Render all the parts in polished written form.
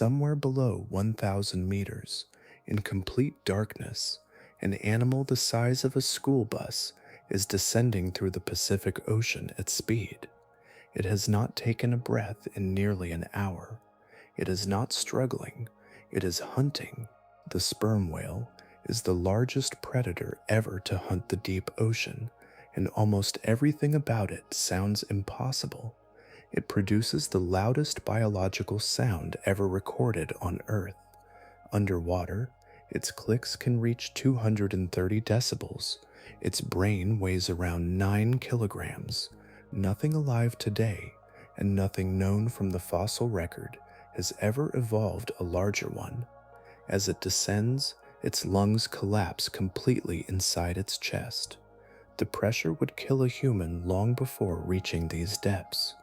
Somewhere below 1,000 meters, in complete darkness, an animal the size of a school bus is descending through the Pacific Ocean at speed. It has not taken a breath in nearly an hour. It is not struggling, it is hunting. The sperm whale is the largest predator ever to hunt the deep ocean, and almost everything about it sounds impossible. It produces the loudest biological sound ever recorded on Earth. Underwater, its clicks can reach 230 decibels. Its brain weighs around 9 kilograms. Nothing alive today, and nothing known from the fossil record, has ever evolved a larger one. As it descends, its lungs collapse completely inside its chest. The pressure would kill a human long before reaching these depths.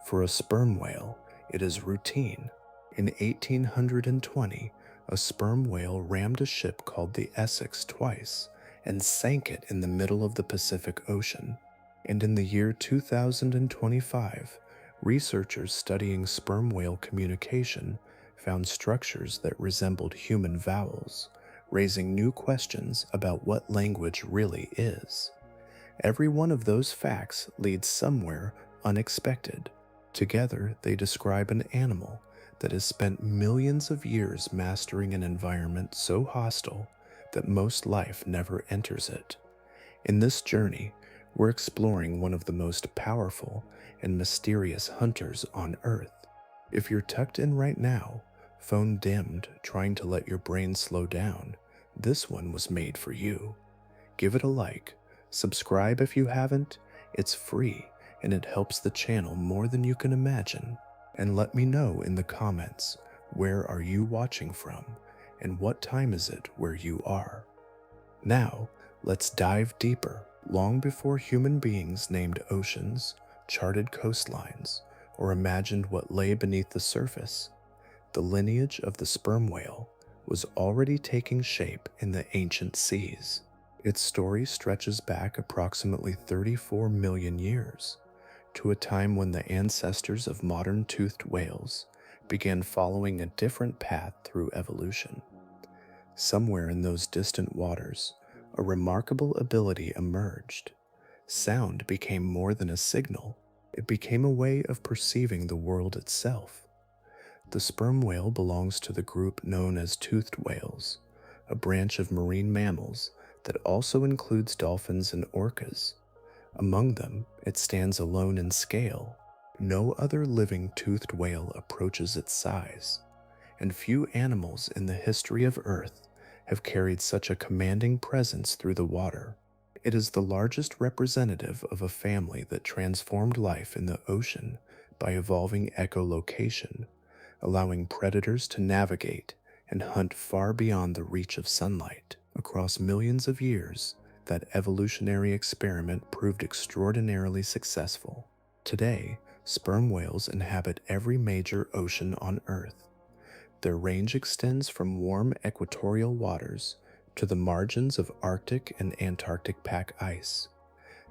For a sperm whale, it is routine. In 1820, a sperm whale rammed a ship called the Essex twice and sank it in the middle of the Pacific Ocean. And in the year 2025, researchers studying sperm whale communication found structures that resembled human vowels, raising new questions about what language really is. Every one of those facts leads somewhere unexpected. Together, they describe an animal that has spent millions of years mastering an environment so hostile that most life never enters it. In this journey, we're exploring one of the most powerful and mysterious hunters on Earth. If you're tucked in right now, phone dimmed, trying to let your brain slow down, this one was made for you. Give it a like, subscribe if you haven't, it's free and it helps the channel more than you can imagine. And let me know in the comments, where are you watching from and what time is it where you are? Now, let's dive deeper. Long before human beings named oceans, charted coastlines, or imagined what lay beneath the surface, the lineage of the sperm whale was already taking shape in the ancient seas. Its story stretches back approximately 34 million years, to a time when the ancestors of modern toothed whales began following a different path through evolution. Somewhere in those distant waters, a remarkable ability emerged. Sound became more than a signal, it became a way of perceiving the world itself. The sperm whale belongs to the group known as toothed whales, a branch of marine mammals that also includes dolphins and orcas. Among them, it stands alone in scale. No other living toothed whale approaches its size, and few animals in the history of Earth have carried such a commanding presence through the water. It is the largest representative of a family that transformed life in the ocean by evolving echolocation, allowing predators to navigate and hunt far beyond the reach of sunlight. Across millions of years, that evolutionary experiment proved extraordinarily successful. Today, sperm whales inhabit every major ocean on Earth. Their range extends from warm equatorial waters to the margins of Arctic and Antarctic pack ice.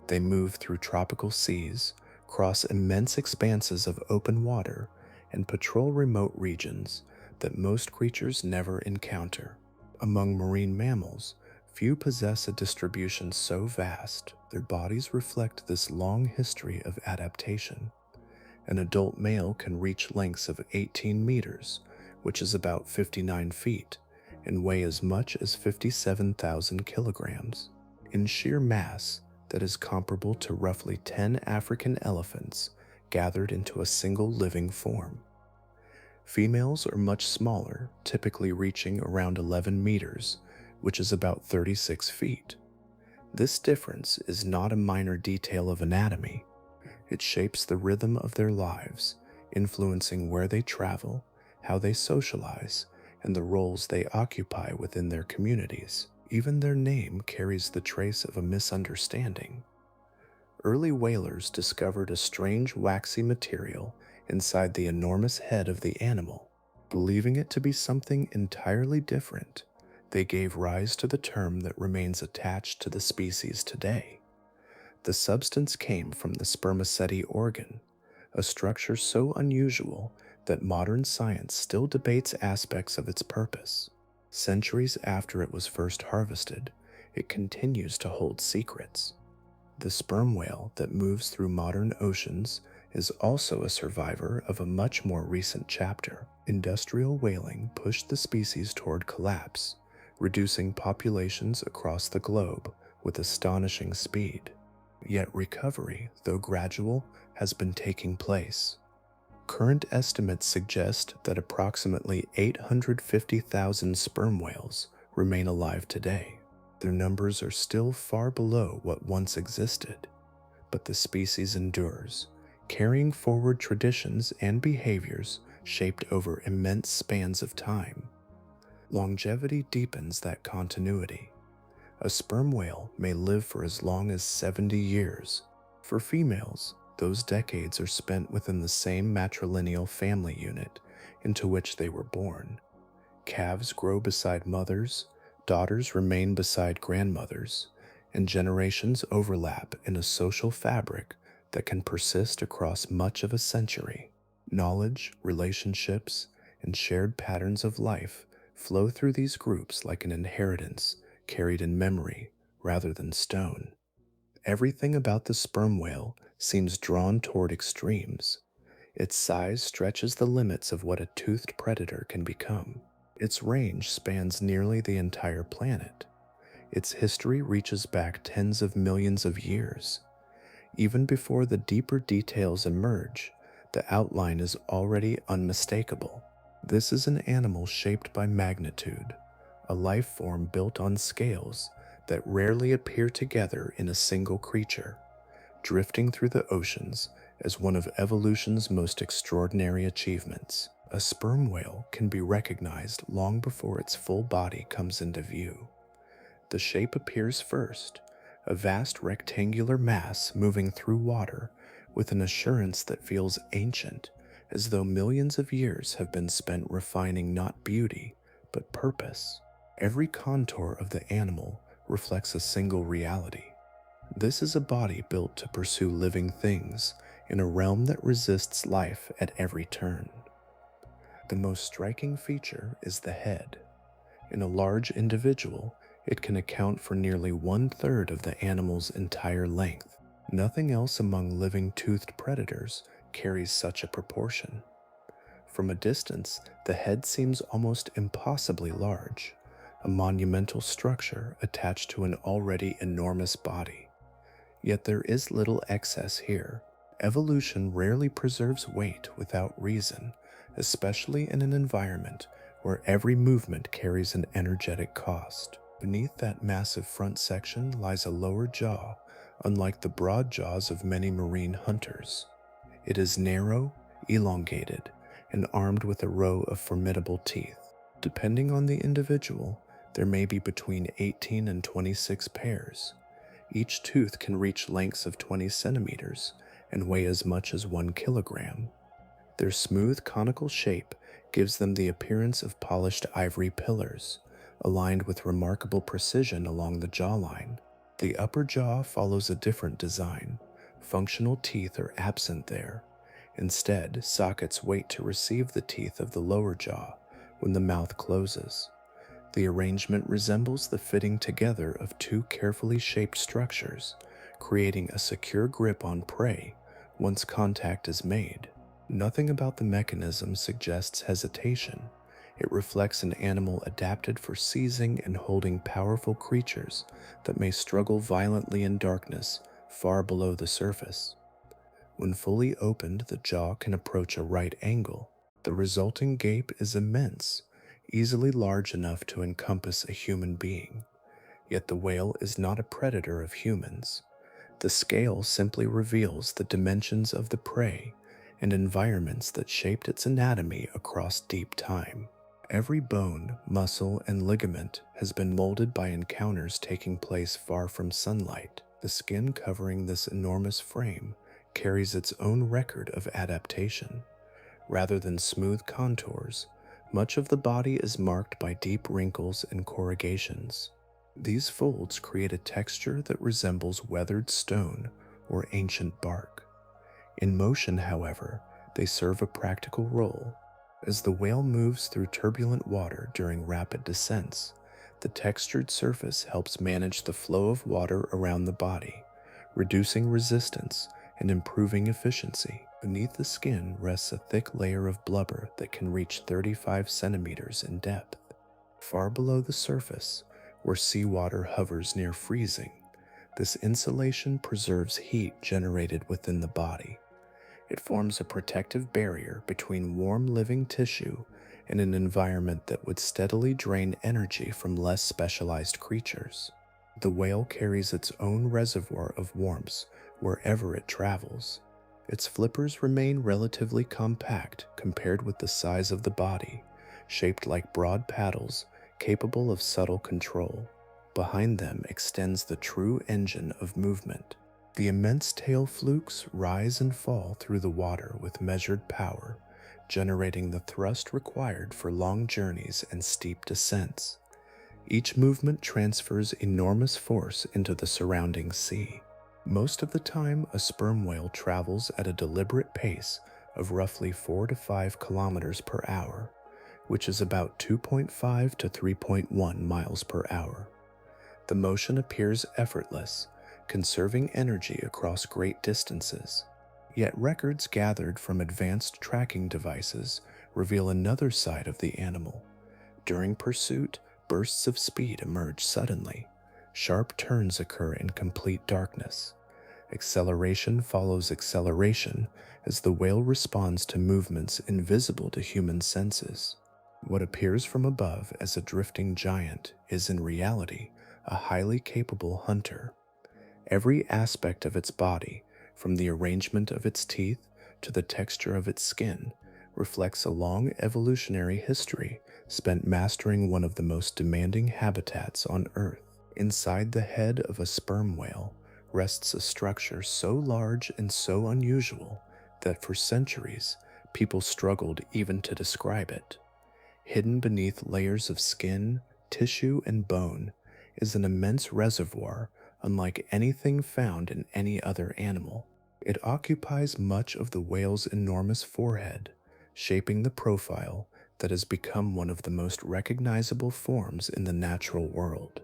They move through tropical seas, cross immense expanses of open water, and patrol remote regions that most creatures never encounter. Among marine mammals, few possess a distribution so vast their bodies reflect this long history of adaptation. An adult male can reach lengths of 18 meters, which is about 59 feet, and weigh as much as 57,000 kilograms. In sheer mass, that is comparable to roughly 10 African elephants gathered into a single living form. Females are much smaller, typically reaching around 11 meters, which is about 36 feet. This difference is not a minor detail of anatomy. It shapes the rhythm of their lives, influencing where they travel, how they socialize, and the roles they occupy within their communities. Even their name carries the trace of a misunderstanding. Early whalers discovered a strange waxy material inside the enormous head of the animal. Believing it to be something entirely different, they gave rise to the term that remains attached to the species today. The substance came from the spermaceti organ, a structure so unusual that modern science still debates aspects of its purpose. Centuries after it was first harvested, it continues to hold secrets. The sperm whale that moves through modern oceans is also a survivor of a much more recent chapter. Industrial whaling pushed the species toward collapse, reducing populations across the globe with astonishing speed. Yet recovery, though gradual, has been taking place. Current estimates suggest that approximately 850,000 sperm whales remain alive today. Their numbers are still far below what once existed, but the species endures, carrying forward traditions and behaviors shaped over immense spans of time. Longevity deepens that continuity. A sperm whale may live for as long as 70 years. For females, those decades are spent within the same matrilineal family unit into which they were born. Calves grow beside mothers, daughters remain beside grandmothers, and generations overlap in a social fabric that can persist across much of a century. Knowledge, relationships, and shared patterns of life flow through these groups like an inheritance carried in memory rather than stone. Everything about the sperm whale seems drawn toward extremes. Its size stretches the limits of what a toothed predator can become. Its range spans nearly the entire planet. Its history reaches back tens of millions of years. Even before the deeper details emerge, the outline is already unmistakable. This is an animal shaped by magnitude, a life form built on scales that rarely appear together in a single creature, drifting through the oceans as one of evolution's most extraordinary achievements. A sperm whale can be recognized long before its full body comes into view. The shape appears first, a vast rectangular mass moving through water with an assurance that feels ancient, as though millions of years have been spent refining not beauty, but purpose. Every contour of the animal reflects a single reality. This is a body built to pursue living things in a realm that resists life at every turn. The most striking feature is the head. In a large individual, it can account for nearly 1/3 of the animal's entire length. Nothing else among living toothed predators carries such a proportion. From a distance, the head seems almost impossibly large, a monumental structure attached to an already enormous body. Yet there is little excess here. Evolution rarely preserves weight without reason, especially in an environment where every movement carries an energetic cost. Beneath that massive front section lies a lower jaw, unlike the broad jaws of many marine hunters. It is narrow, elongated, and armed with a row of formidable teeth. Depending on the individual, there may be between 18 and 26 pairs. Each tooth can reach lengths of 20 centimeters and weigh as much as 1 kilogram. Their smooth conical shape gives them the appearance of polished ivory pillars, aligned with remarkable precision along the jawline. The upper jaw follows a different design. Functional teeth are absent there. Instead, sockets wait to receive the teeth of the lower jaw when the mouth closes. The arrangement resembles the fitting together of two carefully shaped structures, creating a secure grip on prey once contact is made. Nothing about the mechanism suggests hesitation. It reflects an animal adapted for seizing and holding powerful creatures that may struggle violently in darkness far below the surface. When fully opened, the jaw can approach a right angle. The resulting gape is immense, easily large enough to encompass a human being. Yet the whale is not a predator of humans. The scale simply reveals the dimensions of the prey and environments that shaped its anatomy across deep time. Every bone, muscle, and ligament has been molded by encounters taking place far from sunlight. The skin covering this enormous frame carries its own record of adaptation. Rather than smooth contours, much of the body is marked by deep wrinkles and corrugations. These folds create a texture that resembles weathered stone or ancient bark. In motion, however, They serve a practical role. As the whale moves through turbulent water during rapid descents, the textured surface helps manage the flow of water around the body, reducing resistance and improving efficiency. Beneath the skin rests a thick layer of blubber that can reach 35 centimeters in depth. Far below the surface, where seawater hovers near freezing, this insulation preserves heat generated within the body. It forms a protective barrier between warm living tissue and an environment that would steadily drain energy from less specialized creatures. The whale carries its own reservoir of warmth wherever it travels. Its flippers remain relatively compact compared with the size of the body, shaped like broad paddles capable of subtle control. Behind them extends the true engine of movement. The immense tail flukes rise and fall through the water with measured power, generating the thrust required for long journeys and steep descents. Each movement transfers enormous force into the surrounding sea. Most of the time, a sperm whale travels at a deliberate pace of roughly 4 to 5 kilometers per hour, which is about 2.5 to 3.1 miles per hour. The motion appears effortless, conserving energy across great distances. Yet records gathered from advanced tracking devices reveal another side of the animal. During pursuit, bursts of speed emerge suddenly. Sharp turns occur in complete darkness. Acceleration follows acceleration as the whale responds to movements invisible to human senses. What appears from above as a drifting giant is in reality a highly capable hunter. Every aspect of its body, from the arrangement of its teeth to the texture of its skin, reflects a long evolutionary history spent mastering one of the most demanding habitats on Earth. Inside the head of a sperm whale rests a structure so large and so unusual that for centuries people struggled even to describe it. Hidden beneath layers of skin, tissue, and bone is an immense reservoir unlike anything found in any other animal. It occupies much of the whale's enormous forehead, shaping the profile that has become one of the most recognizable forms in the natural world.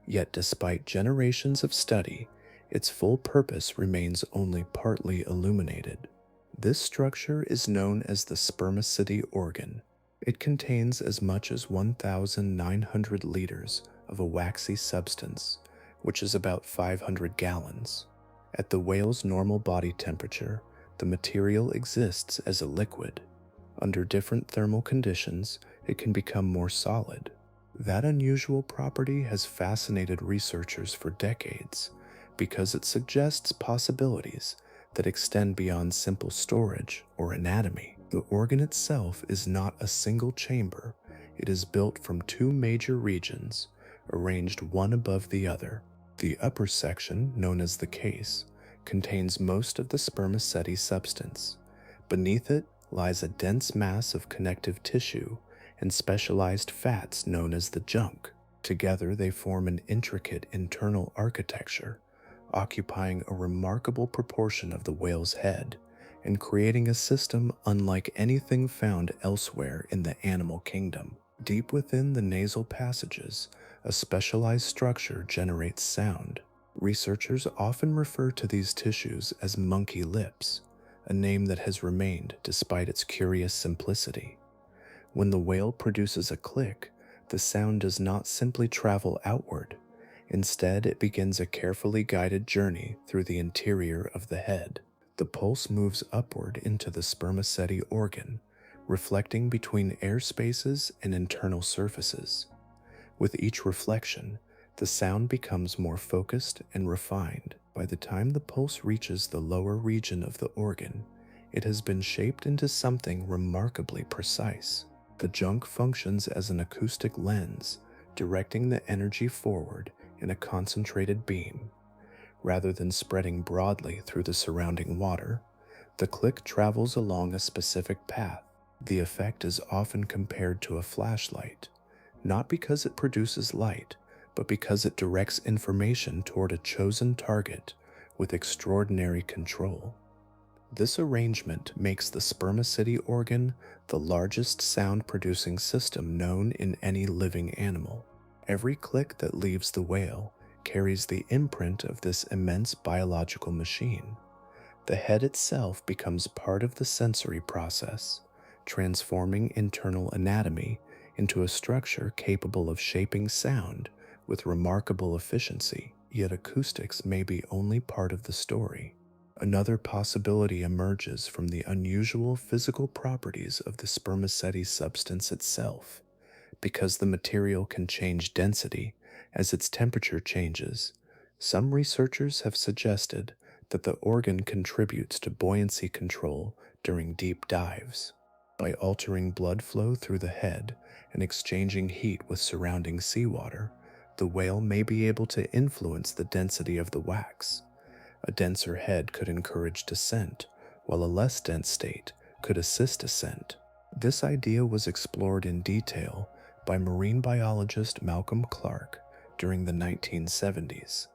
Yet despite generations of study, its full purpose remains only partly illuminated. This structure is known as the spermaceti organ. It contains as much as 1,900 liters of a waxy substance, which is about 500 gallons. At the whale's normal body temperature, the material exists as a liquid. Under different thermal conditions, it can become more solid. That unusual property has fascinated researchers for decades because it suggests possibilities that extend beyond simple storage or anatomy. The organ itself is not a single chamber. It is built from two major regions, arranged one above the other. The upper section, known as the case, contains most of the spermaceti substance. Beneath it lies a dense mass of connective tissue and specialized fats known as the junk. Together they form an intricate internal architecture, occupying a remarkable proportion of the whale's head and creating a system unlike anything found elsewhere in the animal kingdom. Deep within the nasal passages, a specialized structure generates sound. Researchers often refer to these tissues as monkey lips, a name that has remained despite its curious simplicity. When the whale produces a click, the sound does not simply travel outward. Instead, it begins a carefully guided journey through the interior of the head. The pulse moves upward into the spermaceti organ, reflecting between air spaces and internal surfaces. With each reflection, the sound becomes more focused and refined. By the time the pulse reaches the lower region of the organ, it has been shaped into something remarkably precise. The junk functions as an acoustic lens, directing the energy forward in a concentrated beam. Rather than spreading broadly through the surrounding water, the click travels along a specific path. The effect is often compared to a flashlight, not because it produces light, but because it directs information toward a chosen target with extraordinary control. This arrangement makes the spermaceti organ the largest sound-producing system known in any living animal. Every click that leaves the whale carries the imprint of this immense biological machine. The head itself becomes part of the sensory process, transforming internal anatomy into a structure capable of shaping sound with remarkable efficiency, yet acoustics may be only part of the story. Another possibility emerges from the unusual physical properties of the spermaceti substance itself. Because the material can change density as its temperature changes, some researchers have suggested that the organ contributes to buoyancy control during deep dives. By altering blood flow through the head and exchanging heat with surrounding seawater, the whale may be able to influence the density of the wax. A denser head could encourage descent, while a less dense state could assist ascent. This idea was explored in detail by marine biologist Malcolm Clark during the 1970s.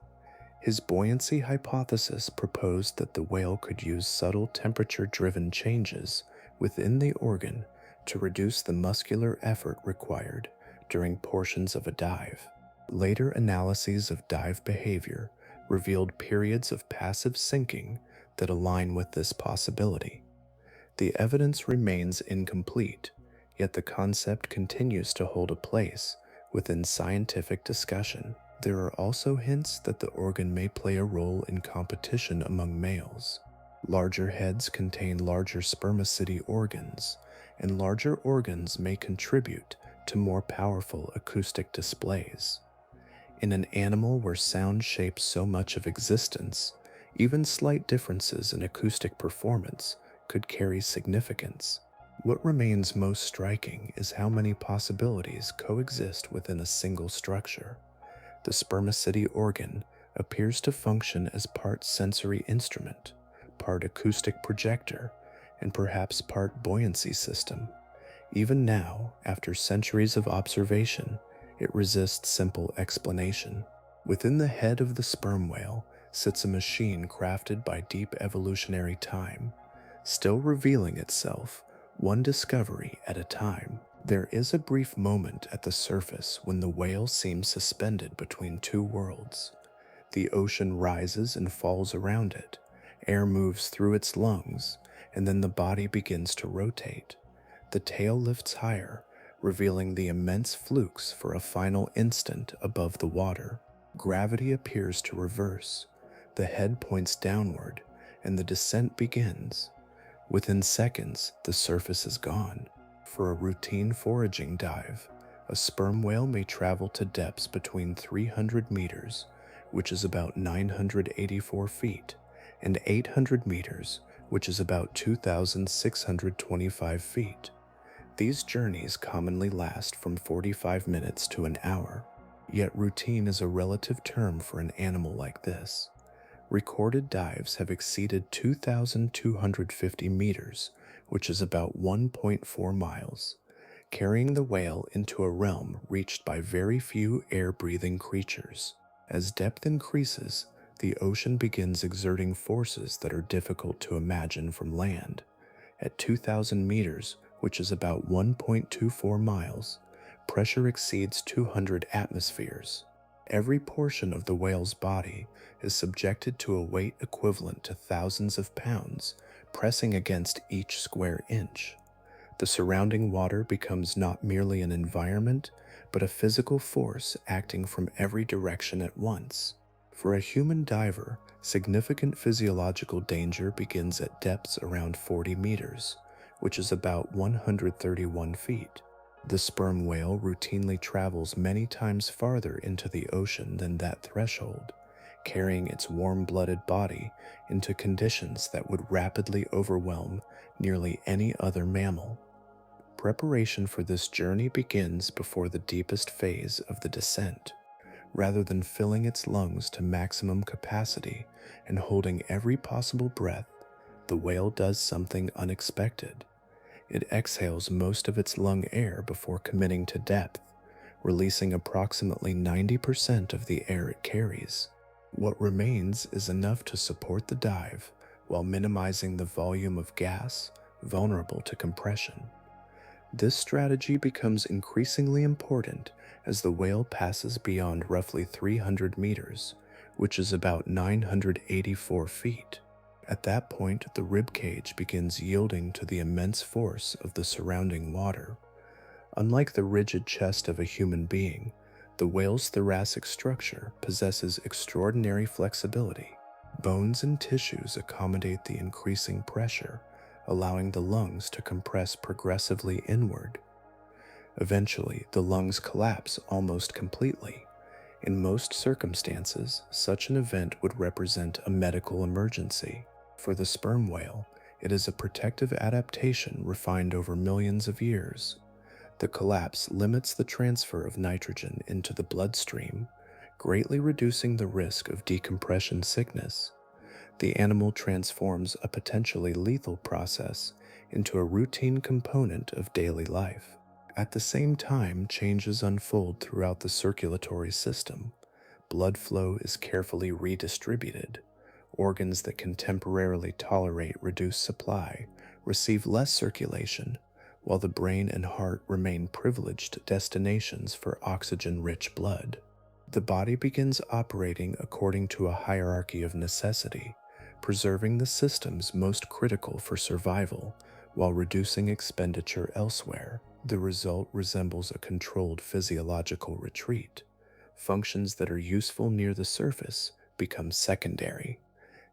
His buoyancy hypothesis proposed that the whale could use subtle temperature-driven changes within the organ to reduce the muscular effort required during portions of a dive. Later analyses of dive behavior revealed periods of passive sinking that align with this possibility. The evidence remains incomplete, yet the concept continues to hold a place within scientific discussion. There are also hints that the organ may play a role in competition among males. Larger heads contain larger spermaceti organs, and larger organs may contribute to more powerful acoustic displays. In an animal where sound shapes so much of existence, even slight differences in acoustic performance could carry significance. What remains most striking is how many possibilities coexist within a single structure. The spermaceti organ appears to function as part sensory instrument, part acoustic projector, and perhaps part buoyancy system. Even now, after centuries of observation, it resists simple explanation. Within the head of the sperm whale sits a machine crafted by deep evolutionary time, still revealing itself one discovery at a time. There is a brief moment at the surface when the whale seems suspended between two worlds. The ocean rises and falls around it, air moves through its lungs, and then the body begins to rotate. The tail lifts higher, revealing the immense flukes for a final instant above the water. Gravity appears to reverse. The head points downward, and the descent begins. Within seconds, the surface is gone. For a routine foraging dive, a sperm whale may travel to depths between 300 meters, which is about 984 feet, and 800 meters, which is about 2,625 feet. These journeys commonly last from 45 minutes to an hour, yet routine is a relative term for an animal like this. Recorded dives have exceeded 2,250 meters, which is about 1.4 miles, carrying the whale into a realm reached by very few air-breathing creatures. As depth increases, the ocean begins exerting forces that are difficult to imagine from land. At 2,000 meters, which is about 1.24 miles, pressure exceeds 200 atmospheres. Every portion of the whale's body is subjected to a weight equivalent to thousands of pounds, pressing against each square inch. The surrounding water becomes not merely an environment, but a physical force acting from every direction at once. For a human diver, significant physiological danger begins at depths around 40 meters, which is about 131 feet. The sperm whale routinely travels many times farther into the ocean than that threshold, carrying its warm-blooded body into conditions that would rapidly overwhelm nearly any other mammal. Preparation for this journey begins before the deepest phase of the descent. Rather than filling its lungs to maximum capacity and holding every possible breath, the whale does something unexpected. It exhales most of its lung air before committing to depth, releasing approximately 90% of the air it carries. What remains is enough to support the dive while minimizing the volume of gas vulnerable to compression. This strategy becomes increasingly important as the whale passes beyond roughly 300 meters, which is about 984 feet. At that point, the rib cage begins yielding to the immense force of the surrounding water. Unlike the rigid chest of a human being, the whale's thoracic structure possesses extraordinary flexibility. Bones and tissues accommodate the increasing pressure, allowing the lungs to compress progressively inward. Eventually, the lungs collapse almost completely. In most circumstances, such an event would represent a medical emergency. For the sperm whale, it is a protective adaptation refined over millions of years. The collapse limits the transfer of nitrogen into the bloodstream, greatly reducing the risk of decompression sickness. The animal transforms a potentially lethal process into a routine component of daily life. At the same time, changes unfold throughout the circulatory system. Blood flow is carefully redistributed. Organs that can temporarily tolerate reduced supply receive less circulation, while the brain and heart remain privileged destinations for oxygen-rich blood. The body begins operating according to a hierarchy of necessity, preserving the systems most critical for survival while reducing expenditure elsewhere. The result resembles a controlled physiological retreat. Functions that are useful near the surface become secondary.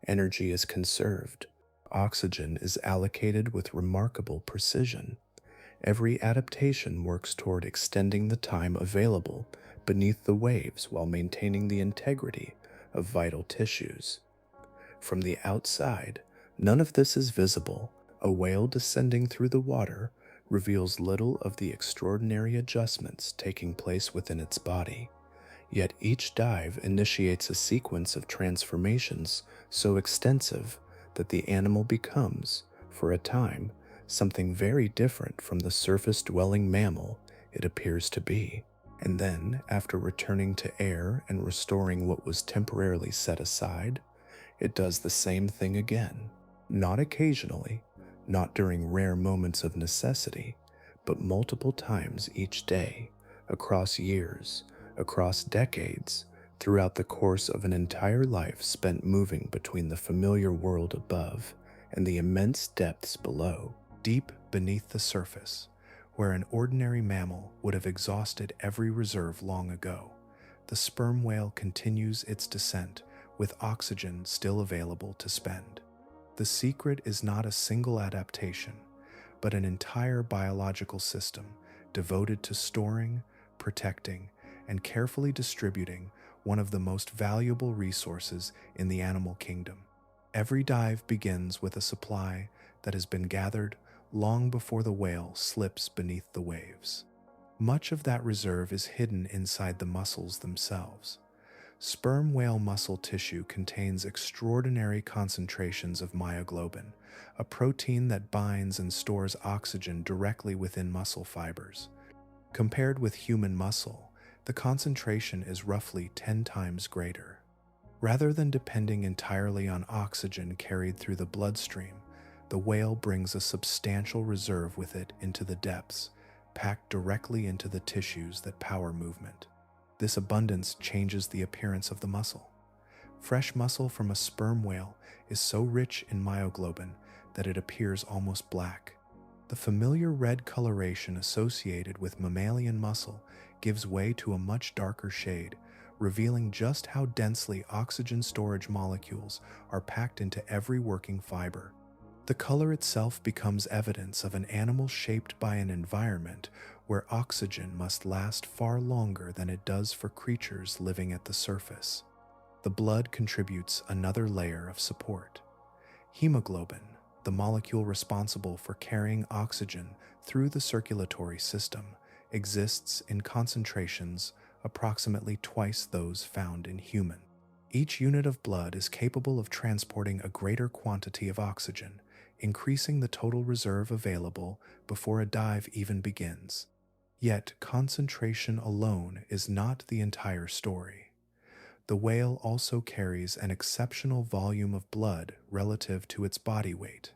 Energy is conserved. Oxygen is allocated with remarkable precision. Every adaptation works toward extending the time available beneath the waves while maintaining the integrity of vital tissues. From the outside, none of this is visible. A whale descending through the water reveals little of the extraordinary adjustments taking place within its body. Yet each dive initiates a sequence of transformations so extensive that the animal becomes, for a time, something very different from the surface-dwelling mammal it appears to be. And then, after returning to air and restoring what was temporarily set aside, it does the same thing again. Not occasionally, not during rare moments of necessity, but multiple times each day, across years, across decades, throughout the course of an entire life spent moving between the familiar world above and the immense depths below. Deep beneath the surface, where an ordinary mammal would have exhausted every reserve long ago, the sperm whale continues its descent with oxygen still available to spend. The secret is not a single adaptation, but an entire biological system devoted to storing, protecting, and carefully distributing one of the most valuable resources in the animal kingdom. Every dive begins with a supply that has been gathered long before the whale slips beneath the waves. Much of that reserve is hidden inside the muscles themselves. Sperm whale muscle tissue contains extraordinary concentrations of myoglobin, a protein that binds and stores oxygen directly within muscle fibers. Compared with human muscle, the concentration is roughly 10 times greater. Rather than depending entirely on oxygen carried through the bloodstream, the whale brings a substantial reserve with it into the depths, packed directly into the tissues that power movement. This abundance changes the appearance of the muscle. Fresh muscle from a sperm whale is so rich in myoglobin that it appears almost black. The familiar red coloration associated with mammalian muscle gives way to a much darker shade, revealing just how densely oxygen storage molecules are packed into every working fiber. The color itself becomes evidence of an animal shaped by an environment where oxygen must last far longer than it does for creatures living at the surface. The blood contributes another layer of support. Hemoglobin, the molecule responsible for carrying oxygen through the circulatory system, exists in concentrations approximately twice those found in human. Each unit of blood is capable of transporting a greater quantity of oxygen, increasing the total reserve available before a dive even begins. Yet, concentration alone is not the entire story. The whale also carries an exceptional volume of blood relative to its body weight.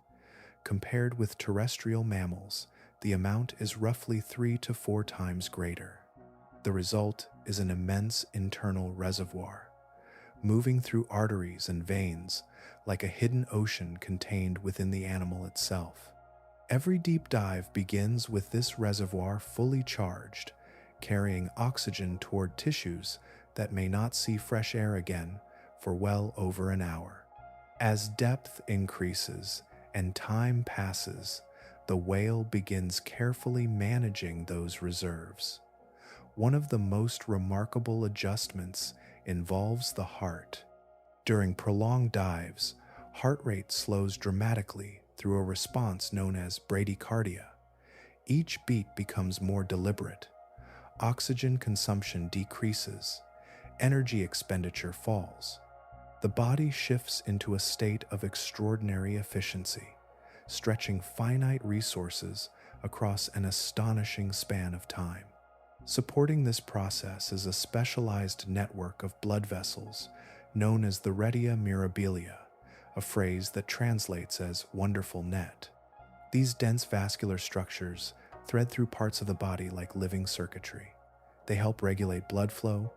Compared with terrestrial mammals, the amount is roughly 3 to 4 times greater. The result is an immense internal reservoir, moving through arteries and veins like a hidden ocean contained within the animal itself. Every deep dive begins with this reservoir fully charged, carrying oxygen toward tissues that may not see fresh air again for well over an hour. As depth increases and time passes, the whale begins carefully managing those reserves. One of the most remarkable adjustments involves the heart. During prolonged dives, heart rate slows dramatically through a response known as bradycardia. Each beat becomes more deliberate. Oxygen consumption decreases. Energy expenditure falls. The body shifts into a state of extraordinary efficiency, stretching finite resources across an astonishing span of time. Supporting this process is a specialized network of blood vessels known as the retia mirabilia, a phrase that translates as wonderful net. These dense vascular structures thread through parts of the body like living circuitry. They help regulate blood flow,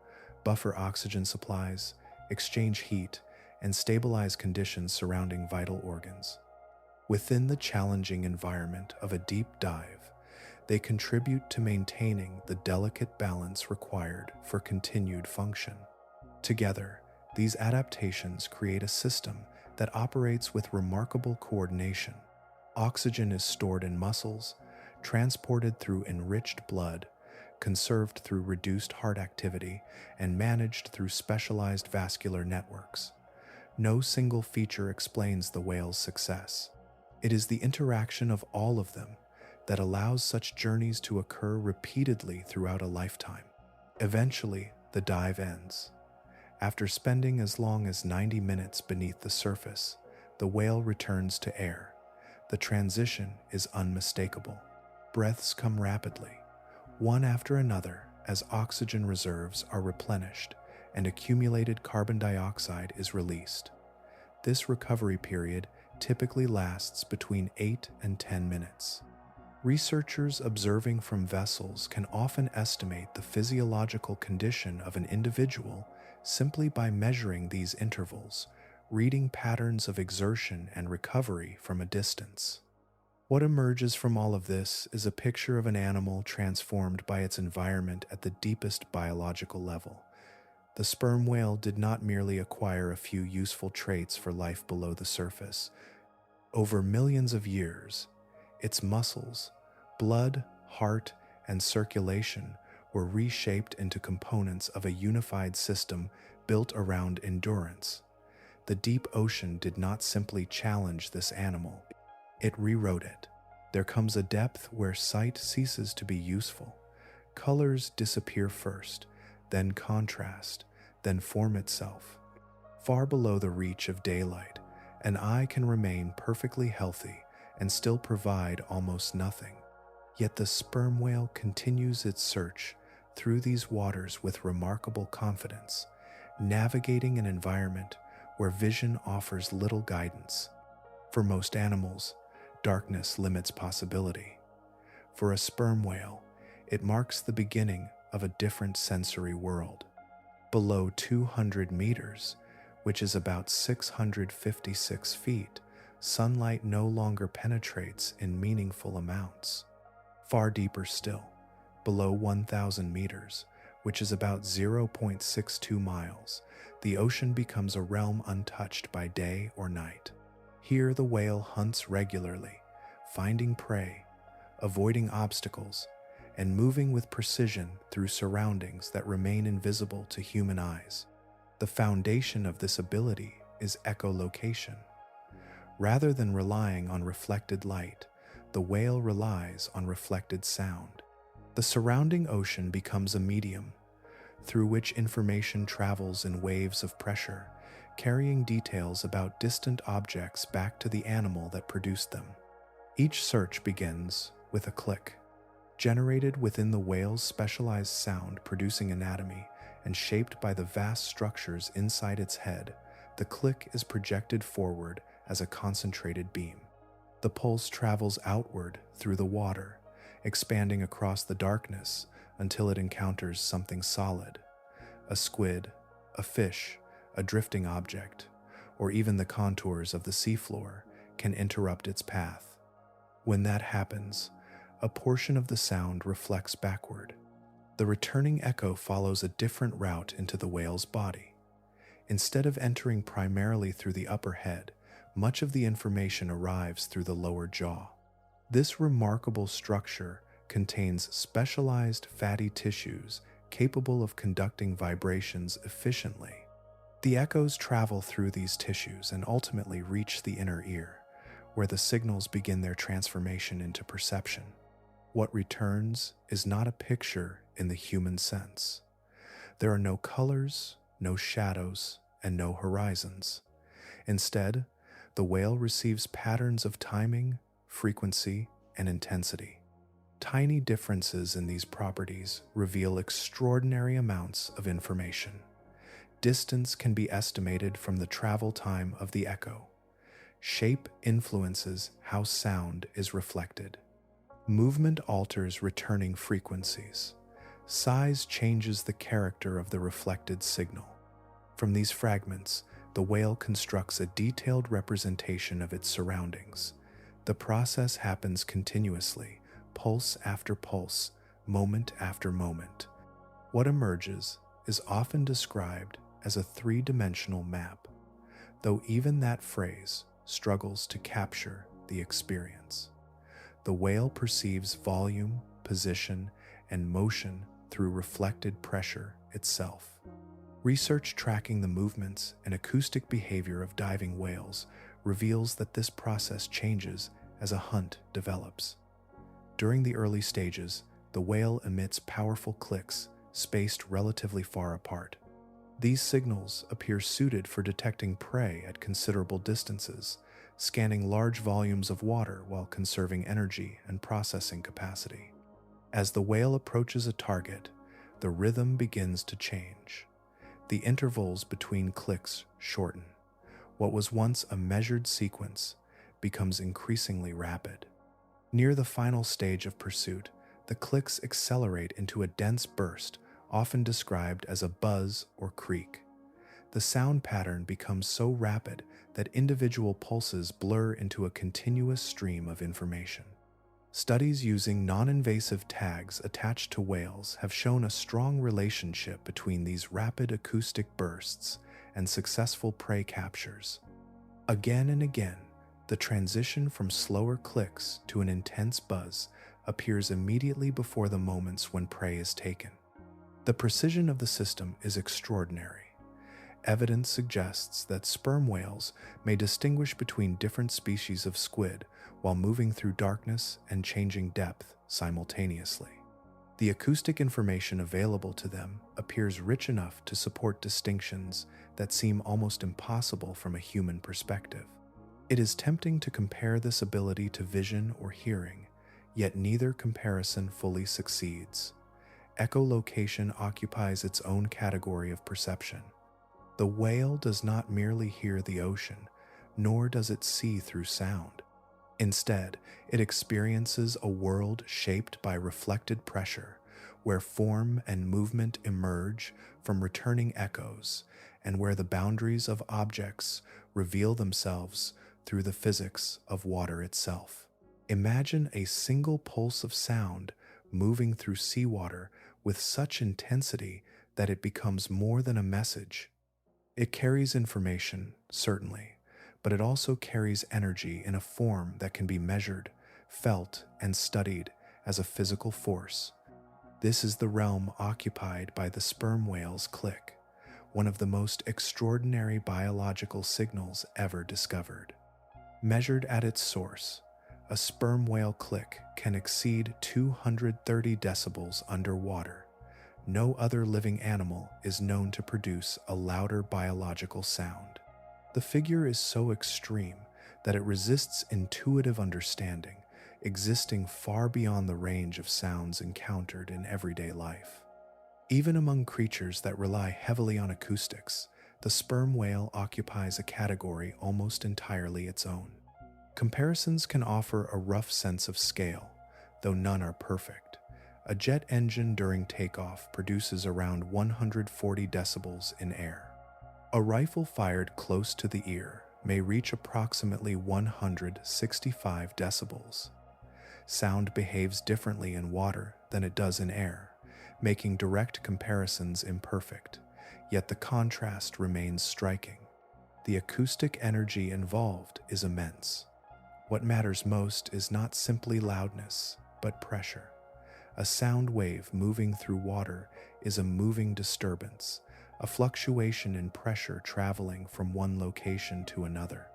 buffer oxygen supplies, exchange heat, and stabilize conditions surrounding vital organs. Within the challenging environment of a deep dive, they contribute to maintaining the delicate balance required for continued function. Together, these adaptations create a system that operates with remarkable coordination. Oxygen is stored in muscles, transported through enriched blood, conserved through reduced heart activity, and managed through specialized vascular networks. No single feature explains the whale's success. It is the interaction of all of them that allows such journeys to occur repeatedly throughout a lifetime. Eventually, the dive ends. After spending as long as 90 minutes beneath the surface, the whale returns to air. The transition is unmistakable. Breaths come rapidly, one after another, as oxygen reserves are replenished and accumulated carbon dioxide is released. This recovery period typically lasts between 8 and 10 minutes. Researchers observing from vessels can often estimate the physiological condition of an individual simply by measuring these intervals, reading patterns of exertion and recovery from a distance. What emerges from all of this is a picture of an animal transformed by its environment at the deepest biological level. The sperm whale did not merely acquire a few useful traits for life below the surface. Over millions of years, its muscles, blood, heart, and circulation were reshaped into components of a unified system built around endurance. The deep ocean did not simply challenge this animal, it rewrote it. There comes a depth where sight ceases to be useful. Colors disappear first, then contrast, then form itself. Far below the reach of daylight, an eye can remain perfectly healthy and still provide almost nothing. Yet the sperm whale continues its search through these waters with remarkable confidence, navigating an environment where vision offers little guidance. For most animals, darkness limits possibility. For a sperm whale, it marks the beginning of a different sensory world. Below 200 meters, which is about 656 feet, sunlight no longer penetrates in meaningful amounts. Far deeper still, below 1,000 meters, which is about 0.62 miles, the ocean becomes a realm untouched by day or night. Here the whale hunts regularly, finding prey, avoiding obstacles, and moving with precision through surroundings that remain invisible to human eyes. The foundation of this ability is echolocation. Rather than relying on reflected light, the whale relies on reflected sound. The surrounding ocean becomes a medium through which information travels in waves of pressure, carrying details about distant objects back to the animal that produced them. Each search begins with a click, generated within the whale's specialized sound producing anatomy and shaped by the vast structures inside its head, the click is projected forward as a concentrated beam. The pulse travels outward through the water, expanding across the darkness until it encounters something solid. A squid, a fish, a drifting object, or even the contours of the seafloor can interrupt its path. When that happens, a portion of the sound reflects backward. The returning echo follows a different route into the whale's body. Instead of entering primarily through the upper head, much of the information arrives through the lower jaw. This remarkable structure contains specialized fatty tissues capable of conducting vibrations efficiently. The echoes travel through these tissues and ultimately reach the inner ear, where the signals begin their transformation into perception. What returns is not a picture in the human sense. There are no colors, no shadows, and no horizons. Instead, the whale receives patterns of timing, frequency, and intensity. Tiny differences in these properties reveal extraordinary amounts of information. Distance can be estimated from the travel time of the echo. Shape influences how sound is reflected. Movement alters returning frequencies. Size changes the character of the reflected signal. From these fragments, the whale constructs a detailed representation of its surroundings. The process happens continuously, pulse after pulse, moment after moment. What emerges is often described as a three-dimensional map, though even that phrase struggles to capture the experience. The whale perceives volume, position, and motion through reflected pressure itself. Research tracking the movements and acoustic behavior of diving whales reveals that this process changes as a hunt develops. During the early stages, the whale emits powerful clicks spaced relatively far apart. These signals appear suited for detecting prey at considerable distances, scanning large volumes of water while conserving energy and processing capacity. As the whale approaches a target, the rhythm begins to change. The intervals between clicks shorten. What was once a measured sequence becomes increasingly rapid. Near the final stage of pursuit, the clicks accelerate into a dense burst, often described as a buzz or creak. The sound pattern becomes so rapid that individual pulses blur into a continuous stream of information. Studies using non-invasive tags attached to whales have shown a strong relationship between these rapid acoustic bursts and successful prey captures. Again and again, the transition from slower clicks to an intense buzz appears immediately before the moments when prey is taken. The precision of the system is extraordinary. Evidence suggests that sperm whales may distinguish between different species of squid while moving through darkness and changing depth simultaneously. The acoustic information available to them appears rich enough to support distinctions that seem almost impossible from a human perspective. It is tempting to compare this ability to vision or hearing, yet neither comparison fully succeeds. Echolocation occupies its own category of perception. The whale does not merely hear the ocean, nor does it see through sound. Instead, it experiences a world shaped by reflected pressure, where form and movement emerge from returning echoes, and where the boundaries of objects reveal themselves through the physics of water itself. Imagine a single pulse of sound moving through seawater with such intensity that it becomes more than a message. It carries information, certainly, but it also carries energy in a form that can be measured, felt, and studied as a physical force. This is the realm occupied by the sperm whale's click, one of the most extraordinary biological signals ever discovered. Measured at its source, a sperm whale click can exceed 230 decibels underwater. No other living animal is known to produce a louder biological sound. The figure is so extreme that it resists intuitive understanding, existing far beyond the range of sounds encountered in everyday life. Even among creatures that rely heavily on acoustics, the sperm whale occupies a category almost entirely its own. Comparisons can offer a rough sense of scale, though none are perfect. A jet engine during takeoff produces around 140 decibels in air. A rifle fired close to the ear may reach approximately 165 decibels. Sound behaves differently in water than it does in air, making direct comparisons imperfect, yet the contrast remains striking. The acoustic energy involved is immense. What matters most is not simply loudness, but pressure. A sound wave moving through water is a moving disturbance, a fluctuation in pressure traveling from one location to another.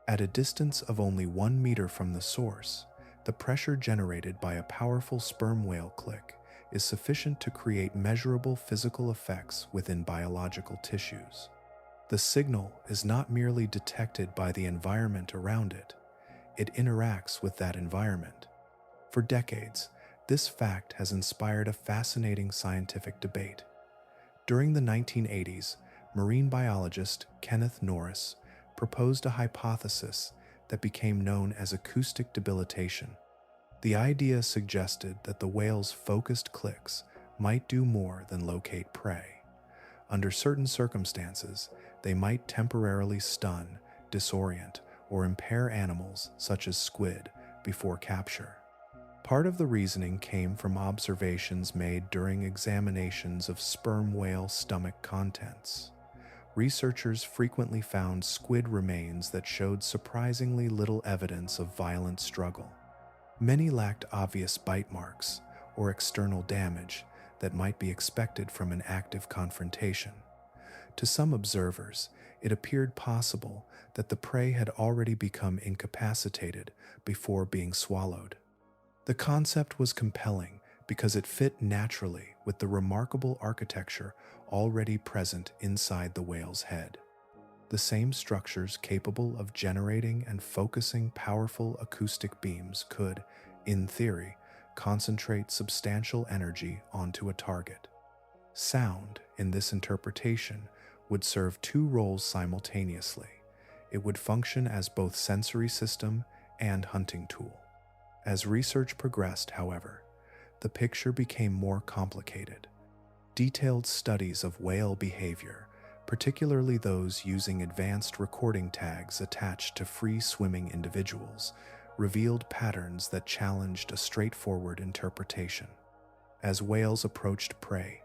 At a distance of only 1 meter from the source, the pressure generated by a powerful sperm whale click is sufficient to create measurable physical effects within biological tissues. The signal is not merely detected by the environment around it, it interacts with that environment. For decades, this fact has inspired a fascinating scientific debate. During the 1980s, marine biologist Kenneth Norris proposed a hypothesis that became known as acoustic debilitation. The idea suggested that the whale's focused clicks might do more than locate prey. Under certain circumstances, they might temporarily stun, disorient, or impair animals such as squid before capture. Part of the reasoning came from observations made during examinations of sperm whale stomach contents. Researchers frequently found squid remains that showed surprisingly little evidence of violent struggle. Many lacked obvious bite marks or external damage that might be expected from an active confrontation. To some observers, it appeared possible that the prey had already become incapacitated before being swallowed. The concept was compelling because it fit naturally with the remarkable architecture already present inside the whale's head. The same structures capable of generating and focusing powerful acoustic beams could, in theory, concentrate substantial energy onto a target. Sound, in this interpretation, would serve two roles simultaneously. It would function as both sensory system and hunting tool. As research progressed, however, the picture became more complicated. Detailed studies of whale behavior, particularly those using advanced recording tags attached to free-swimming individuals, revealed patterns that challenged a straightforward interpretation. As whales approached prey,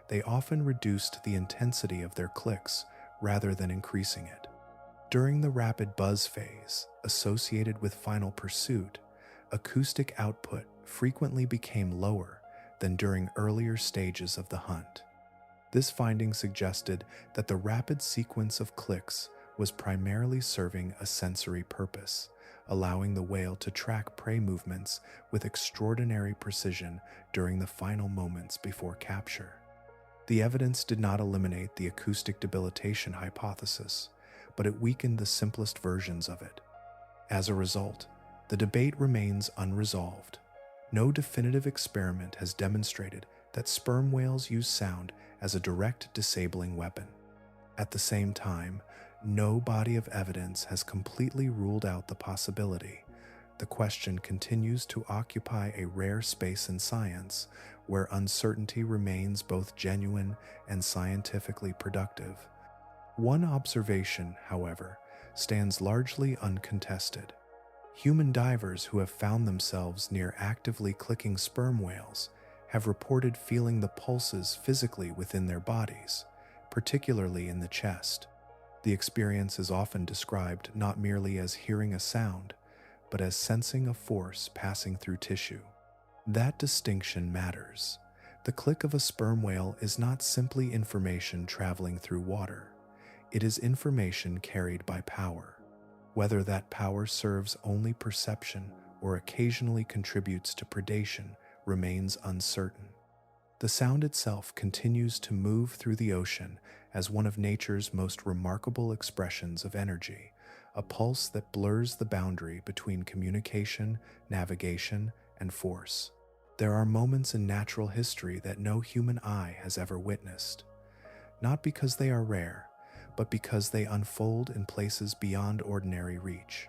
they often reduced the intensity of their clicks rather than increasing it. During the rapid buzz phase, associated with final pursuit, acoustic output frequently became lower than during earlier stages of the hunt. This finding suggested that the rapid sequence of clicks was primarily serving a sensory purpose, allowing the whale to track prey movements with extraordinary precision during the final moments before capture. The evidence did not eliminate the acoustic debilitation hypothesis, but it weakened the simplest versions of it. As a result, the debate remains unresolved. No definitive experiment has demonstrated that sperm whales use sound as a direct disabling weapon. At the same time, no body of evidence has completely ruled out the possibility. The question continues to occupy a rare space in science where uncertainty remains both genuine and scientifically productive. One observation, however, stands largely uncontested. Human divers who have found themselves near actively clicking sperm whales have reported feeling the pulses physically within their bodies, particularly in the chest. The experience is often described not merely as hearing a sound, but as sensing a force passing through tissue. That distinction matters. The click of a sperm whale is not simply information traveling through water. It is information carried by power. Whether that power serves only perception or occasionally contributes to predation remains uncertain. The sound itself continues to move through the ocean as one of nature's most remarkable expressions of energy, a pulse that blurs the boundary between communication, navigation, and force. There are moments in natural history that no human eye has ever witnessed, not because they are rare, but because they unfold in places beyond ordinary reach.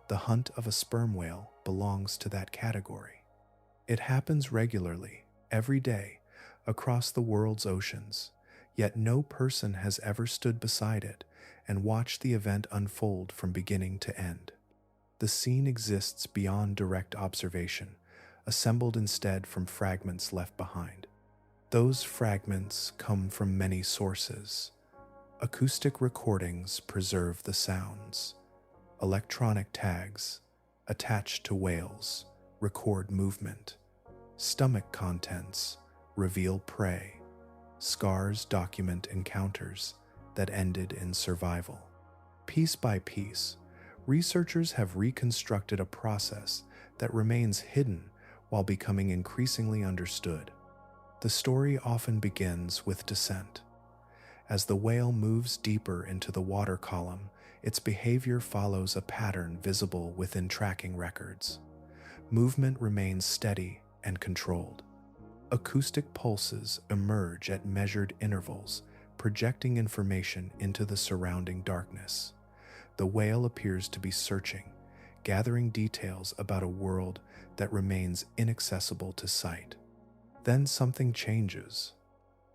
The hunt of a sperm whale belongs to that category. It happens regularly, every day, across the world's oceans, yet no person has ever stood beside it and watched the event unfold from beginning to end. The scene exists beyond direct observation, assembled instead from fragments left behind. Those fragments come from many sources. Acoustic recordings preserve the sounds. Electronic tags, attached to whales, record movement. Stomach contents reveal prey. Scars document encounters that ended in survival. Piece by piece, researchers have reconstructed a process that remains hidden while becoming increasingly understood. The story often begins with descent. As the whale moves deeper into the water column, its behavior follows a pattern visible within tracking records. Movement remains steady and controlled. Acoustic pulses emerge at measured intervals, projecting information into the surrounding darkness. The whale appears to be searching, gathering details about a world that remains inaccessible to sight. Then something changes.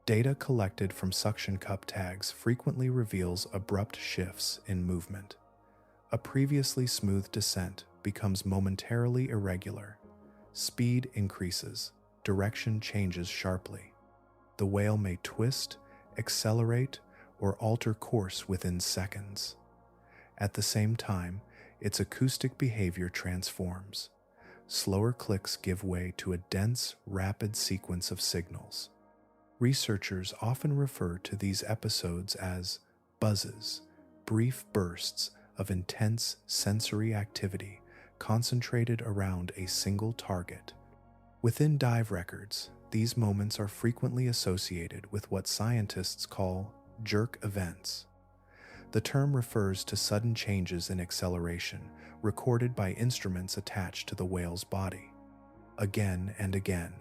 Data collected from suction cup tags frequently reveals abrupt shifts in movement. A previously smooth descent becomes momentarily irregular. Speed increases, direction changes sharply. The whale may twist, accelerate, or alter course within seconds. At the same time, its acoustic behavior transforms. Slower clicks give way to a dense, rapid sequence of signals. Researchers often refer to these episodes as buzzes, brief bursts of intense sensory activity concentrated around a single target. Within dive records, these moments are frequently associated with what scientists call jerk events. The term refers to sudden changes in acceleration recorded by instruments attached to the whale's body. Again and again,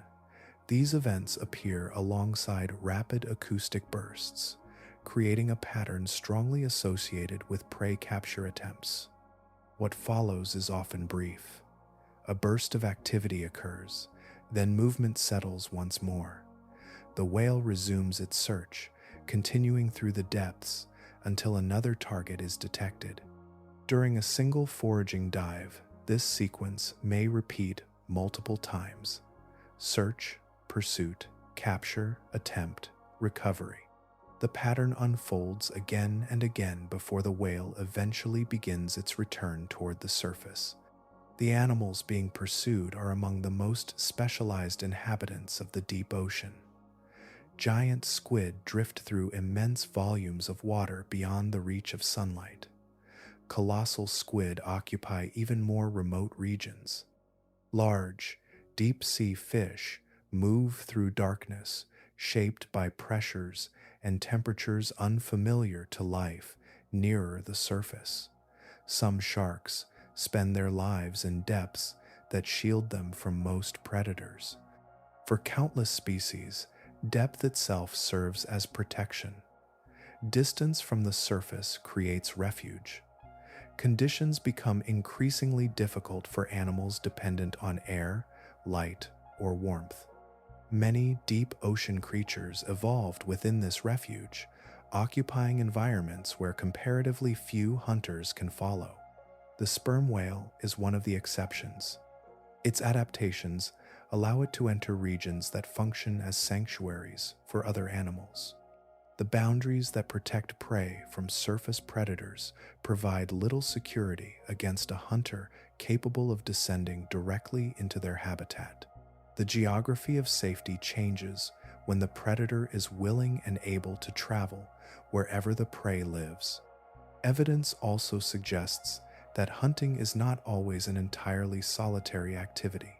these events appear alongside rapid acoustic bursts, creating a pattern strongly associated with prey capture attempts. What follows is often brief. A burst of activity occurs, then movement settles once more. The whale resumes its search, continuing through the depths until another target is detected. During a single foraging dive, this sequence may repeat multiple times. Search, pursuit, capture, attempt, recovery. The pattern unfolds again and again before the whale eventually begins its return toward the surface. The animals being pursued are among the most specialized inhabitants of the deep ocean. Giant squid drift through immense volumes of water beyond the reach of sunlight. Colossal squid occupy even more remote regions. Large, deep-sea fish move through darkness, shaped by pressures and temperatures unfamiliar to life nearer the surface. Some sharks spend their lives in depths that shield them from most predators. For countless species, depth itself serves as protection. Distance from the surface creates refuge. Conditions become increasingly difficult for animals dependent on air, light, or warmth. Many deep ocean creatures evolved within this refuge, occupying environments where comparatively few hunters can follow. The sperm whale is one of the exceptions. Its adaptations allow it to enter regions that function as sanctuaries for other animals. The boundaries that protect prey from surface predators provide little security against a hunter capable of descending directly into their habitat. The geography of safety changes when the predator is willing and able to travel wherever the prey lives. Evidence also suggests that hunting is not always an entirely solitary activity.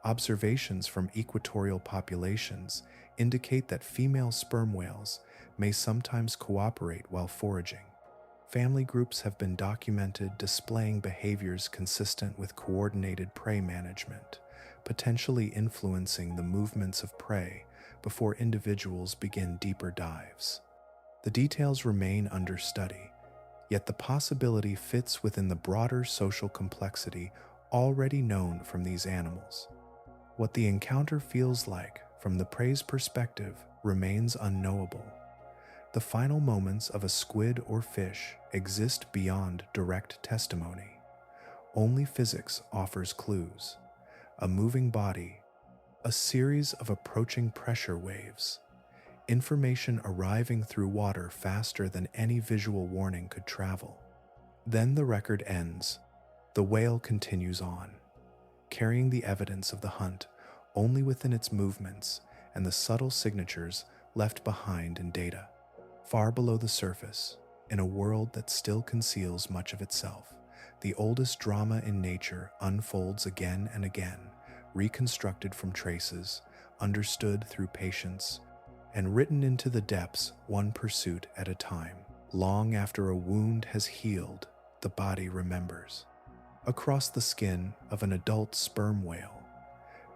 Observations from equatorial populations indicate that female sperm whales may sometimes cooperate while foraging. Family groups have been documented displaying behaviors consistent with coordinated prey management, potentially influencing the movements of prey before individuals begin deeper dives. The details remain under study, yet the possibility fits within the broader social complexity already known from these animals. What the encounter feels like from the prey's perspective remains unknowable. The final moments of a squid or fish exist beyond direct testimony. Only physics offers clues. A moving body, a series of approaching pressure waves, information arriving through water faster than any visual warning could travel. Then the record ends. The whale continues on, carrying the evidence of the hunt only within its movements and the subtle signatures left behind in data. Far below the surface, in a world that still conceals much of itself, the oldest drama in nature unfolds again and again, reconstructed from traces, understood through patience, and written into the depths one pursuit at a time. Long after a wound has healed, the body remembers. Across the skin of an adult sperm whale,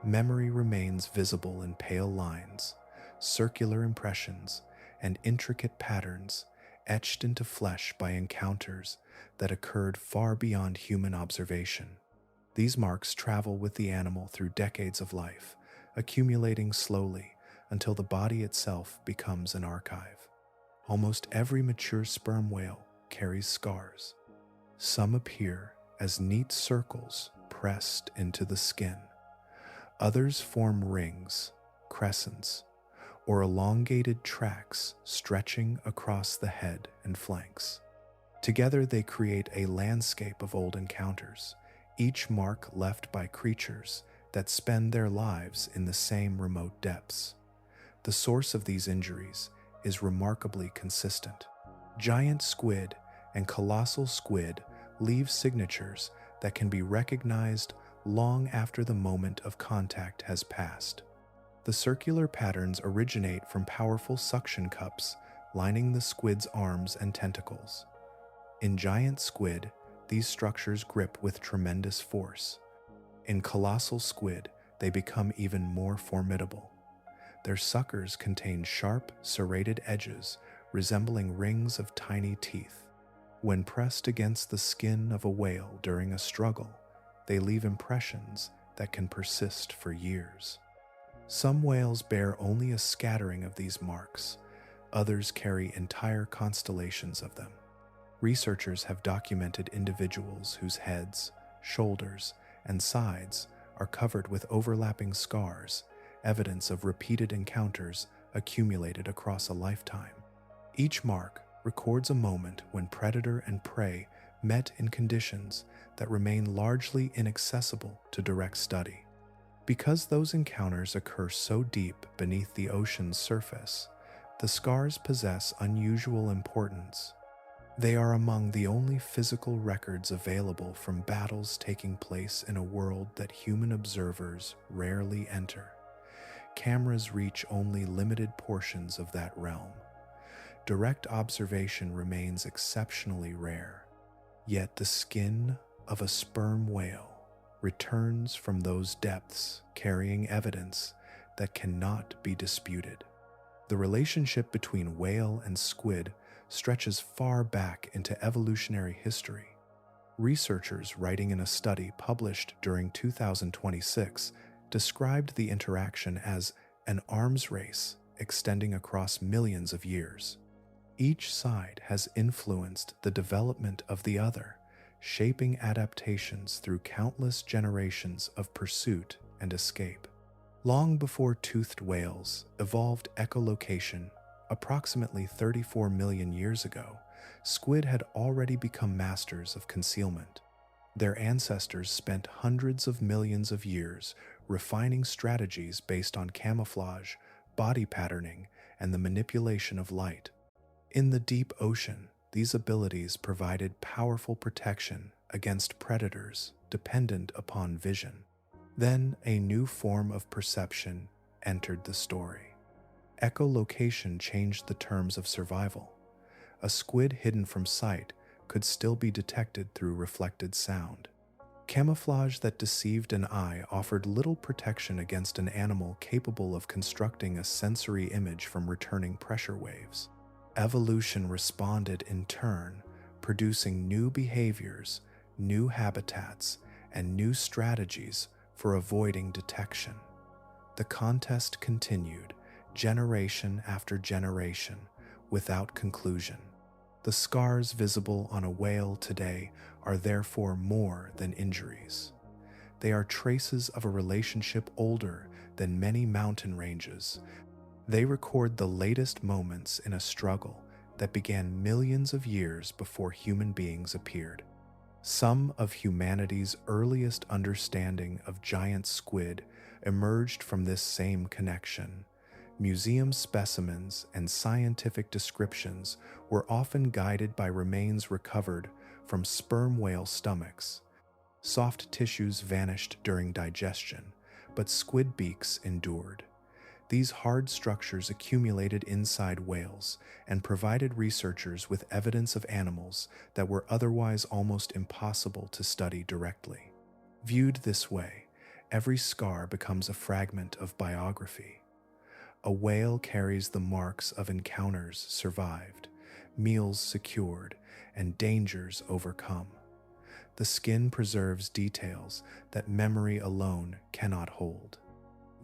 memory remains visible in pale lines, circular impressions, and intricate patterns etched into flesh by encounters that occurred far beyond human observation. These marks travel with the animal through decades of life, accumulating slowly until the body itself becomes an archive. Almost every mature sperm whale carries scars. Some appear as neat circles pressed into the skin. Others form rings, crescents, or elongated tracks stretching across the head and flanks. Together they create a landscape of old encounters, each mark left by creatures that spend their lives in the same remote depths. The source of these injuries is remarkably consistent. Giant squid and colossal squid leave signatures that can be recognized long after the moment of contact has passed. The circular patterns originate from powerful suction cups lining the squid's arms and tentacles. In giant squid, these structures grip with tremendous force. In colossal squid, they become even more formidable. Their suckers contain sharp, serrated edges resembling rings of tiny teeth. When pressed against the skin of a whale during a struggle, they leave impressions that can persist for years. Some whales bear only a scattering of these marks, others carry entire constellations of them. Researchers have documented individuals whose heads, shoulders, and sides are covered with overlapping scars, evidence of repeated encounters accumulated across a lifetime. Each mark records a moment when predator and prey met in conditions that remain largely inaccessible to direct study. Because those encounters occur so deep beneath the ocean's surface, the scars possess unusual importance. They are among the only physical records available from battles taking place in a world that human observers rarely enter. Cameras reach only limited portions of that realm. Direct observation remains exceptionally rare. Yet the skin of a sperm whale returns from those depths carrying evidence that cannot be disputed. The relationship between whale and squid stretches far back into evolutionary history. Researchers writing in a study published during 2026 described the interaction as an arms race extending across millions of years. Each side has influenced the development of the other, shaping adaptations through countless generations of pursuit and escape. Long before toothed whales evolved echolocation, approximately 34 million years ago, squid had already become masters of concealment. Their ancestors spent hundreds of millions of years refining strategies based on camouflage, body patterning, and the manipulation of light. In the deep ocean, these abilities provided powerful protection against predators dependent upon vision. Then a new form of perception entered the story. Echolocation changed the terms of survival. A squid hidden from sight could still be detected through reflected sound. Camouflage that deceived an eye offered little protection against an animal capable of constructing a sensory image from returning pressure waves. Evolution responded in turn, producing new behaviors, new habitats, and new strategies for avoiding detection. The contest continued, generation after generation, without conclusion. The scars visible on a whale today are therefore more than injuries. They are traces of a relationship older than many mountain ranges. They record the latest moments in a struggle that began millions of years before human beings appeared. Some of humanity's earliest understanding of giant squid emerged from this same connection. Museum specimens and scientific descriptions were often guided by remains recovered from sperm whale stomachs. Soft tissues vanished during digestion, but squid beaks endured. These hard structures accumulated inside whales and provided researchers with evidence of animals that were otherwise almost impossible to study directly. Viewed this way, every scar becomes a fragment of biography. A whale carries the marks of encounters survived, meals secured, and dangers overcome. The skin preserves details that memory alone cannot hold.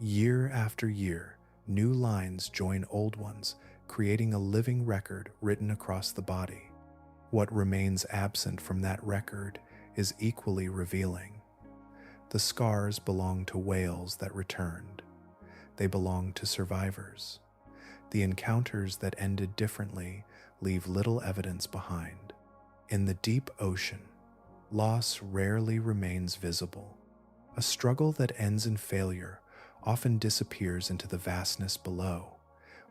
Year after year, new lines join old ones, creating a living record written across the body. What remains absent from that record is equally revealing. The scars belong to whales that returned. They belong to survivors. The encounters that ended differently leave little evidence behind. In the deep ocean, loss rarely remains visible. A struggle that ends in failure often disappears into the vastness below,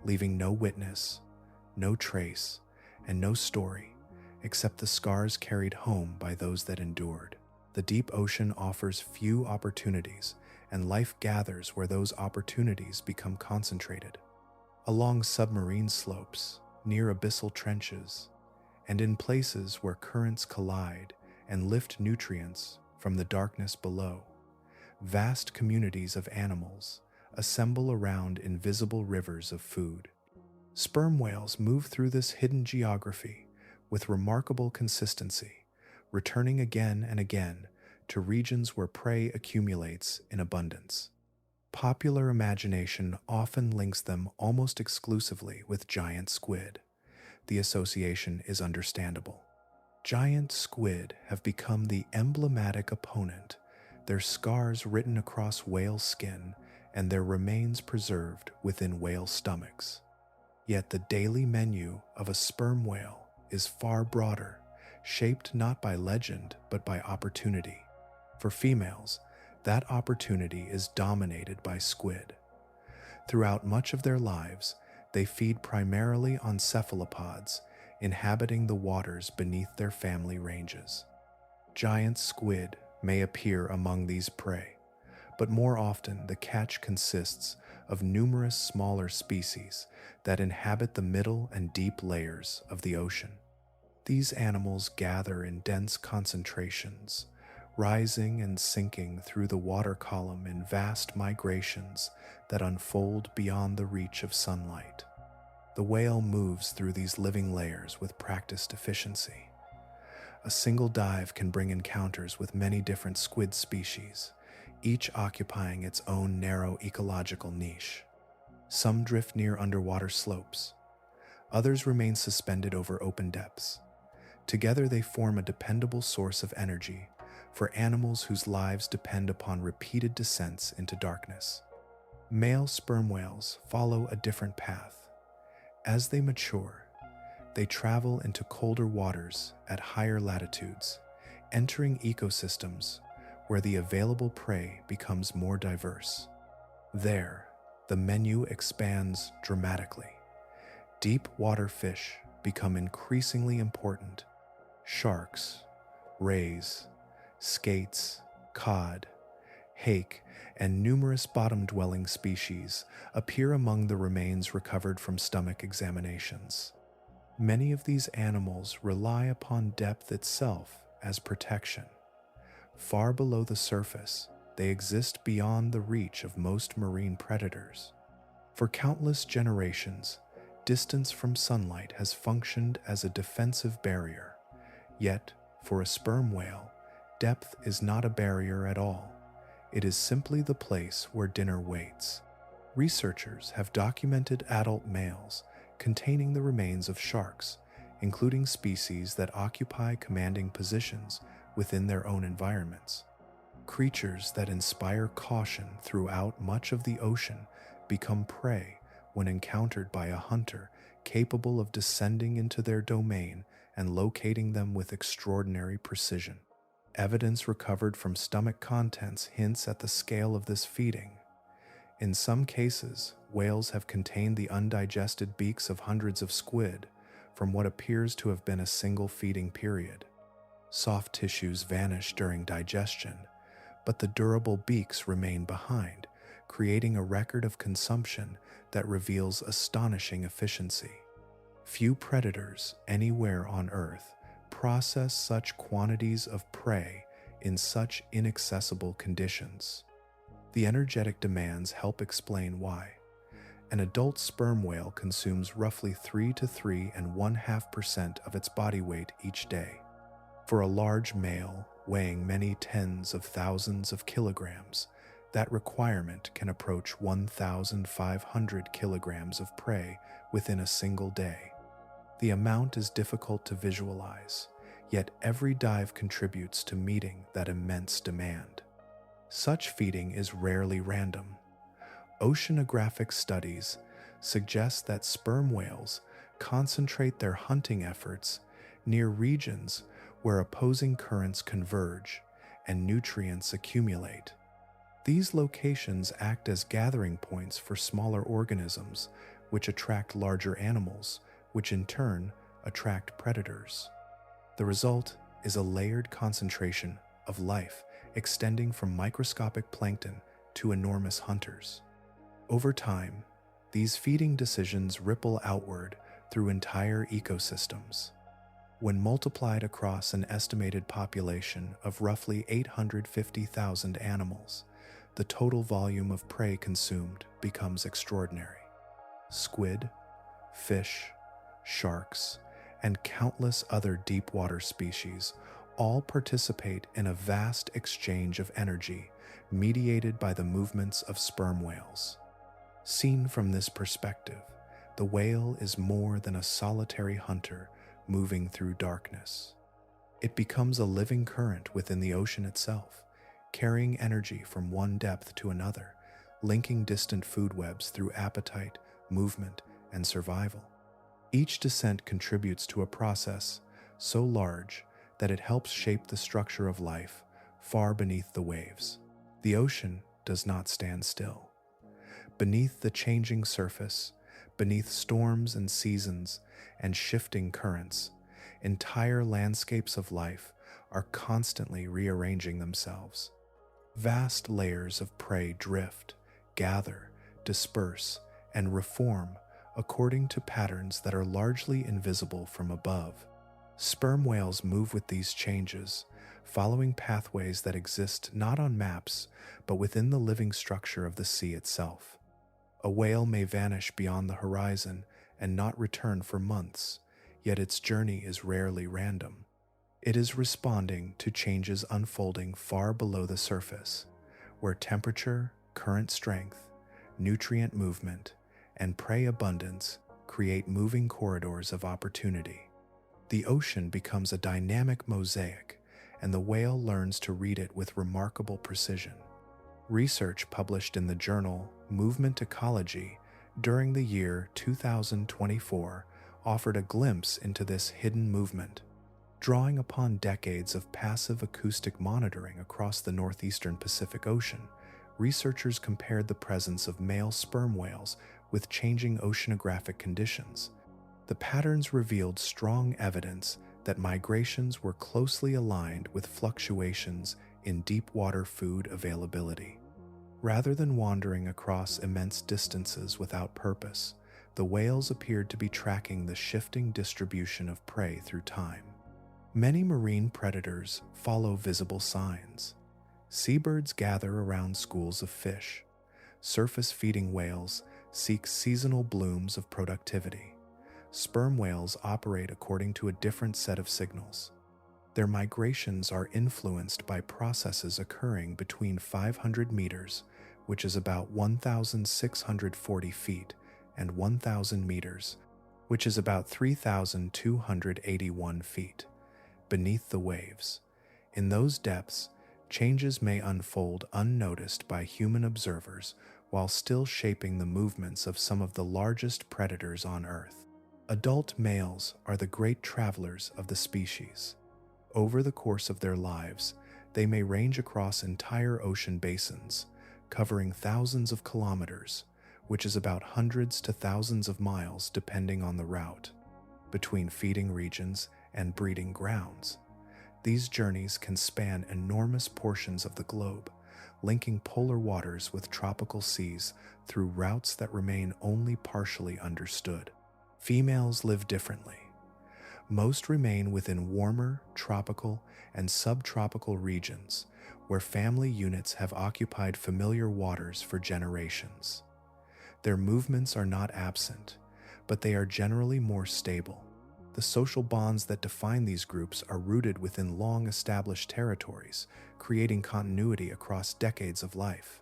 leaving no witness, no trace, and no story except the scars carried home by those that endured. The deep ocean offers few opportunities, and life gathers where those opportunities become concentrated. Along submarine slopes, near abyssal trenches, and in places where currents collide and lift nutrients from the darkness below, vast communities of animals assemble around invisible rivers of food. Sperm whales move through this hidden geography with remarkable consistency, returning again and again to regions where prey accumulates in abundance. Popular imagination often links them almost exclusively with giant squid. The association is understandable. Giant squid have become the emblematic opponent, their scars written across whale skin and their remains preserved within whale stomachs. Yet the daily menu of a sperm whale is far broader, shaped not by legend but by opportunity. For females, that opportunity is dominated by squid. Throughout much of their lives, they feed primarily on cephalopods, inhabiting the waters beneath their family ranges. Giant squid may appear among these prey, but more often the catch consists of numerous smaller species that inhabit the middle and deep layers of the ocean. These animals gather in dense concentrations, rising and sinking through the water column in vast migrations that unfold beyond the reach of sunlight. The whale moves through these living layers with practiced efficiency. A single dive can bring encounters with many different squid species, each occupying its own narrow ecological niche. Some drift near underwater slopes. Others remain suspended over open depths. Together they form a dependable source of energy for animals whose lives depend upon repeated descents into darkness. Male sperm whales follow a different path. As they mature, they travel into colder waters at higher latitudes, entering ecosystems where the available prey becomes more diverse. There, the menu expands dramatically. Deep water fish become increasingly important. Sharks, rays, skates, cod, hake, and numerous bottom-dwelling species appear among the remains recovered from stomach examinations. Many of these animals rely upon depth itself as protection. Far below the surface, they exist beyond the reach of most marine predators. For countless generations, distance from sunlight has functioned as a defensive barrier. Yet, for a sperm whale, depth is not a barrier at all. It is simply the place where dinner waits. Researchers have documented adult males containing the remains of sharks, including species that occupy commanding positions within their own environments. Creatures that inspire caution throughout much of the ocean become prey when encountered by a hunter capable of descending into their domain and locating them with extraordinary precision. Evidence recovered from stomach contents hints at the scale of this feeding. In some cases, whales have contained the undigested beaks of hundreds of squid from what appears to have been a single feeding period. Soft tissues vanish during digestion, but the durable beaks remain behind, creating a record of consumption that reveals astonishing efficiency. Few predators anywhere on Earth process such quantities of prey in such inaccessible conditions. The energetic demands help explain why. An adult sperm whale consumes roughly 3 to 3.5% of its body weight each day. For a large male weighing many tens of thousands of kilograms, that requirement can approach 1,500 kilograms of prey within a single day. The amount is difficult to visualize, yet every dive contributes to meeting that immense demand. Such feeding is rarely random. Oceanographic studies suggest that sperm whales concentrate their hunting efforts near regions where opposing currents converge and nutrients accumulate. These locations act as gathering points for smaller organisms, which attract larger animals, which in turn attract predators. The result is a layered concentration of life extending from microscopic plankton to enormous hunters. Over time, these feeding decisions ripple outward through entire ecosystems. When multiplied across an estimated population of roughly 850,000 animals, the total volume of prey consumed becomes extraordinary. Squid, fish, sharks, and countless other deep-water species all participate in a vast exchange of energy mediated by the movements of sperm whales. Seen from this perspective, the whale is more than a solitary hunter moving through darkness. It becomes a living current within the ocean itself, carrying energy from one depth to another, linking distant food webs through appetite, movement, and survival. Each descent contributes to a process so large that it helps shape the structure of life far beneath the waves. The ocean does not stand still. Beneath the changing surface, beneath storms and seasons and shifting currents, entire landscapes of life are constantly rearranging themselves. Vast layers of prey drift, gather, disperse, and reform according to patterns that are largely invisible from above. Sperm whales move with these changes, following pathways that exist not on maps, but within the living structure of the sea itself. A whale may vanish beyond the horizon and not return for months, yet its journey is rarely random. It is responding to changes unfolding far below the surface, where temperature, current strength, nutrient movement, and prey abundance create moving corridors of opportunity. The ocean becomes a dynamic mosaic, and the whale learns to read it with remarkable precision. Research published in the journal Movement Ecology during the year 2024 offered a glimpse into this hidden movement. Drawing upon decades of passive acoustic monitoring across the northeastern Pacific Ocean, researchers compared the presence of male sperm whales with changing oceanographic conditions. The patterns revealed strong evidence that migrations were closely aligned with fluctuations in deep-water food availability. Rather than wandering across immense distances without purpose, the whales appeared to be tracking the shifting distribution of prey through time. Many marine predators follow visible signs. Seabirds gather around schools of fish. Surface-feeding whales seek seasonal blooms of productivity. Sperm whales operate according to a different set of signals. Their migrations are influenced by processes occurring between 500 meters, which is about 1,640 feet, and 1,000 meters, which is about 3,281 feet, beneath the waves. In those depths, changes may unfold unnoticed by human observers while still shaping the movements of some of the largest predators on Earth. Adult males are the great travelers of the species. Over the course of their lives, they may range across entire ocean basins, covering thousands of kilometers, which is about hundreds to thousands of miles depending on the route, between feeding regions and breeding grounds. These journeys can span enormous portions of the globe, linking polar waters with tropical seas through routes that remain only partially understood. Females live differently. Most remain within warmer, tropical, and subtropical regions, where family units have occupied familiar waters for generations. Their movements are not absent, but they are generally more stable. The social bonds that define these groups are rooted within long-established territories, creating continuity across decades of life.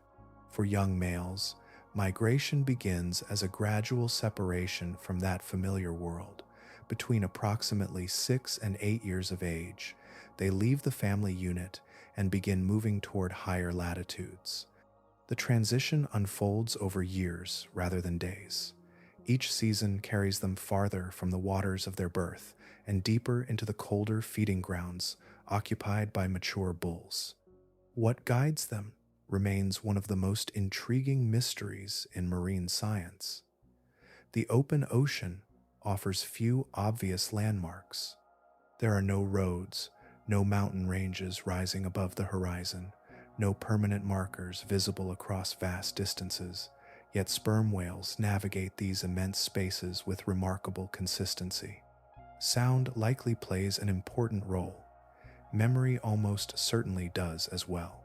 For young males, migration begins as a gradual separation from that familiar world. Between approximately 6 and 8 years of age, they leave the family unit and begin moving toward higher latitudes. The transition unfolds over years rather than days. Each season carries them farther from the waters of their birth and deeper into the colder feeding grounds occupied by mature bulls. What guides them remains one of the most intriguing mysteries in marine science. The open ocean offers few obvious landmarks. There are no roads, no mountain ranges rising above the horizon, no permanent markers visible across vast distances, yet sperm whales navigate these immense spaces with remarkable consistency. Sound likely plays an important role. Memory almost certainly does as well.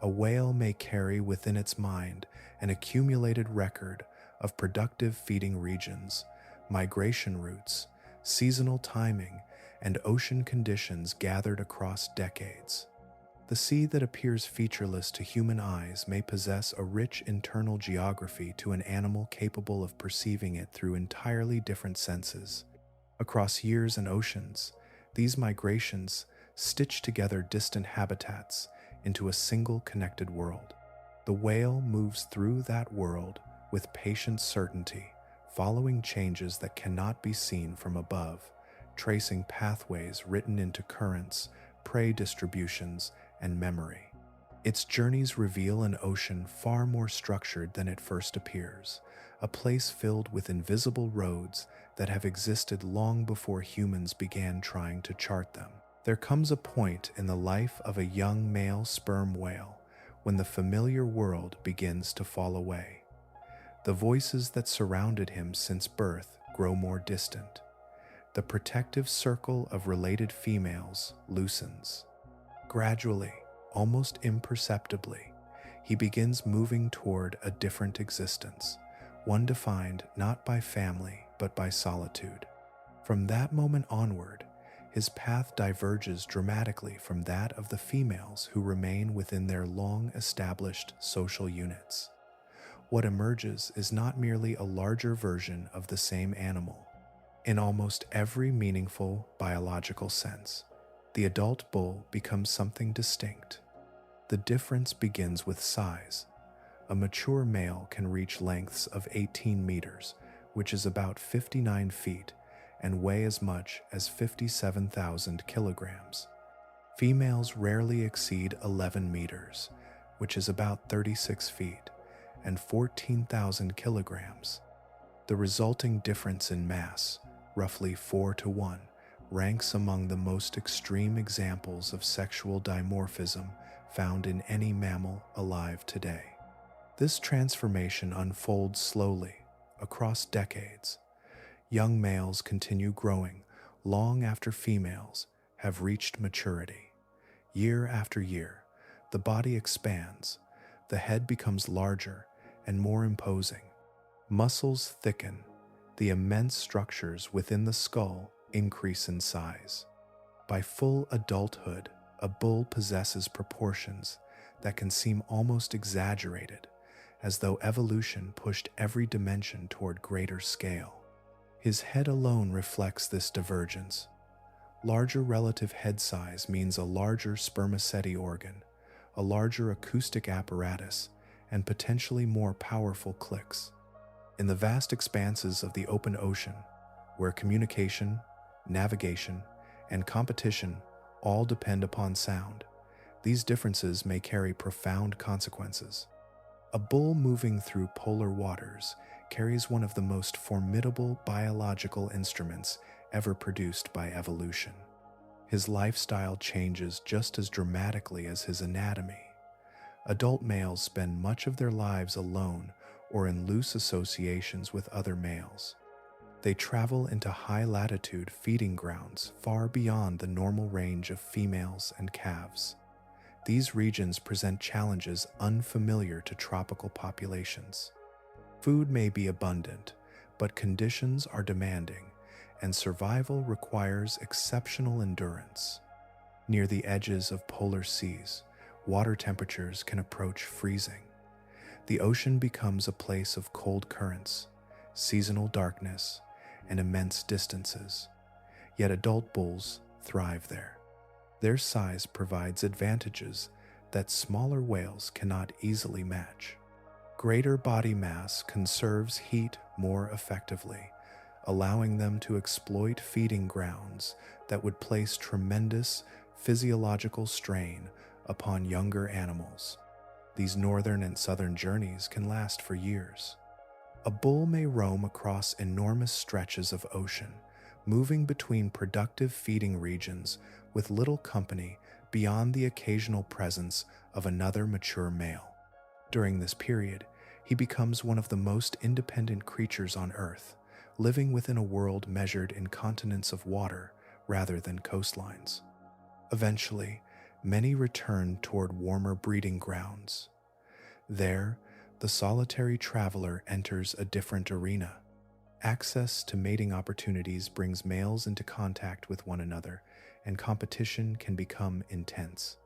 A whale may carry within its mind an accumulated record of productive feeding regions, migration routes, seasonal timing, and ocean conditions gathered across decades. The sea that appears featureless to human eyes may possess a rich internal geography to an animal capable of perceiving it through entirely different senses. Across years and oceans, these migrations stitch together distant habitats into a single connected world. The whale moves through that world with patient certainty, following changes that cannot be seen from above, tracing pathways written into currents, prey distributions, and memory. Its journeys reveal an ocean far more structured than it first appears, a place filled with invisible roads that have existed long before humans began trying to chart them. There comes a point in the life of a young male sperm whale when the familiar world begins to fall away. The voices that surrounded him since birth grow more distant. The protective circle of related females loosens. Gradually, almost imperceptibly, he begins moving toward a different existence, one defined not by family but by solitude. From that moment onward, his path diverges dramatically from that of the females who remain within their long-established social units. What emerges is not merely a larger version of the same animal. In almost every meaningful biological sense, the adult bull becomes something distinct. The difference begins with size. A mature male can reach lengths of 18 meters, which is about 59 feet, and weigh as much as 57,000 kilograms. Females rarely exceed 11 meters, which is about 36 feet, and 14,000 kilograms. The resulting difference in mass, roughly 4-to-1, ranks among the most extreme examples of sexual dimorphism found in any mammal alive today. This transformation unfolds slowly, across decades. Young males continue growing long after females have reached maturity. Year after year, the body expands, the head becomes larger and more imposing. Muscles thicken, the immense structures within the skull increase in size. By full adulthood, a bull possesses proportions that can seem almost exaggerated, as though evolution pushed every dimension toward greater scale. His head alone reflects this divergence. Larger relative head size means a larger spermaceti organ, a larger acoustic apparatus, and potentially more powerful clicks. In the vast expanses of the open ocean, where communication, navigation, and competition all depend upon sound, these differences may carry profound consequences. A bull moving through polar waters carries one of the most formidable biological instruments ever produced by evolution. His lifestyle changes just as dramatically as his anatomy. Adult males spend much of their lives alone or in loose associations with other males. They travel into high-latitude feeding grounds far beyond the normal range of females and calves. These regions present challenges unfamiliar to tropical populations. Food may be abundant, but conditions are demanding, and survival requires exceptional endurance. Near the edges of polar seas, water temperatures can approach freezing. The ocean becomes a place of cold currents, seasonal darkness, and immense distances. Yet adult bulls thrive there. Their size provides advantages that smaller whales cannot easily match. Greater body mass conserves heat more effectively, allowing them to exploit feeding grounds that would place tremendous physiological strain upon younger animals. These northern and southern journeys can last for years. A bull may roam across enormous stretches of ocean, moving between productive feeding regions with little company beyond the occasional presence of another mature male. During this period, he becomes one of the most independent creatures on Earth, living within a world measured in continents of water rather than coastlines. Eventually, many return toward warmer breeding grounds. There, the solitary traveler enters a different arena. Access to mating opportunities brings males into contact with one another, and competition can become intense.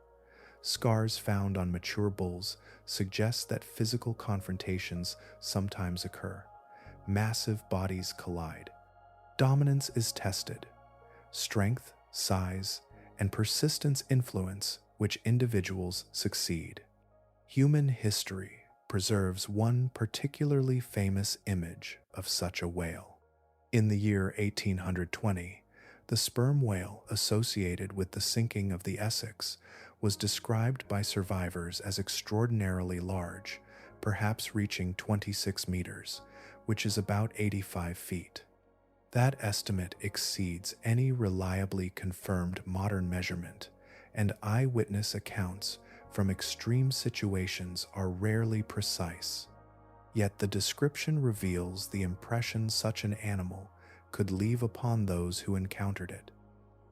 Scars found on mature bulls suggest that physical confrontations sometimes occur. Massive bodies collide. Dominance is tested. Strength, size, and persistence influence which individuals succeed. Human history preserves one particularly famous image of such a whale. In the year 1820, the sperm whale associated with the sinking of the Essex was described by survivors as extraordinarily large, perhaps reaching 26 meters, which is about 85 feet. That estimate exceeds any reliably confirmed modern measurement, and eyewitness accounts from extreme situations are rarely precise. Yet the description reveals the impression such an animal could leave upon those who encountered it.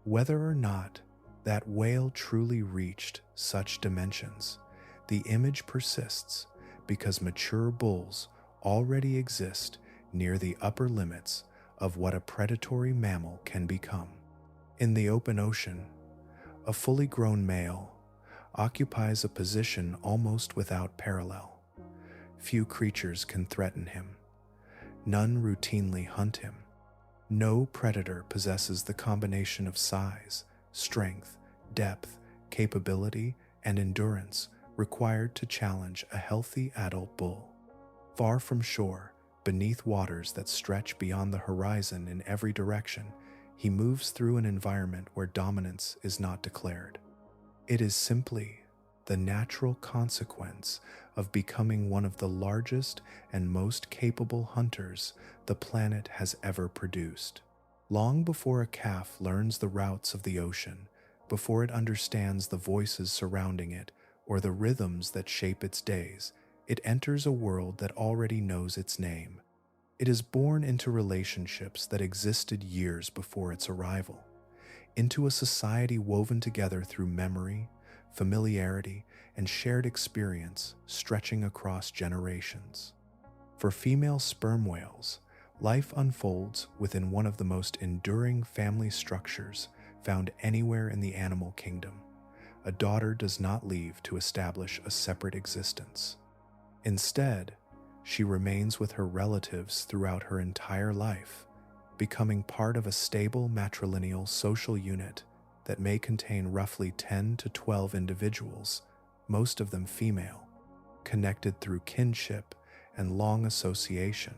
Whether or not that whale truly reached such dimensions, the image persists because mature bulls already exist near the upper limits of what a predatory mammal can become. In the open ocean, a fully grown male occupies a position almost without parallel. Few creatures can threaten him. None routinely hunt him. No predator possesses the combination of size, strength, depth, capability, and endurance required to challenge a healthy adult bull. Far from shore, beneath waters that stretch beyond the horizon in every direction, he moves through an environment where dominance is not declared. It is simply the natural consequence of becoming one of the largest and most capable hunters the planet has ever produced. Long before a calf learns the routes of the ocean, before it understands the voices surrounding it or the rhythms that shape its days, it enters a world that already knows its name. It is born into relationships that existed years before its arrival. into a society woven together through memory, familiarity, and shared experience stretching across generations. For female sperm whales, life unfolds within one of the most enduring family structures found anywhere in the animal kingdom. A daughter does not leave to establish a separate existence. Instead, she remains with her relatives throughout her entire life, becoming part of a stable matrilineal social unit that may contain roughly 10 to 12 individuals, most of them female, connected through kinship and long association.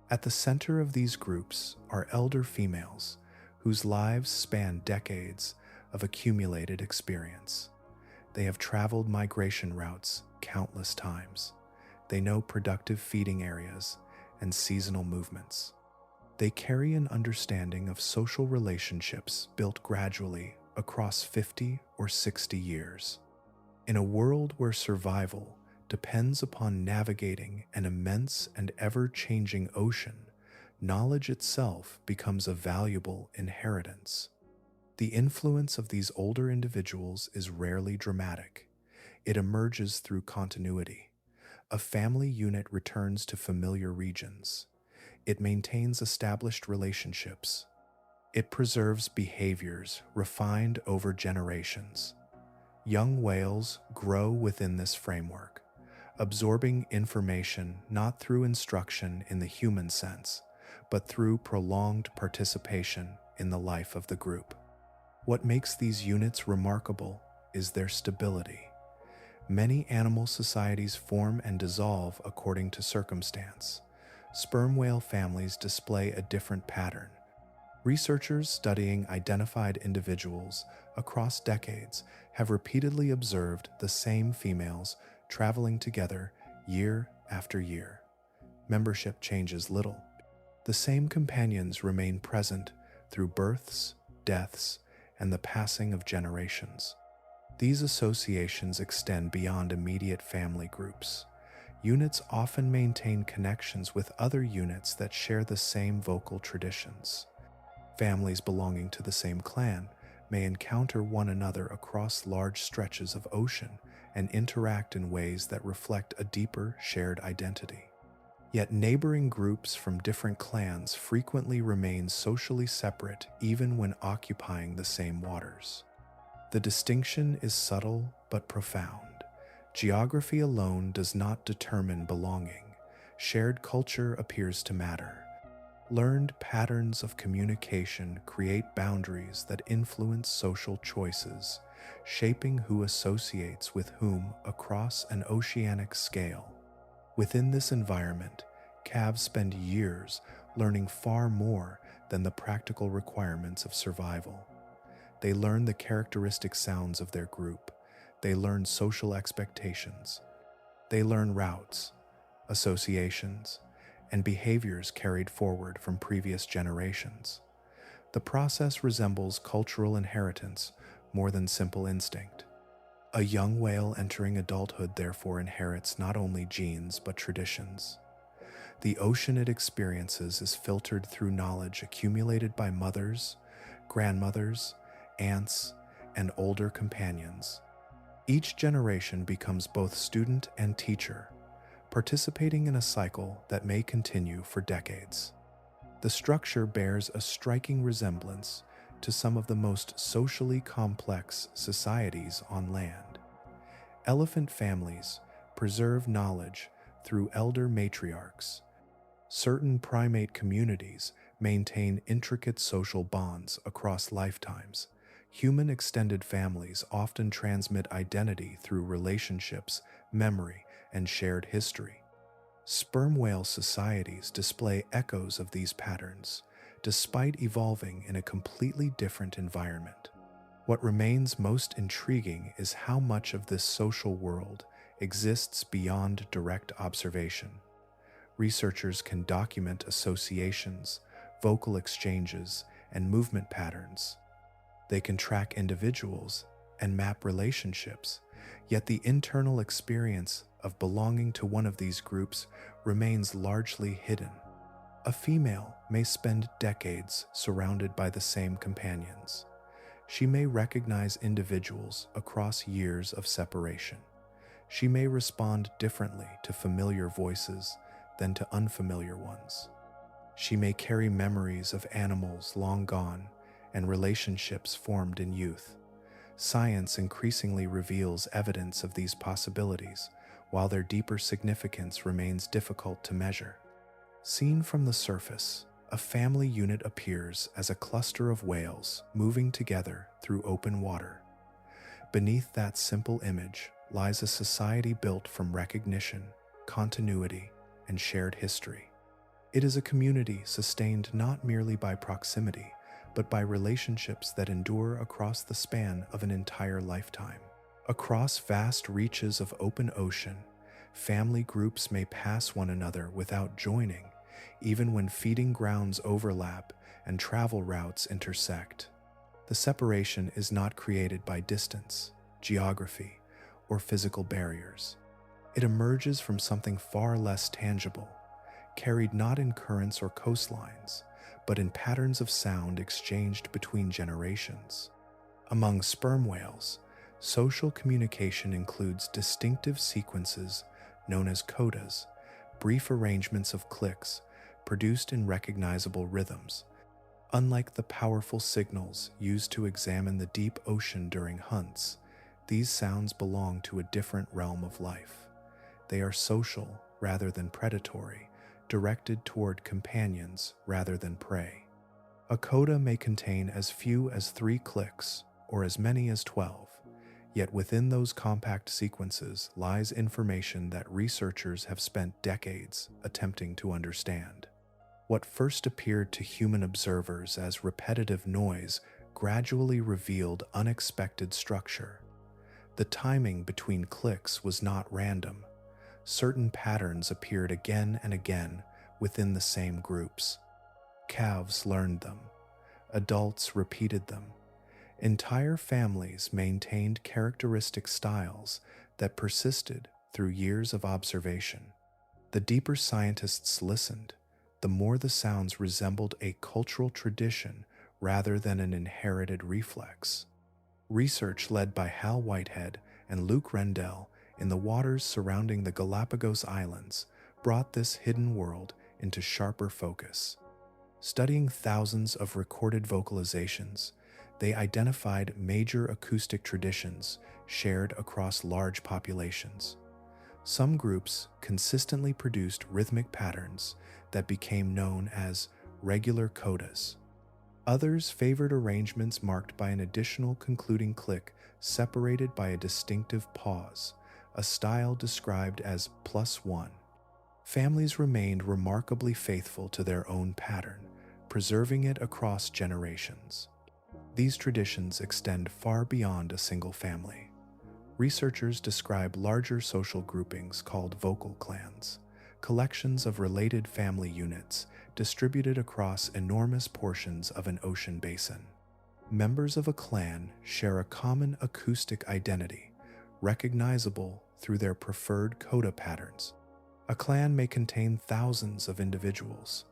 At the center of these groups are elder females whose lives span decades of accumulated experience. They have traveled migration routes countless times. They know productive feeding areas and seasonal movements. They carry an understanding of social relationships built gradually across 50 or 60 years. In a world where survival depends upon navigating an immense and ever-changing ocean, knowledge itself becomes a valuable inheritance. The influence of these older individuals is rarely dramatic. It emerges through continuity. A family unit returns to familiar regions. It maintains established relationships. It preserves behaviors refined over generations. Young whales grow within this framework, absorbing information not through instruction in the human sense, but through prolonged participation in the life of the group. What makes these units remarkable is their stability. Many animal societies form and dissolve according to circumstance. Sperm whale families display a different pattern. Researchers studying identified individuals across decades have repeatedly observed the same females traveling together year after year. Membership changes little. The same companions remain present through births, deaths, and the passing of generations. These associations extend beyond immediate family groups. Units often maintain connections with other units that share the same vocal traditions. Families belonging to the same clan may encounter one another across large stretches of ocean and interact in ways that reflect a deeper shared identity. Yet neighboring groups from different clans frequently remain socially separate even when occupying the same waters. The distinction is subtle but profound. Geography alone does not determine belonging. Shared culture appears to matter. Learned patterns of communication create boundaries that influence social choices, shaping who associates with whom across an oceanic scale. Within this environment, calves spend years learning far more than the practical requirements of survival. They learn the characteristic sounds of their group. They learn social expectations. They learn routes, associations, and behaviors carried forward from previous generations. The process resembles cultural inheritance more than simple instinct. A young whale entering adulthood therefore inherits not only genes but traditions. The ocean it experiences is filtered through knowledge accumulated by mothers, grandmothers, aunts, and older companions. Each generation becomes both student and teacher, participating in a cycle that may continue for decades. The structure bears a striking resemblance to some of the most socially complex societies on land. Elephant families preserve knowledge through elder matriarchs. Certain primate communities maintain intricate social bonds across lifetimes. Human extended families often transmit identity through relationships, memory, and shared history. Sperm whale societies display echoes of these patterns, despite evolving in a completely different environment. What remains most intriguing is how much of this social world exists beyond direct observation. Researchers can document associations, vocal exchanges, and movement patterns. They can track individuals and map relationships, yet the internal experience of belonging to one of these groups remains largely hidden. A female may spend decades surrounded by the same companions. She may recognize individuals across years of separation. She may respond differently to familiar voices than to unfamiliar ones. She may carry memories of animals long gone and relationships formed in youth. Science increasingly reveals evidence of these possibilities, while their deeper significance remains difficult to measure. Seen from the surface, a family unit appears as a cluster of whales moving together through open water. Beneath that simple image lies a society built from recognition, continuity, and shared history. It is a community sustained not merely by proximity, but by relationships that endure across the span of an entire lifetime. Across vast reaches of open ocean, family groups may pass one another without joining, even when feeding grounds overlap and travel routes intersect. The separation is not created by distance, geography, or physical barriers. It emerges from something far less tangible, carried not in currents or coastlines, but in patterns of sound exchanged between generations. Among sperm whales, social communication includes distinctive sequences known as codas, brief arrangements of clicks produced in recognizable rhythms. Unlike the powerful signals used to examine the deep ocean during hunts, these sounds belong to a different realm of life. They are social rather than predatory, directed toward companions rather than prey. A coda may contain as few as 3 clicks or as many as 12, yet within those compact sequences lies information that researchers have spent decades attempting to understand. What first appeared to human observers as repetitive noise gradually revealed unexpected structure. The timing between clicks was not random. Certain patterns appeared again and again within the same groups. Calves learned them. Adults repeated them. Entire families maintained characteristic styles that persisted through years of observation. The deeper scientists listened, the more the sounds resembled a cultural tradition rather than an inherited reflex. Research led by Hal Whitehead and Luke Rendell in the waters surrounding the Galapagos Islands brought this hidden world into sharper focus. Studying thousands of recorded vocalizations, they identified major acoustic traditions shared across large populations. Some groups consistently produced rhythmic patterns that became known as regular codas. Others favored arrangements marked by an additional concluding click separated by a distinctive pause, a style described as +1. Families remained remarkably faithful to their own pattern, preserving it across generations. These traditions extend far beyond a single family. Researchers describe larger social groupings called vocal clans, collections of related family units distributed across enormous portions of an ocean basin. Members of a clan share a common acoustic identity, recognizable through their preferred coda patterns. A clan may contain thousands of individuals,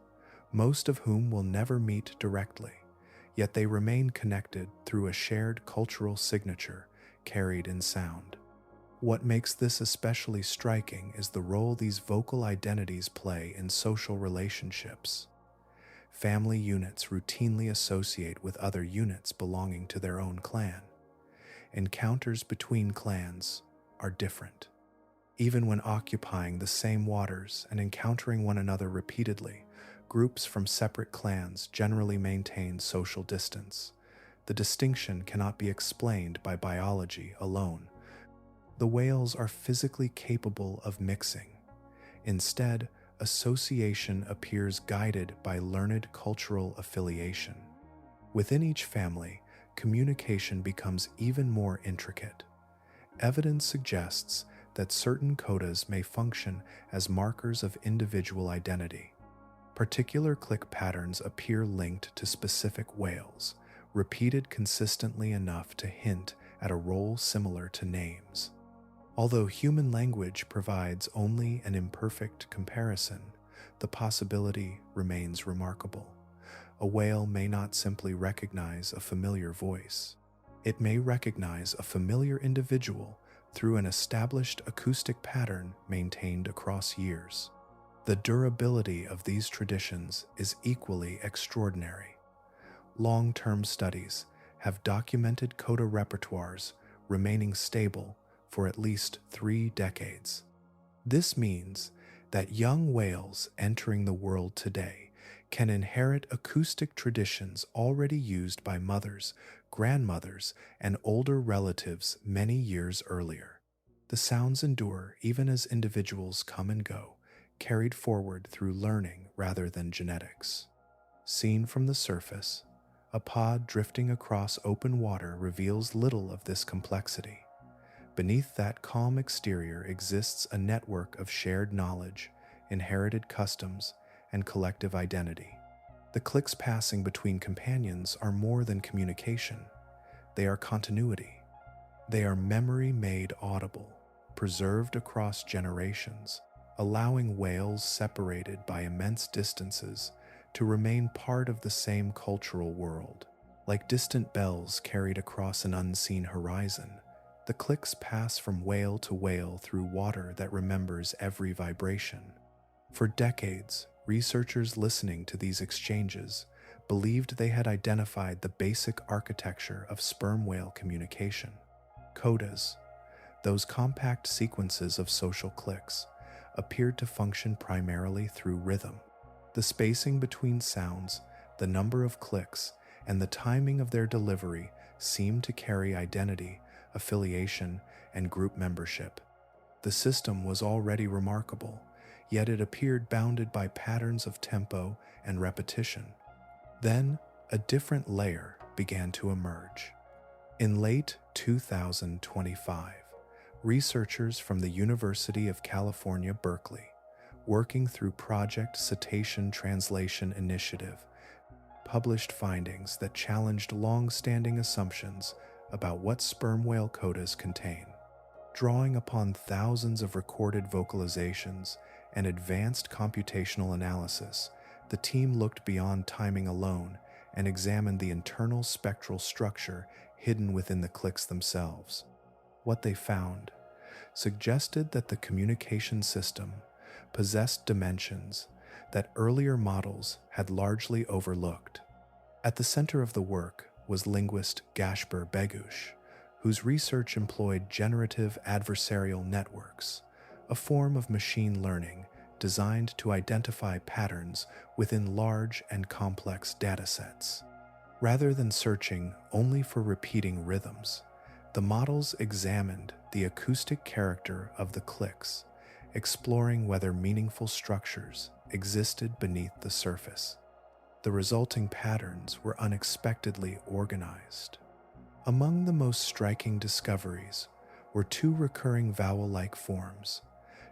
most of whom will never meet directly, yet they remain connected through a shared cultural signature carried in sound. What makes this especially striking is the role these vocal identities play in social relationships. Family units routinely associate with other units belonging to their own clan. Encounters between clans are different. Even when occupying the same waters and encountering one another repeatedly, groups from separate clans generally maintain social distance. The distinction cannot be explained by biology alone. The whales are physically capable of mixing. Instead, association appears guided by learned cultural affiliation. Within each family, communication becomes even more intricate. Evidence suggests that certain codas may function as markers of individual identity. Particular click patterns appear linked to specific whales, repeated consistently enough to hint at a role similar to names. Although human language provides only an imperfect comparison, the possibility remains remarkable. A whale may not simply recognize a familiar voice. It may recognize a familiar individual through an established acoustic pattern maintained across years. The durability of these traditions is equally extraordinary. Long-term studies have documented coda repertoires remaining stable for at least 3 decades. This means that young whales entering the world today can inherit acoustic traditions already used by mothers, grandmothers, and older relatives many years earlier. The sounds endure even as individuals come and go, carried forward through learning rather than genetics. Seen from the surface, a pod drifting across open water reveals little of this complexity. Beneath that calm exterior exists a network of shared knowledge, inherited customs, and collective identity. The clicks passing between companions are more than communication. They are continuity. They are memory made audible, preserved across generations, allowing whales separated by immense distances to remain part of the same cultural world. Like distant bells carried across an unseen horizon, the clicks pass from whale to whale through water that remembers every vibration. For decades, researchers listening to these exchanges believed they had identified the basic architecture of sperm whale communication. Codas, those compact sequences of social clicks, appeared to function primarily through rhythm. The spacing between sounds, the number of clicks, and the timing of their delivery seemed to carry identity, affiliation, and group membership. The system was already remarkable, yet it appeared bounded by patterns of tempo and repetition. Then, a different layer began to emerge. In late 2025, researchers from the University of California, Berkeley, working through Project CETI Translation Initiative, published findings that challenged long-standing assumptions about what sperm whale codas contain. Drawing upon thousands of recorded vocalizations and advanced computational analysis, the team looked beyond timing alone and examined the internal spectral structure hidden within the clicks themselves. What they found suggested that the communication system possessed dimensions that earlier models had largely overlooked. At the center of the work was linguist Gasper Begusch, whose research employed generative adversarial networks, a form of machine learning designed to identify patterns within large and complex datasets. Rather than searching only for repeating rhythms, the models examined the acoustic character of the clicks, exploring whether meaningful structures existed beneath the surface. The resulting patterns were unexpectedly organized. Among the most striking discoveries were 2 recurring vowel-like forms,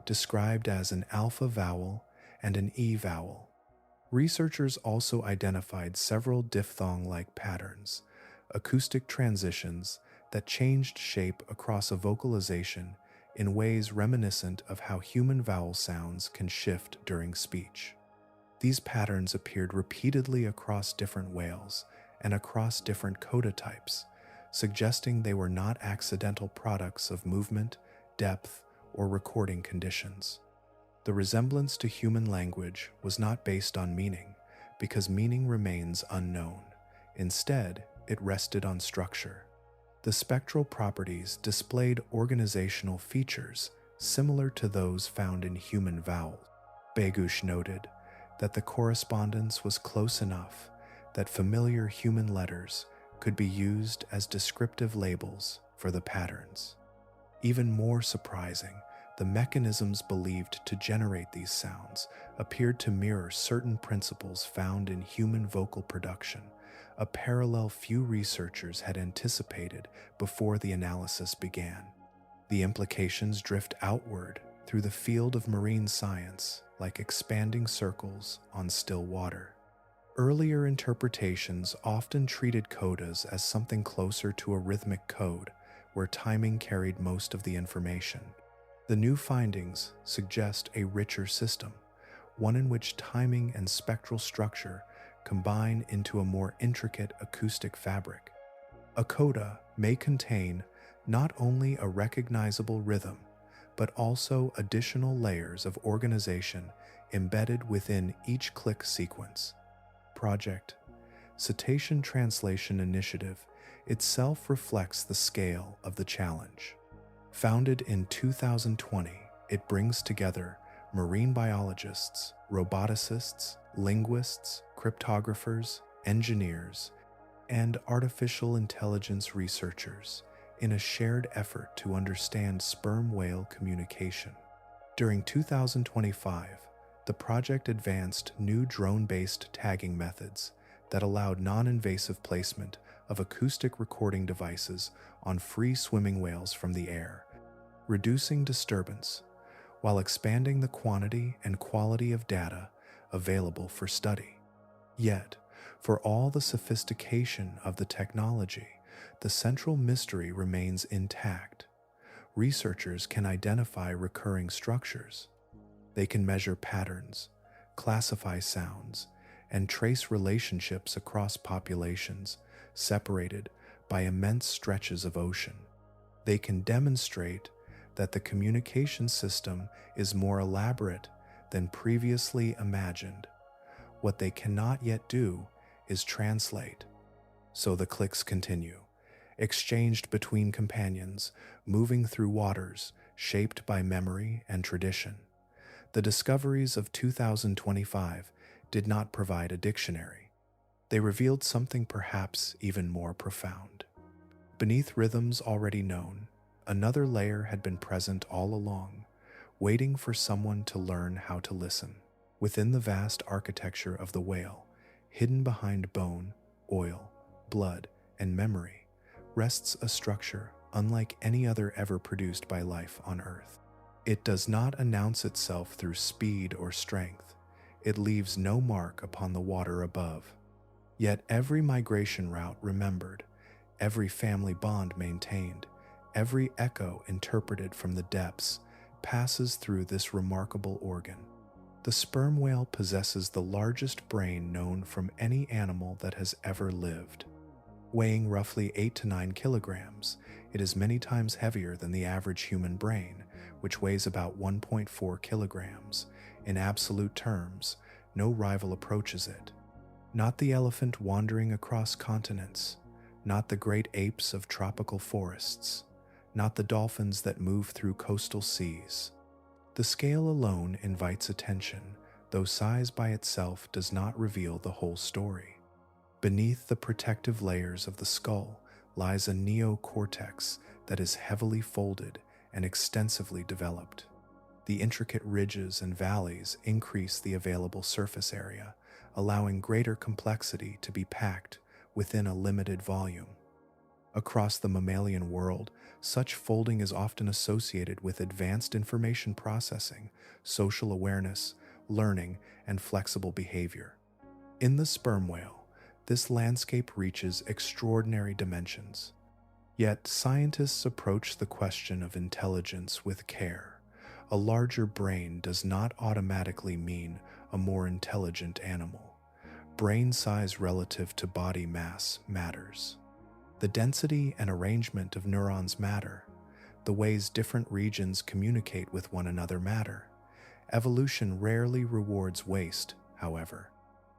described as an alpha vowel and an E vowel. Researchers also identified several diphthong-like patterns, acoustic transitions that changed shape across a vocalization in ways reminiscent of how human vowel sounds can shift during speech. These patterns appeared repeatedly across different whales and across different coda types, suggesting they were not accidental products of movement, depth, or recording conditions. The resemblance to human language was not based on meaning, because meaning remains unknown. Instead, it rested on structure. The spectral properties displayed organizational features similar to those found in human vowels. Begusch noted that the correspondence was close enough that familiar human letters could be used as descriptive labels for the patterns. Even more surprising, the mechanisms believed to generate these sounds appeared to mirror certain principles found in human vocal production, a parallel few researchers had anticipated before the analysis began. The implications drift outward through the field of marine science like expanding circles on still water. Earlier interpretations often treated codas as something closer to a rhythmic code, where timing carried most of the information. The new findings suggest a richer system, one in which timing and spectral structure combine into a more intricate acoustic fabric. A coda may contain not only a recognizable rhythm, but also additional layers of organization embedded within each click sequence. Project CETI Translation Initiative itself reflects the scale of the challenge. Founded in 2020, it brings together marine biologists, roboticists, linguists, cryptographers, engineers, and artificial intelligence researchers in a shared effort to understand sperm whale communication. During 2025, the project advanced new drone-based tagging methods that allowed non-invasive placement of acoustic recording devices on free-swimming whales from the air, reducing disturbance while expanding the quantity and quality of data available for study. Yet, for all the sophistication of the technology, the central mystery remains intact. Researchers can identify recurring structures. They can measure patterns, classify sounds, and trace relationships across populations separated by immense stretches of ocean. They can demonstrate that the communication system is more elaborate than previously imagined. What they cannot yet do is translate. So the clicks continue, exchanged between companions, moving through waters shaped by memory and tradition. The discoveries of 2025 did not provide a dictionary. They revealed something perhaps even more profound. Beneath rhythms already known, another layer had been present all along, waiting for someone to learn how to listen. Within the vast architecture of the whale, hidden behind bone, oil, blood, and memory, rests a structure unlike any other ever produced by life on Earth. It does not announce itself through speed or strength. It leaves no mark upon the water above. Yet every migration route remembered, every family bond maintained, every echo interpreted from the depths passes through this remarkable organ. The sperm whale possesses the largest brain known from any animal that has ever lived. Weighing roughly 8 to 9 kilograms, it is many times heavier than the average human brain, which weighs about 1.4 kilograms. In absolute terms, no rival approaches it. Not the elephant wandering across continents, not the great apes of tropical forests, not the dolphins that move through coastal seas. The scale alone invites attention, though size by itself does not reveal the whole story. Beneath the protective layers of the skull lies a neocortex that is heavily folded and extensively developed. The intricate ridges and valleys increase the available surface area, allowing greater complexity to be packed within a limited volume. Across the mammalian world, such folding is often associated with advanced information processing, social awareness, learning, and flexible behavior. In the sperm whale, this landscape reaches extraordinary dimensions. Yet scientists approach the question of intelligence with care. A larger brain does not automatically mean a more intelligent animal. Brain size relative to body mass matters. The density and arrangement of neurons matter. The ways different regions communicate with one another matter. Evolution rarely rewards waste, however.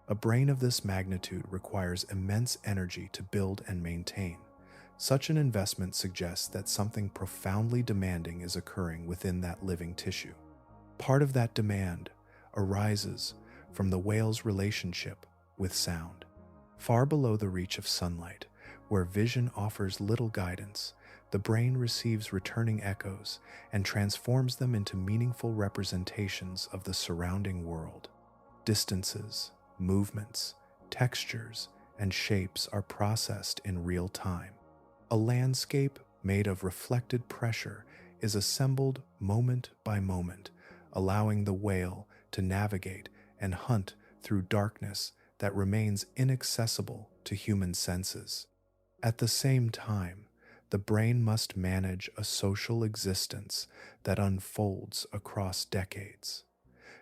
A brain of this magnitude requires immense energy to build and maintain. Such an investment suggests that something profoundly demanding is occurring within that living tissue. Part of that demand arises from the whale's relationship with sound. Far below the reach of sunlight, where vision offers little guidance, the brain receives returning echoes and transforms them into meaningful representations of the surrounding world. Distances, movements, textures, and shapes are processed in real time. A landscape made of reflected pressure is assembled moment by moment, allowing the whale to navigate and hunt through darkness that remains inaccessible to human senses. At the same time, the brain must manage a social existence that unfolds across decades.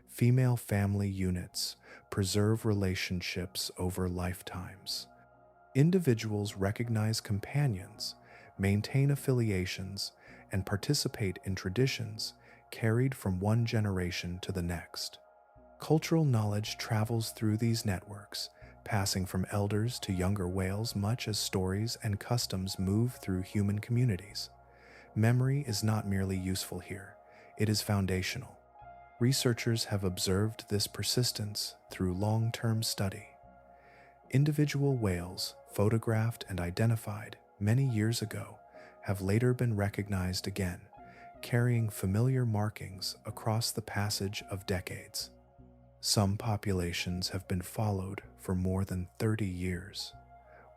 Female family units preserve relationships over lifetimes. Individuals recognize companions, maintain affiliations, and participate in traditions carried from one generation to the next. Cultural knowledge travels through these networks, passing from elders to younger whales much as stories and customs move through human communities. Memory is not merely useful here, it is foundational. Researchers have observed this persistence through long-term study. Individual whales, photographed and identified many years ago, have later been recognized again, carrying familiar markings across the passage of decades. Some populations have been followed for more than 30 years.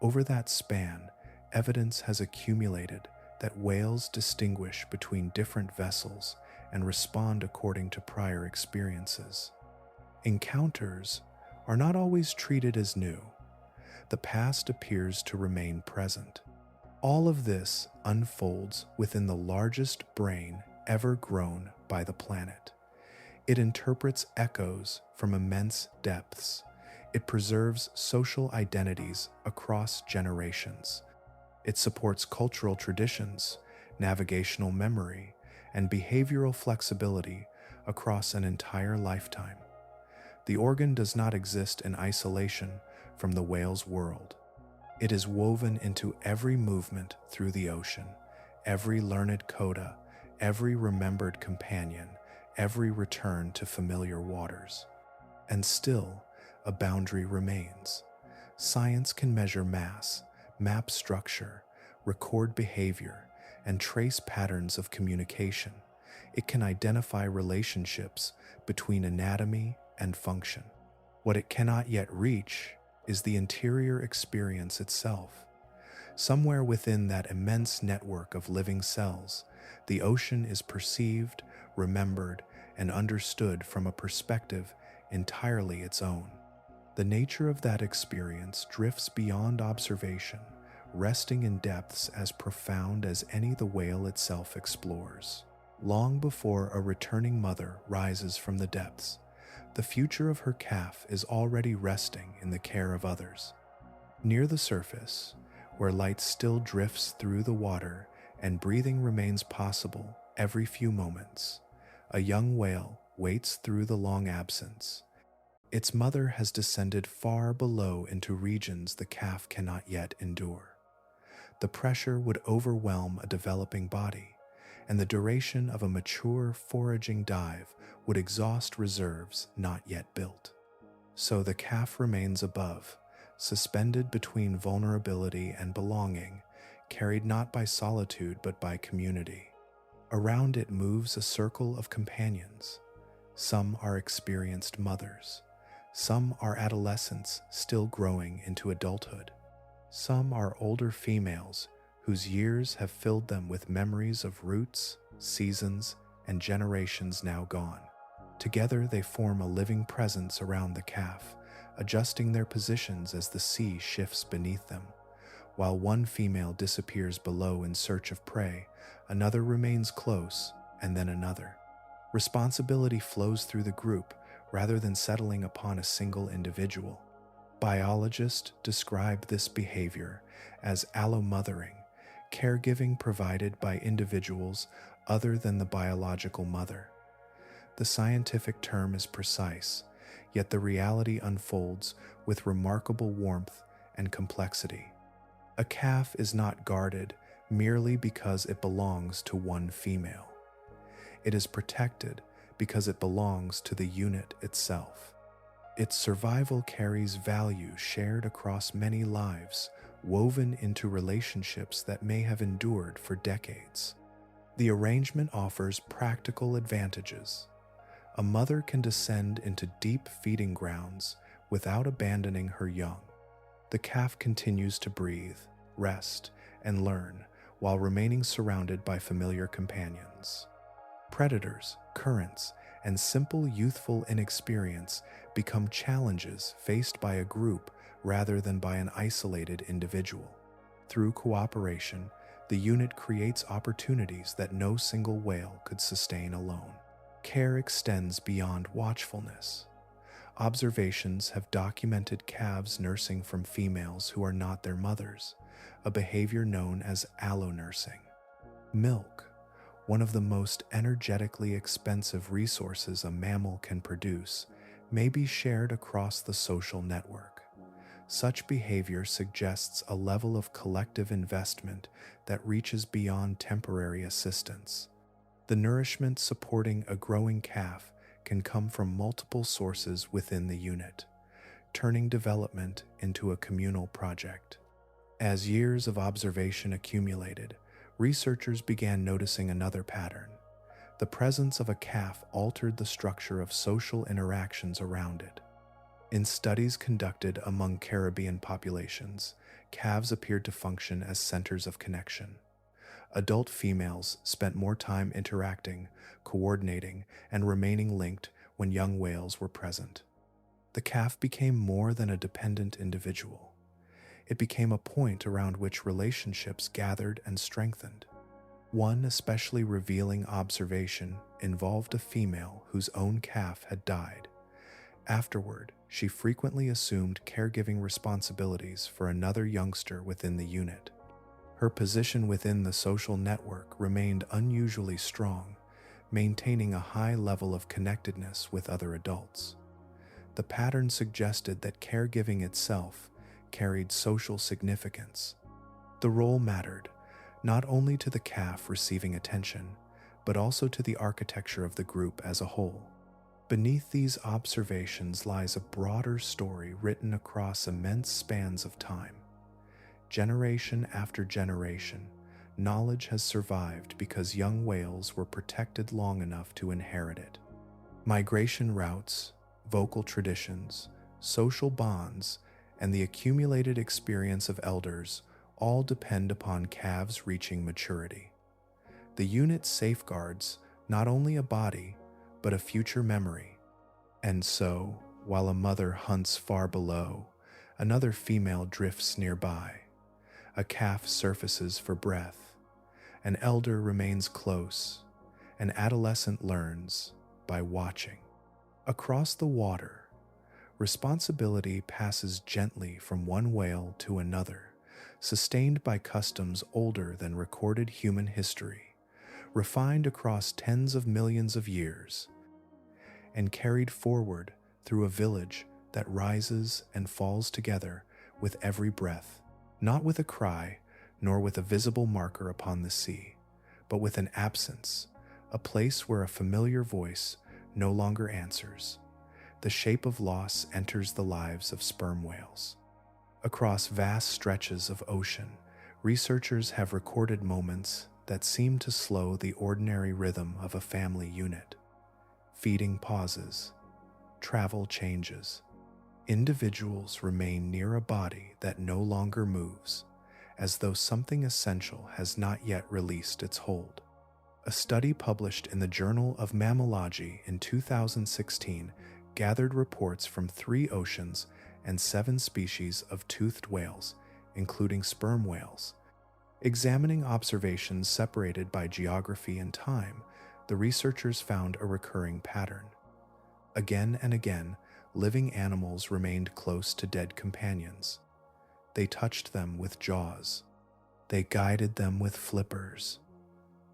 Over that span, evidence has accumulated that whales distinguish between different vessels and respond according to prior experiences. Encounters are not always treated as new. The past appears to remain present. All of this unfolds within the largest brain ever grown by the planet. It interprets echoes from immense depths. It preserves social identities across generations. It supports cultural traditions, navigational memory, and behavioral flexibility across an entire lifetime. The organ does not exist in isolation from the whale's world. It is woven into every movement through the ocean, every learned coda, every remembered companion, every return to familiar waters. And still, a boundary remains. Science can measure mass, map structure, record behavior, and trace patterns of communication. It can identify relationships between anatomy and function. What it cannot yet reach is the interior experience itself. Somewhere within that immense network of living cells, the ocean is perceived, remembered, and understood from a perspective entirely its own. The nature of that experience drifts beyond observation, resting in depths as profound as any the whale itself explores. Long before a returning mother rises from the depths, the future of her calf is already resting in the care of others. Near the surface, where light still drifts through the water and breathing remains possible every few moments, a young whale waits through the long absence. Its mother has descended far below into regions the calf cannot yet endure. The pressure would overwhelm a developing body, and the duration of a mature foraging dive would exhaust reserves not yet built. So the calf remains above, suspended between vulnerability and belonging, carried not by solitude but by community. Around it moves a circle of companions. Some are experienced mothers. Some are adolescents still growing into adulthood. Some are older females whose years have filled them with memories of roots, seasons, and generations now gone. Together they form a living presence around the calf, adjusting their positions as the sea shifts beneath them. While one female disappears below in search of prey, another remains close, and then another. Responsibility flows through the group rather than settling upon a single individual. Biologists describe this behavior as allomothering, caregiving provided by individuals other than the biological mother. The scientific term is precise, yet the reality unfolds with remarkable warmth and complexity. A calf is not guarded merely because it belongs to one female. It is protected because it belongs to the unit itself. Its survival carries value shared across many lives, woven into relationships that may have endured for decades. The arrangement offers practical advantages. A mother can descend into deep feeding grounds without abandoning her young. The calf continues to breathe, rest, and learn while remaining surrounded by familiar companions. Predators, currents, and simple youthful inexperience become challenges faced by a group rather than by an isolated individual. Through cooperation, the unit creates opportunities that no single whale could sustain alone. Care extends beyond watchfulness. Observations have documented calves nursing from females who are not their mothers, a behavior known as allonursing. Milk, one of the most energetically expensive resources a mammal can produce, may be shared across the social network. Such behavior suggests a level of collective investment that reaches beyond temporary assistance. The nourishment supporting a growing calf can come from multiple sources within the unit, turning development into a communal project. As years of observation accumulated, researchers began noticing another pattern. The presence of a calf altered the structure of social interactions around it. In studies conducted among Caribbean populations, calves appeared to function as centers of connection. Adult females spent more time interacting, coordinating, and remaining linked when young whales were present. The calf became more than a dependent individual. It became a point around which relationships gathered and strengthened. One especially revealing observation involved a female whose own calf had died. Afterward, she frequently assumed caregiving responsibilities for another youngster within the unit. Her position within the social network remained unusually strong, maintaining a high level of connectedness with other adults. The pattern suggested that caregiving itself carried social significance. The role mattered, not only to the calf receiving attention, but also to the architecture of the group as a whole. Beneath these observations lies a broader story written across immense spans of time. Generation after generation, knowledge has survived because young whales were protected long enough to inherit it. Migration routes, vocal traditions, social bonds, and the accumulated experience of elders all depend upon calves reaching maturity. The unit safeguards not only a body, but a future memory. And so, while a mother hunts far below, another female drifts nearby. A calf surfaces for breath. An elder remains close. An adolescent learns by watching. Across the water, responsibility passes gently from one whale to another, sustained by customs older than recorded human history, refined across tens of millions of years, and carried forward through a village that rises and falls together with every breath, not with a cry, nor with a visible marker upon the sea, but with an absence, a place where a familiar voice no longer answers. The shape of loss enters the lives of sperm whales. Across vast stretches of ocean, researchers have recorded moments that seem to slow the ordinary rhythm of a family unit. Feeding pauses, travel changes. Individuals remain near a body that no longer moves, as though something essential has not yet released its hold. A study published in the Journal of Mammalogy in 2016 gathered reports from 3 oceans and 7 species of toothed whales, including sperm whales. Examining observations separated by geography and time, the researchers found a recurring pattern. Again and again, living animals remained close to dead companions. They touched them with jaws. They guided them with flippers.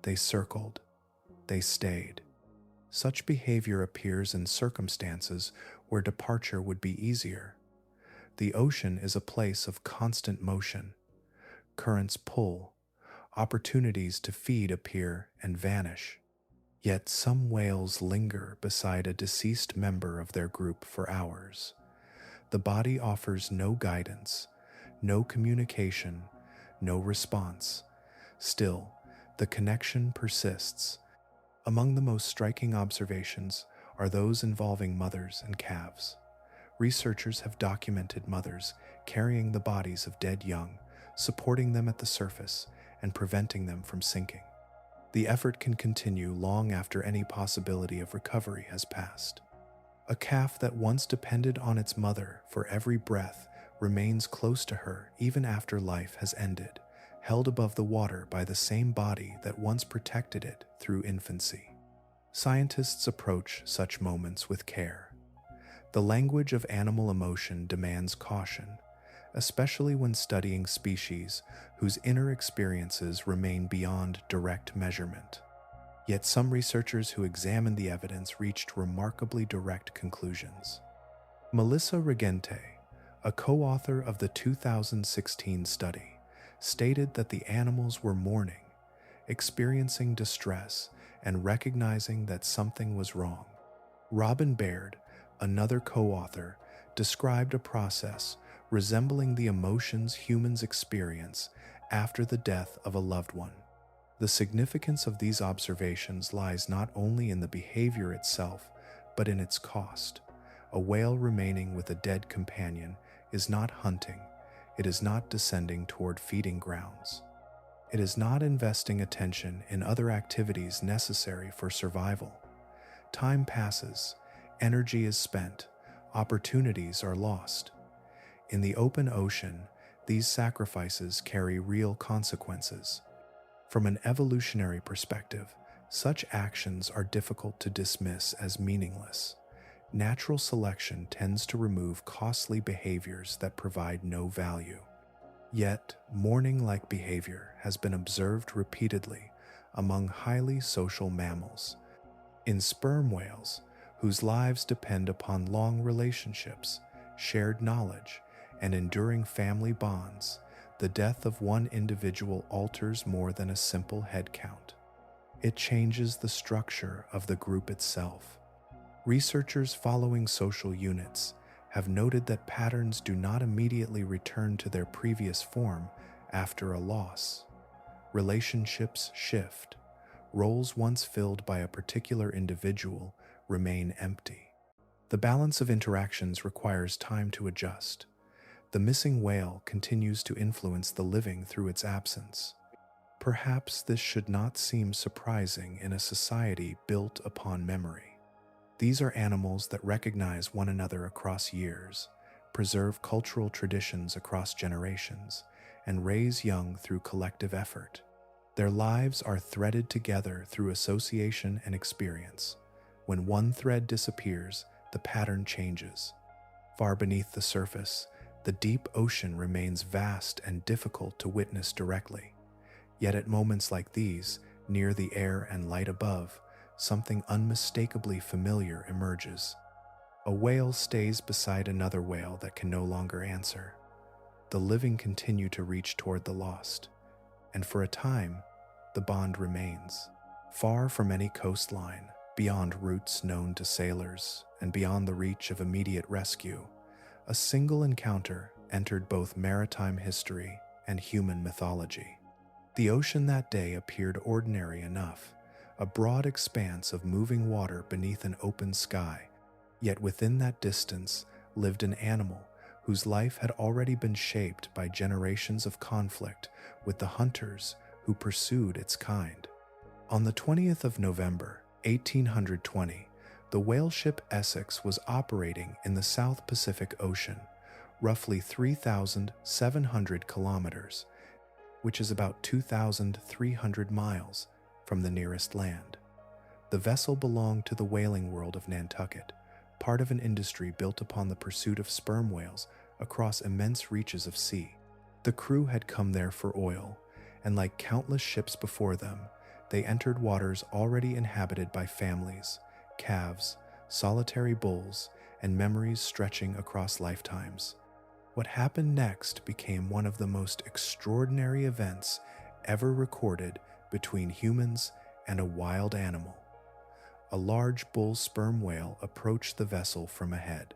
They circled. They stayed. Such behavior appears in circumstances where departure would be easier. The ocean is a place of constant motion. Currents pull. Opportunities to feed appear and vanish. Yet some whales linger beside a deceased member of their group for hours. The body offers no guidance, no communication, no response. Still, the connection persists. Among the most striking observations are those involving mothers and calves. Researchers have documented mothers carrying the bodies of dead young, supporting them at the surface and preventing them from sinking. The effort can continue long after any possibility of recovery has passed. A calf that once depended on its mother for every breath remains close to her even after life has ended, held above the water by the same body that once protected it through infancy. Scientists approach such moments with care. The language of animal emotion demands caution, especially when studying species whose inner experiences remain beyond direct measurement. Yet some researchers who examined the evidence reached remarkably direct conclusions. Melissa Regente, a co-author of the 2016 study, stated that the animals were mourning, experiencing distress, and recognizing that something was wrong. Robin Baird, another co-author, described a process resembling the emotions humans experience after the death of a loved one. The significance of these observations lies not only in the behavior itself, but in its cost. A whale remaining with a dead companion is not hunting, it is not descending toward feeding grounds. It is not investing attention in other activities necessary for survival. Time passes, energy is spent, opportunities are lost. In the open ocean, these sacrifices carry real consequences. From an evolutionary perspective, such actions are difficult to dismiss as meaningless. Natural selection tends to remove costly behaviors that provide no value. Yet, mourning-like behavior has been observed repeatedly among highly social mammals. In sperm whales, whose lives depend upon long relationships, shared knowledge, and enduring family bonds, the death of one individual alters more than a simple head count. It changes the structure of the group itself. Researchers following social units have noted that patterns do not immediately return to their previous form after a loss. Relationships shift. Roles once filled by a particular individual remain empty. The balance of interactions requires time to adjust. The missing whale continues to influence the living through its absence. Perhaps this should not seem surprising in a society built upon memory. These are animals that recognize one another across years, preserve cultural traditions across generations, and raise young through collective effort. Their lives are threaded together through association and experience. When one thread disappears, the pattern changes. Far beneath the surface, the deep ocean remains vast and difficult to witness directly. Yet at moments like these, near the air and light above, something unmistakably familiar emerges. A whale stays beside another whale that can no longer answer. The living continue to reach toward the lost, and for a time, the bond remains. Far from any coastline, beyond routes known to sailors, and beyond the reach of immediate rescue, a single encounter entered both maritime history and human mythology. The ocean that day appeared ordinary enough, a broad expanse of moving water beneath an open sky, yet within that distance lived an animal whose life had already been shaped by generations of conflict with the hunters who pursued its kind. On the 20th of November, 1820, the whale ship Essex was operating in the South Pacific Ocean, roughly 3,700 kilometers, which is about 2,300 miles from the nearest land. The vessel belonged to the whaling world of Nantucket, part of an industry built upon the pursuit of sperm whales across immense reaches of sea. The crew had come there for oil, and like countless ships before them, they entered waters already inhabited by families, calves, solitary bulls, and memories stretching across lifetimes. What happened next became one of the most extraordinary events ever recorded between humans and a wild animal. A large bull sperm whale approached the vessel from ahead.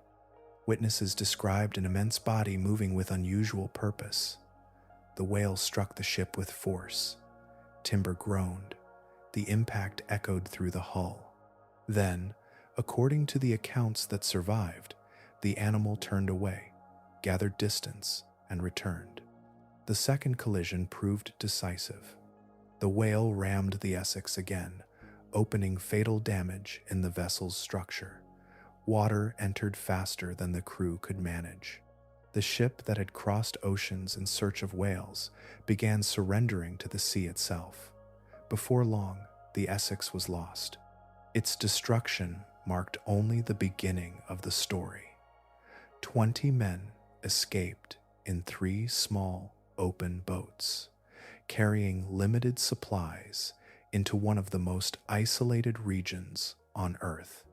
Witnesses described an immense body moving with unusual purpose. The whale struck the ship with force. Timber groaned. The impact echoed through the hull. Then, according to the accounts that survived, the animal turned away, gathered distance, and returned. The second collision proved decisive. The whale rammed the Essex again, opening fatal damage in the vessel's structure. Water entered faster than the crew could manage. The ship that had crossed oceans in search of whales began surrendering to the sea itself. Before long, the Essex was lost. Its destruction marked only the beginning of the story. 20 men escaped in 3 small, open boats, carrying limited supplies into one of the most isolated regions on Earth.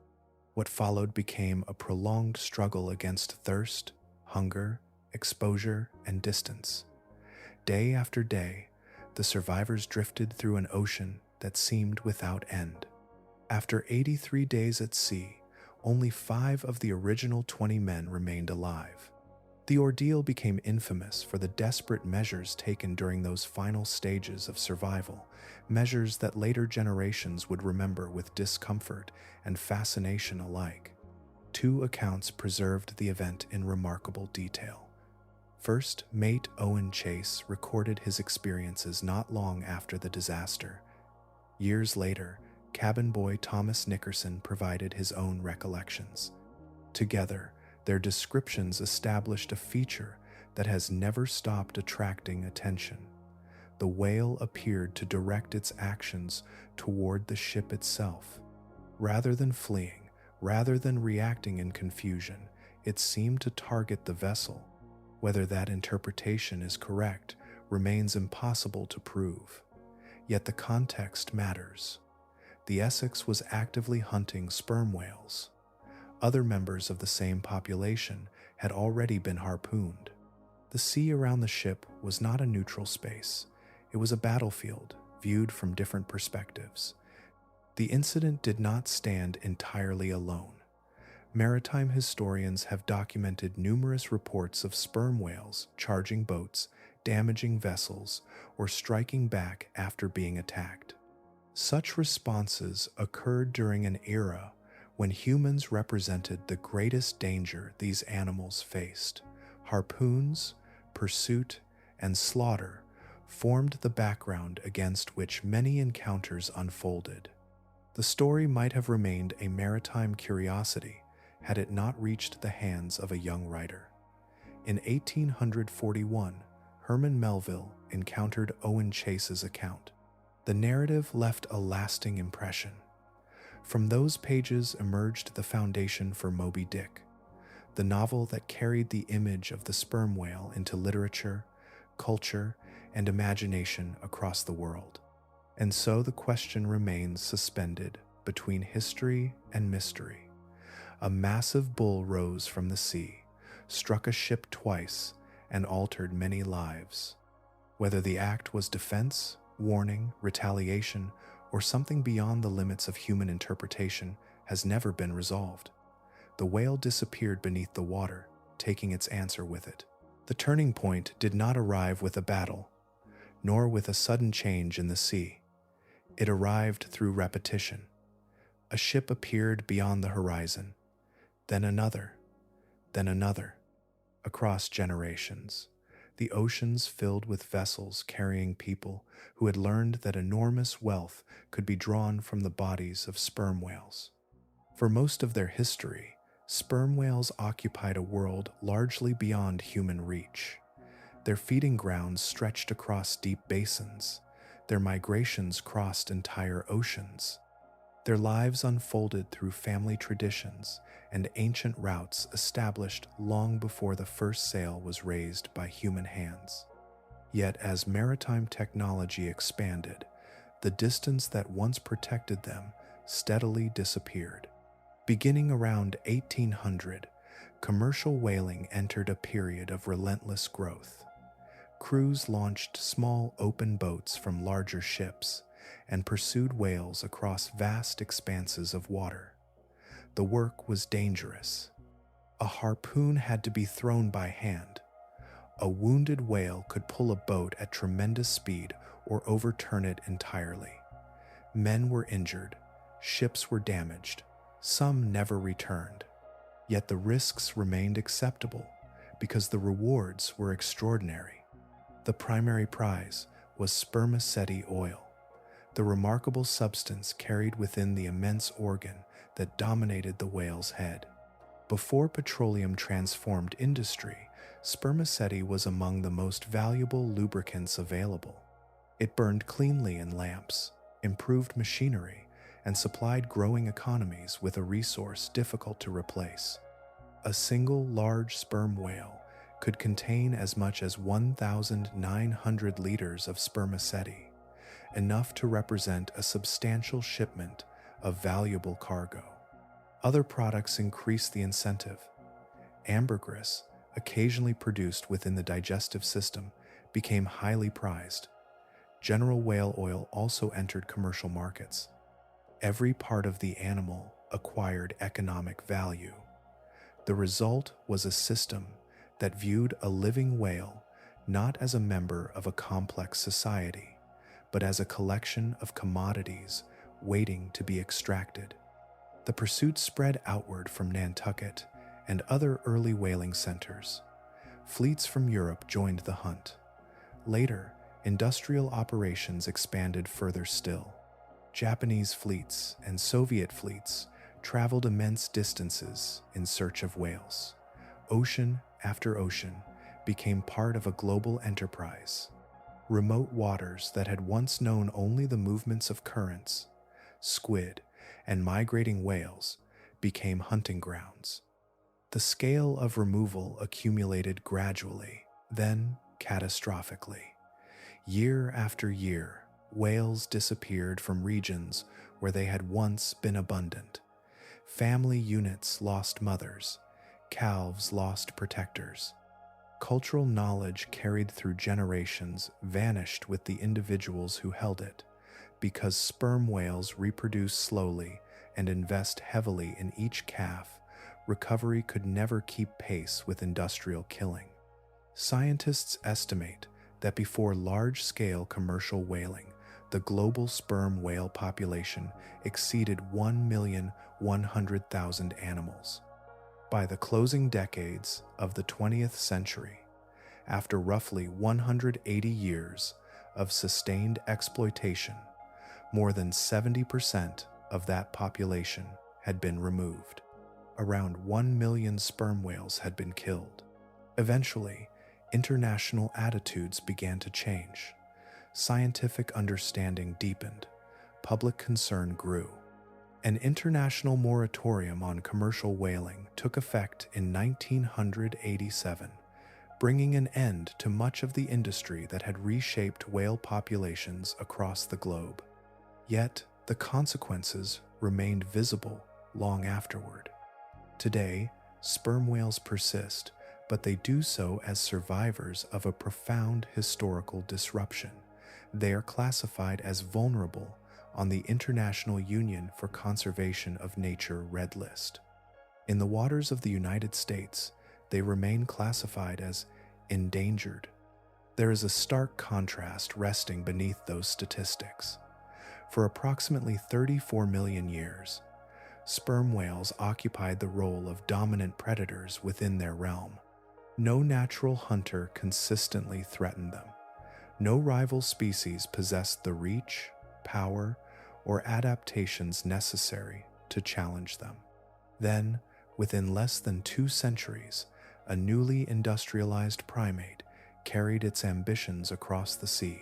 What followed became a prolonged struggle against thirst, hunger, exposure, and distance. Day after day, the survivors drifted through an ocean that seemed without end. After 83 days at sea, only 5 of the original 20 men remained alive. The ordeal became infamous for the desperate measures taken during those final stages of survival, measures that later generations would remember with discomfort and fascination alike. 2 accounts preserved the event in remarkable detail. First, mate Owen Chase recorded his experiences not long after the disaster. Years later, cabin boy Thomas Nickerson provided his own recollections. Together, their descriptions established a feature that has never stopped attracting attention. The whale appeared to direct its actions toward the ship itself. Rather than fleeing, rather than reacting in confusion, it seemed to target the vessel. Whether that interpretation is correct remains impossible to prove. Yet the context matters. The Essex was actively hunting sperm whales. Other members of the same population had already been harpooned. The sea around the ship was not a neutral space. It was a battlefield, viewed from different perspectives. The incident did not stand entirely alone. Maritime historians have documented numerous reports of sperm whales charging boats, damaging vessels, or striking back after being attacked. Such responses occurred during an era when humans represented the greatest danger these animals faced. Harpoons, pursuit, and slaughter formed the background against which many encounters unfolded. The story might have remained a maritime curiosity had it not reached the hands of a young writer. In 1841, Herman Melville encountered Owen Chase's account. The narrative left a lasting impression. From those pages emerged the foundation for Moby Dick, the novel that carried the image of the sperm whale into literature, culture, and imagination across the world. And so the question remains suspended between history and mystery. A massive bull rose from the sea, struck a ship twice, and altered many lives. Whether the act was defense, warning, retaliation, or something beyond the limits of human interpretation has never been resolved. The whale disappeared beneath the water, taking its answer with it. The turning point did not arrive with a battle, nor with a sudden change in the sea. It arrived through repetition. A ship appeared beyond the horizon, then another, across generations. The oceans filled with vessels carrying people who had learned that enormous wealth could be drawn from the bodies of sperm whales. For most of their history, sperm whales occupied a world largely beyond human reach. Their feeding grounds stretched across deep basins. Their migrations crossed entire oceans. Their lives unfolded through family traditions and ancient routes established long before the first sail was raised by human hands. Yet as maritime technology expanded, the distance that once protected them steadily disappeared. Beginning around 1800, commercial whaling entered a period of relentless growth. Crews launched small open boats from larger ships and pursued whales across vast expanses of water. The work was dangerous. A harpoon had to be thrown by hand. A wounded whale could pull a boat at tremendous speed or overturn it entirely. Men were injured, ships were damaged, some never returned. Yet the risks remained acceptable because the rewards were extraordinary. The primary prize was sperm oil, the remarkable substance carried within the immense organ that dominated the whale's head. Before petroleum transformed industry, spermaceti was among the most valuable lubricants available. It burned cleanly in lamps, improved machinery, and supplied growing economies with a resource difficult to replace. A single large sperm whale could contain as much as 1,900 liters of spermaceti, enough to represent a substantial shipment of valuable cargo. Other products increase the incentive. Ambergris, occasionally produced within the digestive system, became highly prized. General whale oil also entered commercial markets. Every part of the animal acquired economic value. The result was a system that viewed a living whale not as a member of a complex society, but as a collection of commodities waiting to be extracted. The pursuit spread outward from Nantucket and other early whaling centers. Fleets from Europe joined the hunt. Later, industrial operations expanded further still. Japanese fleets and Soviet fleets traveled immense distances in search of whales. Ocean after ocean became part of a global enterprise. Remote waters that had once known only the movements of currents, squid, and migrating whales became hunting grounds. The scale of removal accumulated gradually, then catastrophically. Year after year, whales disappeared from regions where they had once been abundant. Family units lost mothers, calves lost protectors. Cultural knowledge carried through generations vanished with the individuals who held it. Because sperm whales reproduce slowly and invest heavily in each calf, recovery could never keep pace with industrial killing. Scientists estimate that before large-scale commercial whaling, the global sperm whale population exceeded 1,100,000 animals. By the closing decades of the 20th century, after roughly 180 years of sustained exploitation, more than 70% of that population had been removed. Around 1 million sperm whales had been killed. Eventually, international attitudes began to change. Scientific understanding deepened. Public concern grew. An international moratorium on commercial whaling took effect in 1987, bringing an end to much of the industry that had reshaped whale populations across the globe. Yet, the consequences remained visible long afterward. Today, sperm whales persist, but they do so as survivors of a profound historical disruption. They are classified as vulnerable on the International Union for Conservation of Nature Red List. In the waters of the United States, they remain classified as endangered. There is a stark contrast resting beneath those statistics. For approximately 34 million years, sperm whales occupied the role of dominant predators within their realm. No natural hunter consistently threatened them. No rival species possessed the reach, power, or adaptations necessary to challenge them. Then, within less than 2 centuries, a newly industrialized primate carried its ambitions across the sea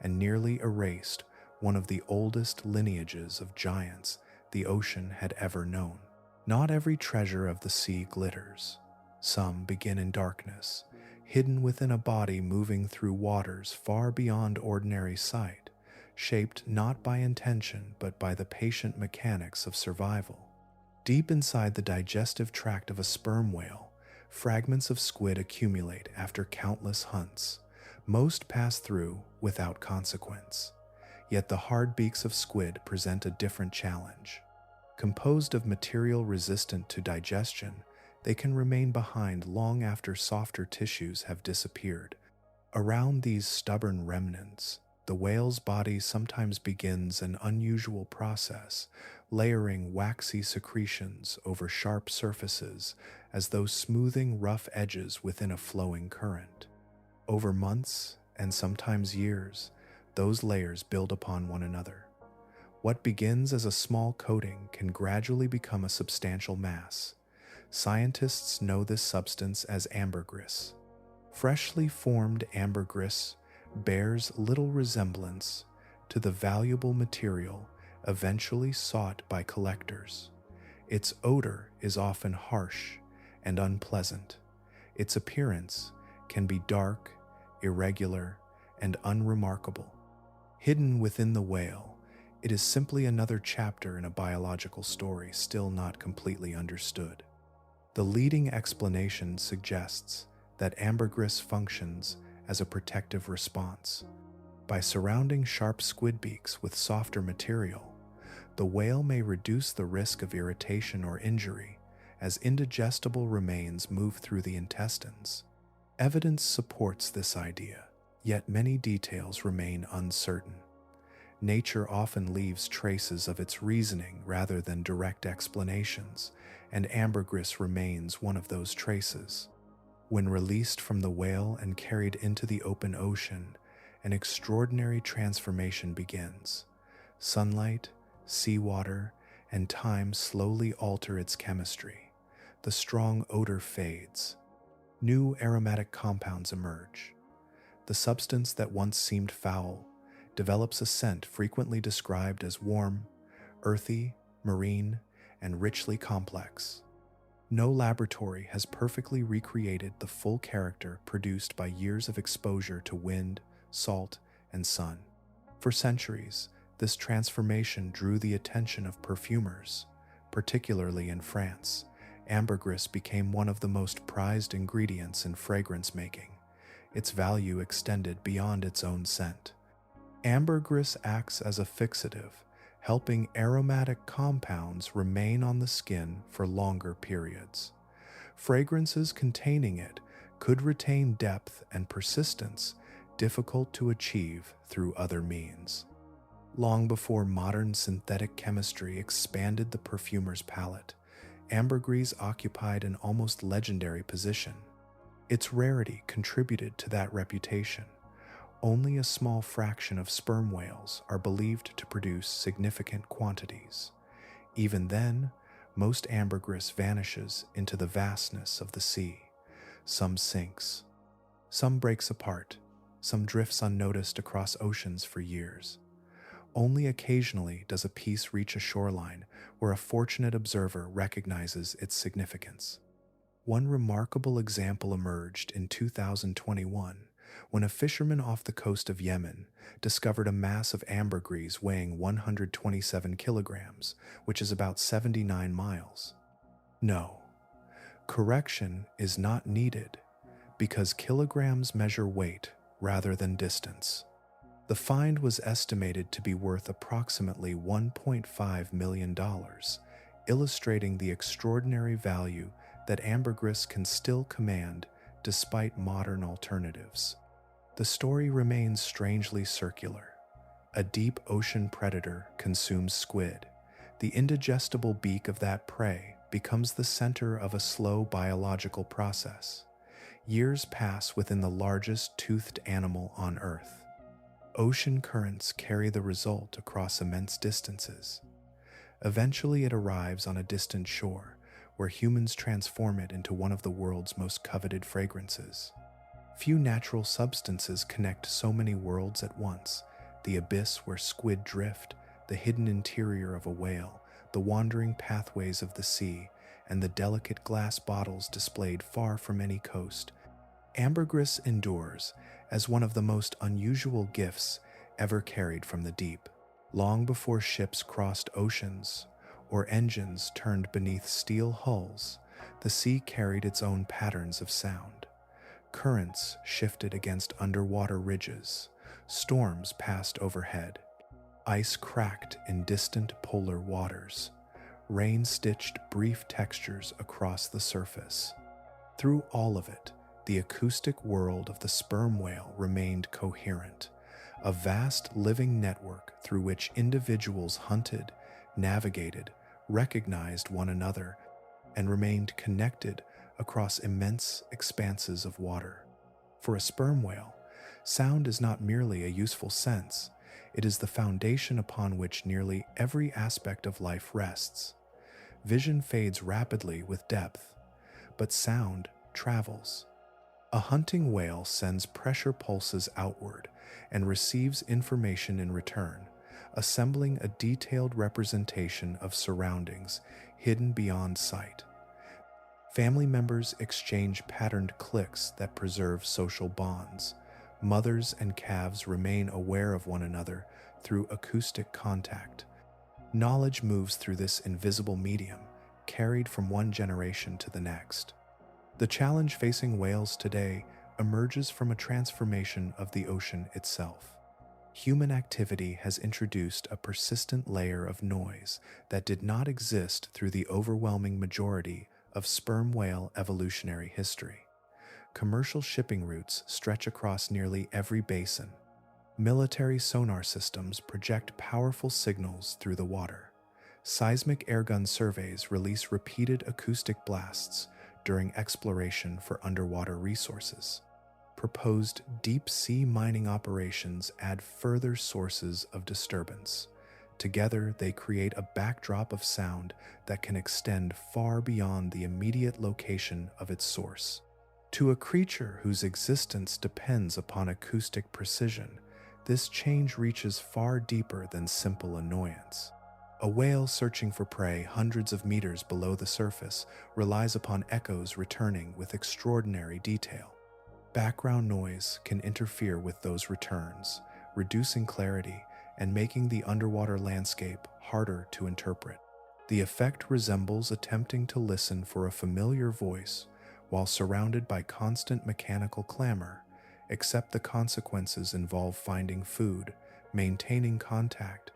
and nearly erased one of the oldest lineages of giants the ocean had ever known. Not every treasure of the sea glitters. Some begin in darkness, hidden within a body moving through waters far beyond ordinary sight, shaped not by intention but by the patient mechanics of survival. Deep inside the digestive tract of a sperm whale, fragments of squid accumulate after countless hunts. Most pass through without consequence. Yet the hard beaks of squid present a different challenge. Composed of material resistant to digestion, they can remain behind long after softer tissues have disappeared. Around these stubborn remnants, the whale's body sometimes begins an unusual process, layering waxy secretions over sharp surfaces as though smoothing rough edges within a flowing current. Over months, and sometimes years, those layers build upon one another. What begins as a small coating can gradually become a substantial mass. Scientists know this substance as ambergris. Freshly formed ambergris bears little resemblance to the valuable material eventually sought by collectors. Its odor is often harsh and unpleasant. Its appearance can be dark, irregular, and unremarkable. Hidden within the whale, it is simply another chapter in a biological story still not completely understood. The leading explanation suggests that ambergris functions as a protective response. By surrounding sharp squid beaks with softer material, the whale may reduce the risk of irritation or injury as indigestible remains move through the intestines. Evidence supports this idea, yet many details remain uncertain. Nature often leaves traces of its reasoning rather than direct explanations, and ambergris remains one of those traces. When released from the whale and carried into the open ocean, an extraordinary transformation begins. Sunlight, seawater, and time slowly alter its chemistry. The strong odor fades. New aromatic compounds emerge. The substance that once seemed foul develops a scent frequently described as warm, earthy, marine, and richly complex. No laboratory has perfectly recreated the full character produced by years of exposure to wind, salt, and sun. For centuries, this transformation drew the attention of perfumers, particularly in France. Ambergris became one of the most prized ingredients in fragrance making. Its value extended beyond its own scent. Ambergris acts as a fixative, helping aromatic compounds remain on the skin for longer periods. Fragrances containing it could retain depth and persistence difficult to achieve through other means. Long before modern synthetic chemistry expanded the perfumer's palette, ambergris occupied an almost legendary position. Its rarity contributed to that reputation. Only a small fraction of sperm whales are believed to produce significant quantities. Even then, most ambergris vanishes into the vastness of the sea. Some sinks, some breaks apart, some drifts unnoticed across oceans for years. Only occasionally does a piece reach a shoreline where a fortunate observer recognizes its significance. One remarkable example emerged in 2021 when a fisherman off the coast of Yemen discovered a mass of ambergris weighing 127 kilograms, which is about 79 miles. No, correction is not needed because kilograms measure weight rather than distance. The find was estimated to be worth approximately $1.5 million, illustrating the extraordinary value that ambergris can still command despite modern alternatives. The story remains strangely circular. A deep ocean predator consumes squid. The indigestible beak of that prey becomes the center of a slow biological process. Years pass within the largest toothed animal on Earth. Ocean currents carry the result across immense distances. Eventually, it arrives on a distant shore, where humans transform it into one of the world's most coveted fragrances. Few natural substances connect so many worlds at once: the abyss where squid drift, the hidden interior of a whale, the wandering pathways of the sea, and the delicate glass bottles displayed far from any coast. Ambergris endures as one of the most unusual gifts ever carried from the deep. Long before ships crossed oceans or engines turned beneath steel hulls, the sea carried its own patterns of sound. Currents shifted against underwater ridges, storms passed overhead, ice cracked in distant polar waters, rain stitched brief textures across the surface. Through all of it, the acoustic world of the sperm whale remained coherent, a vast living network through which individuals hunted, navigated, recognized one another, and remained connected across immense expanses of water. For a sperm whale, sound is not merely a useful sense, it is the foundation upon which nearly every aspect of life rests. Vision fades rapidly with depth, but sound travels. A hunting whale sends pressure pulses outward and receives information in return, assembling a detailed representation of surroundings hidden beyond sight. Family members exchange patterned clicks that preserve social bonds. Mothers and calves remain aware of one another through acoustic contact. Knowledge moves through this invisible medium, carried from one generation to the next. The challenge facing whales today emerges from a transformation of the ocean itself. Human activity has introduced a persistent layer of noise that did not exist through the overwhelming majority of sperm whale evolutionary history. Commercial shipping routes stretch across nearly every basin. Military sonar systems project powerful signals through the water. Seismic airgun surveys release repeated acoustic blasts during exploration for underwater resources. Proposed deep-sea mining operations add further sources of disturbance. Together, they create a backdrop of sound that can extend far beyond the immediate location of its source. To a creature whose existence depends upon acoustic precision, this change reaches far deeper than simple annoyance. A whale searching for prey hundreds of meters below the surface relies upon echoes returning with extraordinary detail. Background noise can interfere with those returns, reducing clarity and making the underwater landscape harder to interpret. The effect resembles attempting to listen for a familiar voice while surrounded by constant mechanical clamor, except the consequences involve finding food, maintaining contact,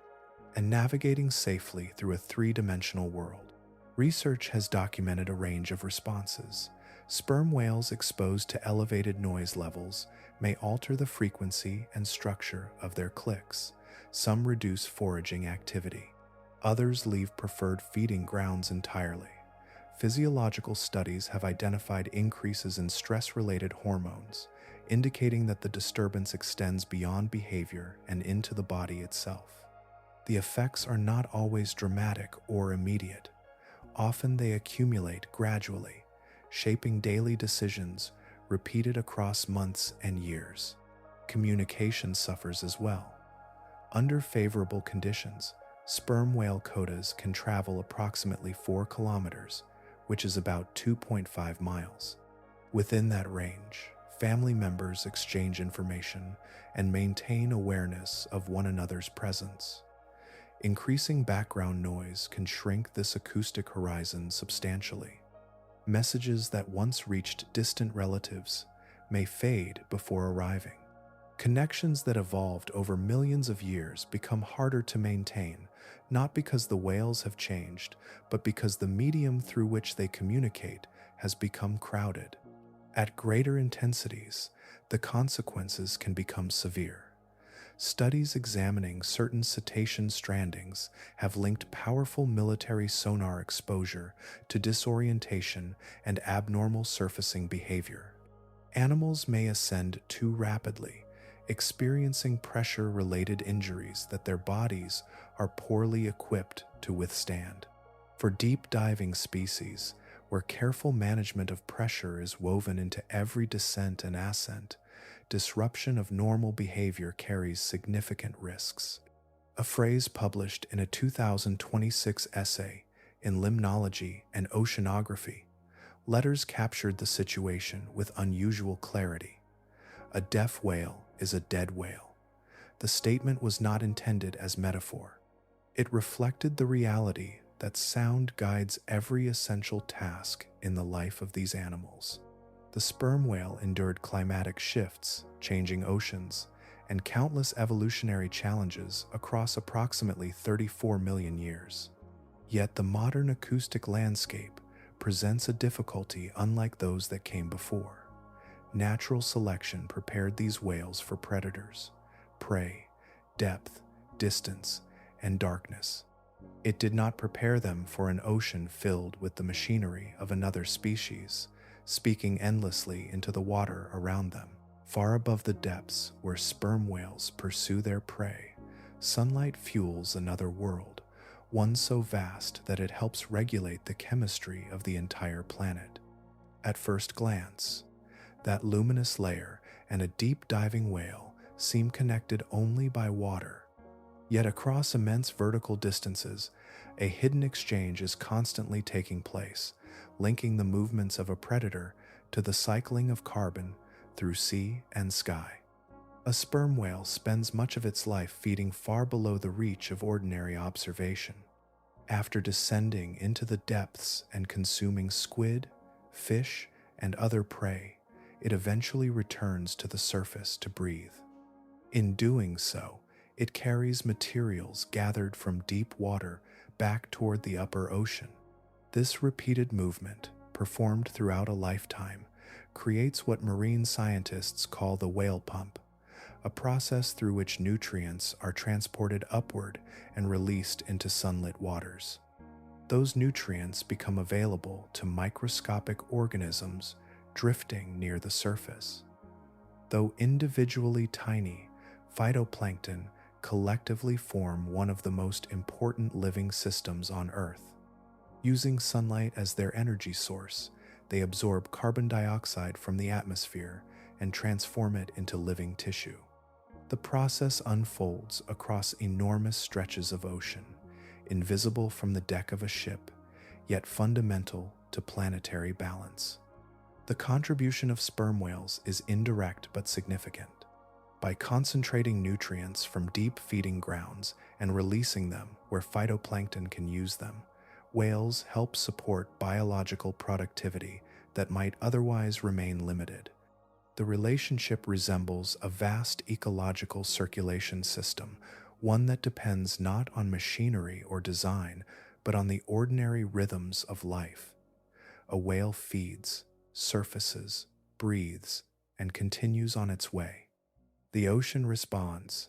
and navigating safely through a three-dimensional world. Research has documented a range of responses. Sperm whales exposed to elevated noise levels may alter the frequency and structure of their clicks. Some reduce foraging activity. Others leave preferred feeding grounds entirely. Physiological studies have identified increases in stress-related hormones, indicating that the disturbance extends beyond behavior and into the body itself. The effects are not always dramatic or immediate. Often they accumulate gradually, shaping daily decisions repeated across months and years. Communication suffers as well. Under favorable conditions, sperm whale codas can travel approximately 4 kilometers, which is about 2.5 miles. Within that range, family members exchange information and maintain awareness of one another's presence. Increasing background noise can shrink this acoustic horizon substantially. Messages that once reached distant relatives may fade before arriving. Connections that evolved over millions of years become harder to maintain, not because the whales have changed, but because the medium through which they communicate has become crowded. At greater intensities, the consequences can become severe. Studies examining certain cetacean strandings have linked powerful military sonar exposure to disorientation and abnormal surfacing behavior. Animals may ascend too rapidly, experiencing pressure-related injuries that their bodies are poorly equipped to withstand. For deep-diving species, where careful management of pressure is woven into every descent and ascent, disruption of normal behavior carries significant risks. A phrase published in a 2026 essay in Limnology and Oceanography, letters captured the situation with unusual clarity. A deaf whale is a dead whale. The statement was not intended as metaphor. It reflected the reality that sound guides every essential task in the life of these animals. The sperm whale endured climatic shifts, changing oceans, and countless evolutionary challenges across approximately 34 million years. Yet the modern acoustic landscape presents a difficulty unlike those that came before. Natural selection prepared these whales for predators, prey, depth, distance, and darkness. It did not prepare them for an ocean filled with the machinery of another species, speaking endlessly into the water around them. Far above the depths where sperm whales pursue their prey, sunlight fuels another world, one so vast that it helps regulate the chemistry of the entire planet. At first glance, that luminous layer and a deep-diving whale seem connected only by water. Yet across immense vertical distances, a hidden exchange is constantly taking place, linking the movements of a predator to the cycling of carbon through sea and sky. A sperm whale spends much of its life feeding far below the reach of ordinary observation. After descending into the depths and consuming squid, fish, and other prey, it eventually returns to the surface to breathe. In doing so, it carries materials gathered from deep water back toward the upper ocean. This repeated movement, performed throughout a lifetime, creates what marine scientists call the whale pump, a process through which nutrients are transported upward and released into sunlit waters. Those nutrients become available to microscopic organisms drifting near the surface. Though individually tiny, phytoplankton collectively form one of the most important living systems on Earth. Using sunlight as their energy source, they absorb carbon dioxide from the atmosphere and transform it into living tissue. The process unfolds across enormous stretches of ocean, invisible from the deck of a ship, yet fundamental to planetary balance. The contribution of sperm whales is indirect but significant. By concentrating nutrients from deep feeding grounds and releasing them where phytoplankton can use them, whales help support biological productivity that might otherwise remain limited. The relationship resembles a vast ecological circulation system, one that depends not on machinery or design, but on the ordinary rhythms of life. A whale feeds, surfaces, breathes, and continues on its way. The ocean responds.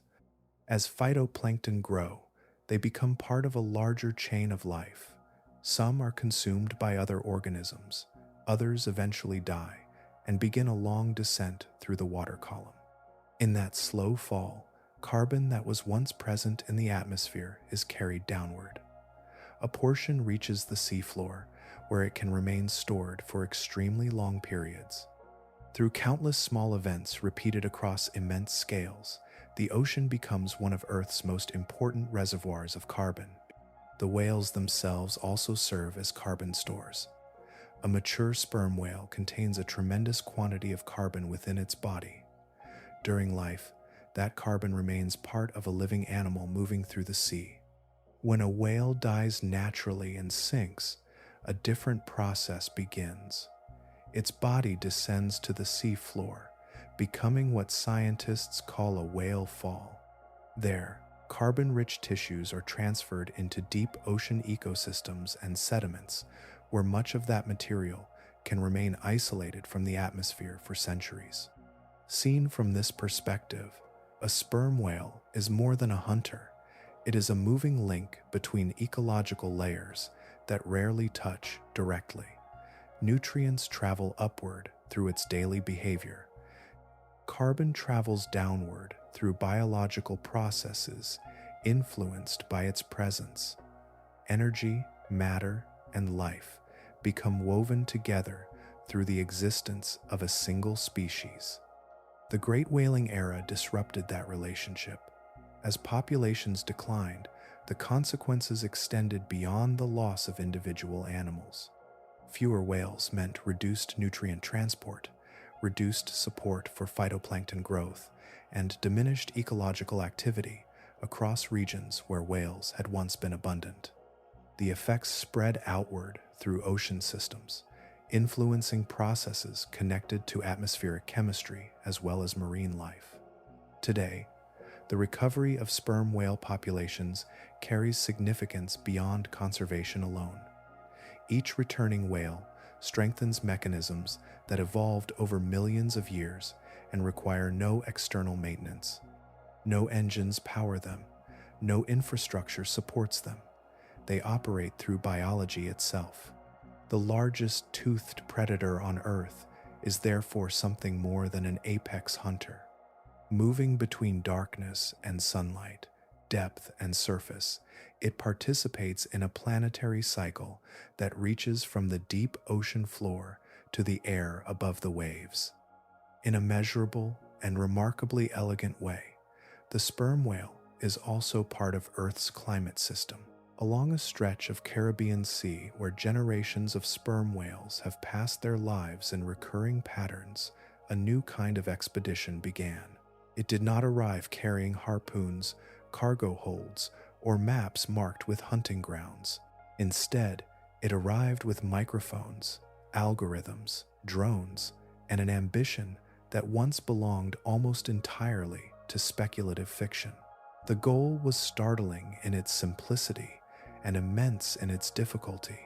As phytoplankton grow, they become part of a larger chain of life. Some are consumed by other organisms, others eventually die and begin a long descent through the water column. In that slow fall, carbon that was once present in the atmosphere is carried downward. A portion reaches the seafloor, where it can remain stored for extremely long periods. Through countless small events repeated across immense scales, the ocean becomes one of Earth's most important reservoirs of carbon. The whales themselves also serve as carbon stores. A mature sperm whale contains a tremendous quantity of carbon within its body. During life, that carbon remains part of a living animal moving through the sea. When a whale dies naturally and sinks, a different process begins. Its body descends to the sea floor, becoming what scientists call a whale fall. There, carbon-rich tissues are transferred into deep ocean ecosystems and sediments, where much of that material can remain isolated from the atmosphere for centuries. Seen from this perspective, a sperm whale is more than a hunter. It is a moving link between ecological layers that rarely touch directly. Nutrients travel upward through its daily behavior. Carbon travels downward through biological processes influenced by its presence. Energy, matter, and life become woven together through the existence of a single species. The Great Whaling Era disrupted that relationship. As populations declined, the consequences extended beyond the loss of individual animals. Fewer whales meant reduced nutrient transport, reduced support for phytoplankton growth, and diminished ecological activity across regions where whales had once been abundant. The effects spread outward through ocean systems, influencing processes connected to atmospheric chemistry as well as marine life. Today, the recovery of sperm whale populations carries significance beyond conservation alone. Each returning whale strengthens mechanisms that evolved over millions of years and require no external maintenance. No engines power them, no infrastructure supports them. They operate through biology itself. The largest toothed predator on Earth is therefore something more than an apex hunter. Moving between darkness and sunlight, depth and surface, it participates in a planetary cycle that reaches from the deep ocean floor to the air above the waves. In a measurable and remarkably elegant way, the sperm whale is also part of Earth's climate system, Along a stretch of Caribbean Sea where generations of sperm whales have passed their lives in recurring patterns, a new kind of expedition began. It did not arrive carrying harpoons, cargo holds, or maps marked with hunting grounds. Instead, it arrived with microphones, algorithms, drones, and an ambition that once belonged almost entirely to speculative fiction. The goal was startling in its simplicity and immense in its difficulty: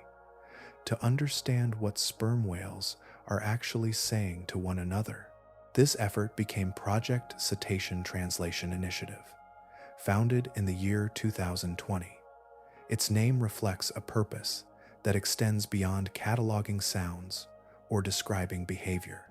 to understand what sperm whales are actually saying to one another. This effort became Project CETI Translation Initiative, founded in the year 2020. Its name reflects a purpose that extends beyond cataloging sounds or describing behavior.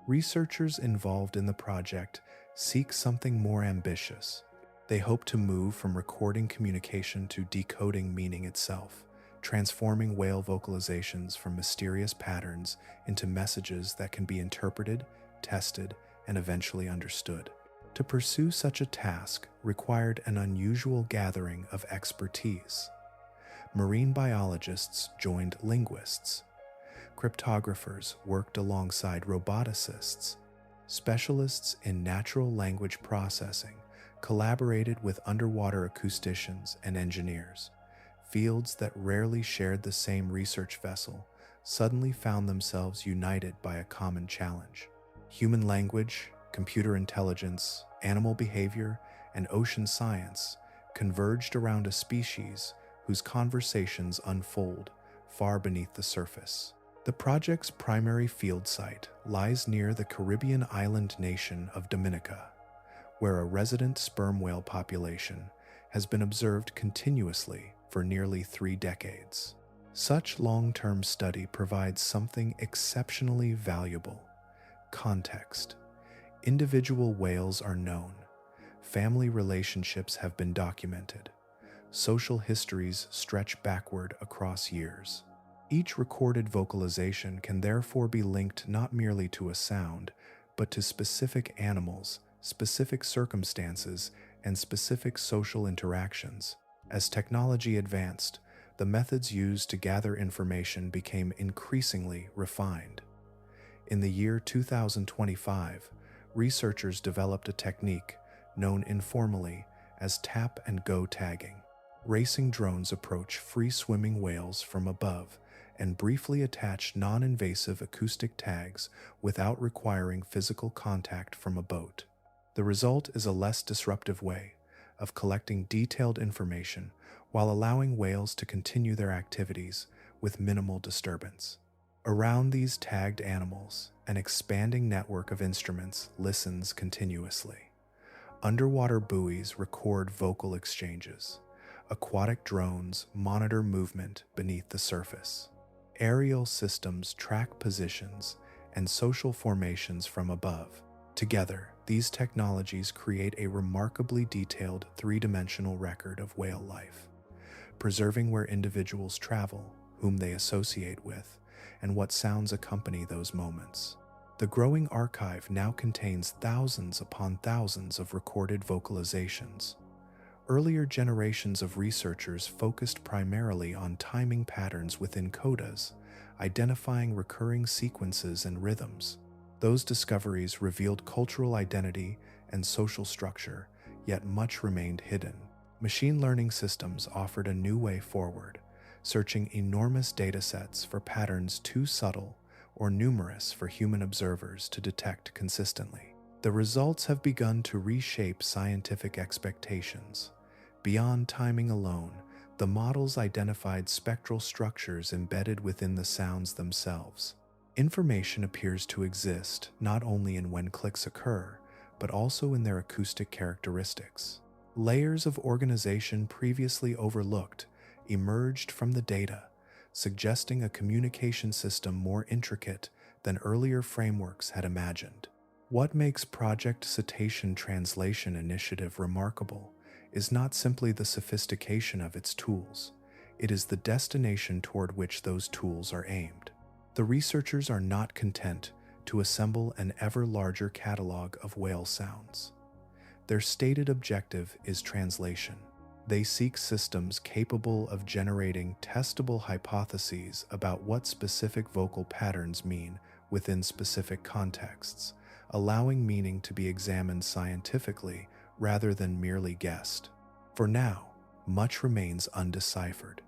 Researchers involved in the project seek something more ambitious. They hope to move from recording communication to decoding meaning itself, transforming whale vocalizations from mysterious patterns into messages that can be interpreted, tested, and eventually understood. To pursue such a task required an unusual gathering of expertise. Marine biologists joined linguists. Cryptographers worked alongside roboticists. Specialists in natural language processing collaborated with underwater acousticians and engineers. Fields that rarely shared the same research vessel suddenly found themselves united by a common challenge. Human language, computer intelligence, animal behavior, and ocean science converged around a species whose conversations unfold far beneath the surface. The project's primary field site lies near the Caribbean island nation of Dominica, where a resident sperm whale population has been observed continuously for nearly 3 decades. Such long-term study provides something exceptionally valuable: context. Individual whales are known. Family relationships have been documented. Social histories stretch backward across years. Each recorded vocalization can therefore be linked not merely to a sound, but to specific animals, specific circumstances, and specific social interactions. As technology advanced, the methods used to gather information became increasingly refined. In the year 2025, researchers developed a technique known informally as tap and go tagging. Racing drones approach free-swimming whales from above and briefly attach non-invasive acoustic tags without requiring physical contact from a boat. The result is a less disruptive way of collecting detailed information while allowing whales to continue their activities with minimal disturbance. Around these tagged animals, an expanding network of instruments listens continuously. Underwater buoys record vocal exchanges. Aquatic drones monitor movement beneath the surface. Aerial systems track positions and social formations from above. Together, these technologies create a remarkably detailed 3-dimensional record of whale life, preserving where individuals travel, whom they associate with, and what sounds accompany those moments. The growing archive now contains thousands upon thousands of recorded vocalizations. Earlier generations of researchers focused primarily on timing patterns within codas, identifying recurring sequences and rhythms. Those discoveries revealed cultural identity and social structure, yet much remained hidden. Machine learning systems offered a new way forward, searching enormous datasets for patterns too subtle or numerous for human observers to detect consistently. The results have begun to reshape scientific expectations. Beyond timing alone, the models identified spectral structures embedded within the sounds themselves. Information appears to exist not only in when clicks occur, but also in their acoustic characteristics. Layers of organization previously overlooked emerged from the data, suggesting a communication system more intricate than earlier frameworks had imagined. What makes Project CETI Translation Initiative remarkable is not simply the sophistication of its tools, it is the destination toward which those tools are aimed. The researchers are not content to assemble an ever larger catalog of whale sounds. Their stated objective is translation. They seek systems capable of generating testable hypotheses about what specific vocal patterns mean within specific contexts, allowing meaning to be examined scientifically rather than merely guessed. For now, much remains undeciphered.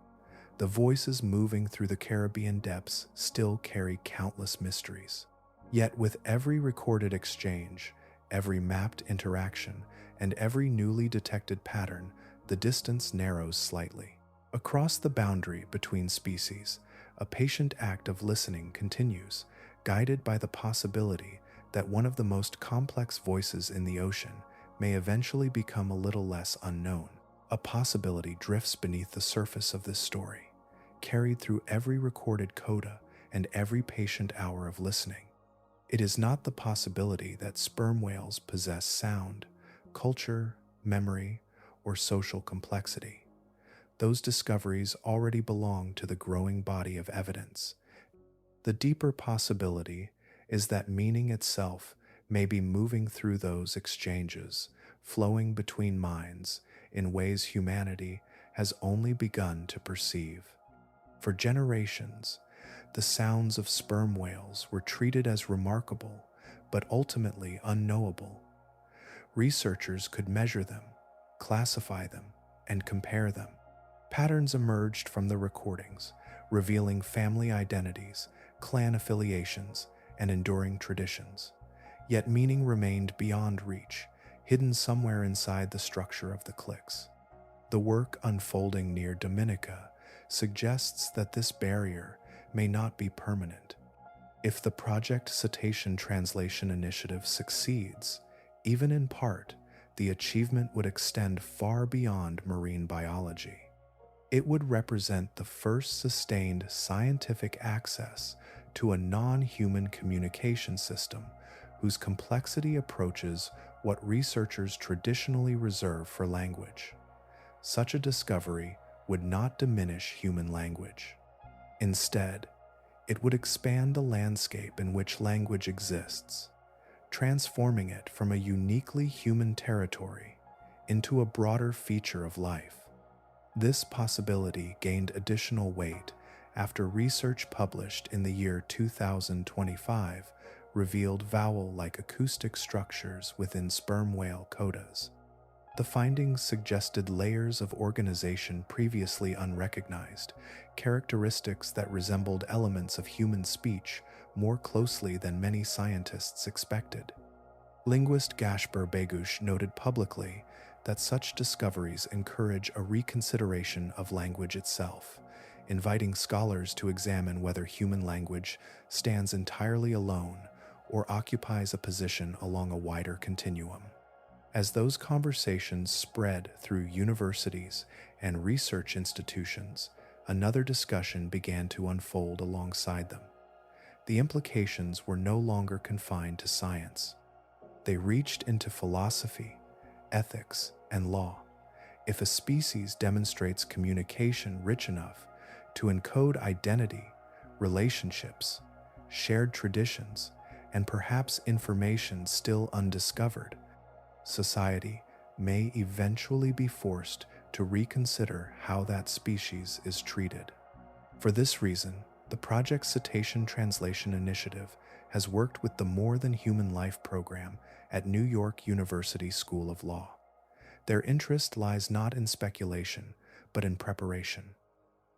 The voices moving through the Caribbean depths still carry countless mysteries. Yet with every recorded exchange, every mapped interaction, and every newly detected pattern, the distance narrows slightly. Across the boundary between species, a patient act of listening continues, guided by the possibility that one of the most complex voices in the ocean may eventually become a little less unknown. A possibility drifts beneath the surface of this story, carried through every recorded coda and every patient hour of listening. It is not the possibility that sperm whales possess sound, culture, memory, or social complexity. Those discoveries already belong to the growing body of evidence. The deeper possibility is that meaning itself may be moving through those exchanges, flowing between minds in ways humanity has only begun to perceive. For generations, the sounds of sperm whales were treated as remarkable, but ultimately unknowable. Researchers could measure them, classify them, and compare them. Patterns emerged from the recordings, revealing family identities, clan affiliations, and enduring traditions. Yet meaning remained beyond reach, hidden somewhere inside the structure of the clicks. The work unfolding near Dominica suggests that this barrier may not be permanent. If the Project CETI translation initiative succeeds, even in part, the achievement would extend far beyond marine biology. It would represent the first sustained scientific access to a non-human communication system whose complexity approaches what researchers traditionally reserve for language. Such a discovery would not diminish human language. Instead, it would expand the landscape in which language exists, transforming it from a uniquely human territory into a broader feature of life. This possibility gained additional weight after research published in the year 2025 revealed vowel-like acoustic structures within sperm whale codas. The findings suggested layers of organization previously unrecognized, characteristics that resembled elements of human speech more closely than many scientists expected. Linguist Gasper Begush noted publicly that such discoveries encourage a reconsideration of language itself, inviting scholars to examine whether human language stands entirely alone or occupies a position along a wider continuum. As those conversations spread through universities and research institutions, another discussion began to unfold alongside them. The implications were no longer confined to science. They reached into philosophy, ethics, and law. If a species demonstrates communication rich enough to encode identity, relationships, shared traditions, and perhaps information still undiscovered, society may eventually be forced to reconsider how that species is treated. For this reason, the Project CETI Translation Initiative has worked with the More Than Human Life program at New York University School of Law. Their interest lies not in speculation, but in preparation.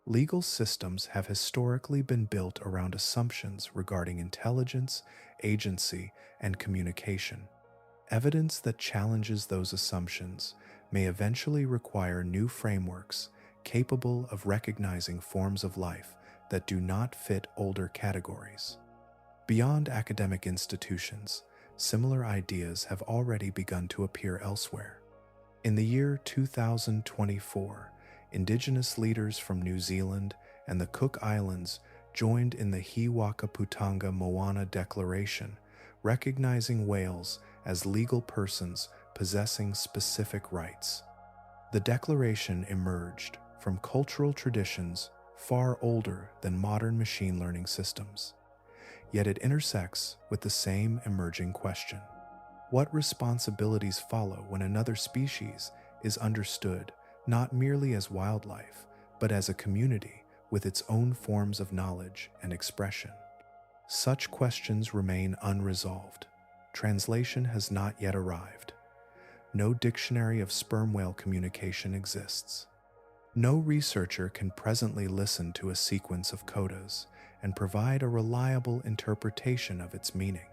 Legal systems have historically been built around assumptions regarding intelligence, agency, and communication. Evidence that challenges those assumptions may eventually require new frameworks capable of recognizing forms of life that do not fit older categories. Beyond academic institutions, similar ideas have already begun to appear elsewhere. In the year 2024, Indigenous leaders from New Zealand and the Cook Islands joined in the He Whakaputanga Moana Declaration, recognizing whales as legal persons possessing specific rights. The declaration emerged from cultural traditions far older than modern machine learning systems. Yet it intersects with the same emerging question. What responsibilities follow when another species is understood not merely as wildlife, but as a community with its own forms of knowledge and expression. Such questions remain unresolved. Translation has not yet arrived. No dictionary of sperm whale communication exists. No researcher can presently listen to a sequence of codas and provide a reliable interpretation of its meaning.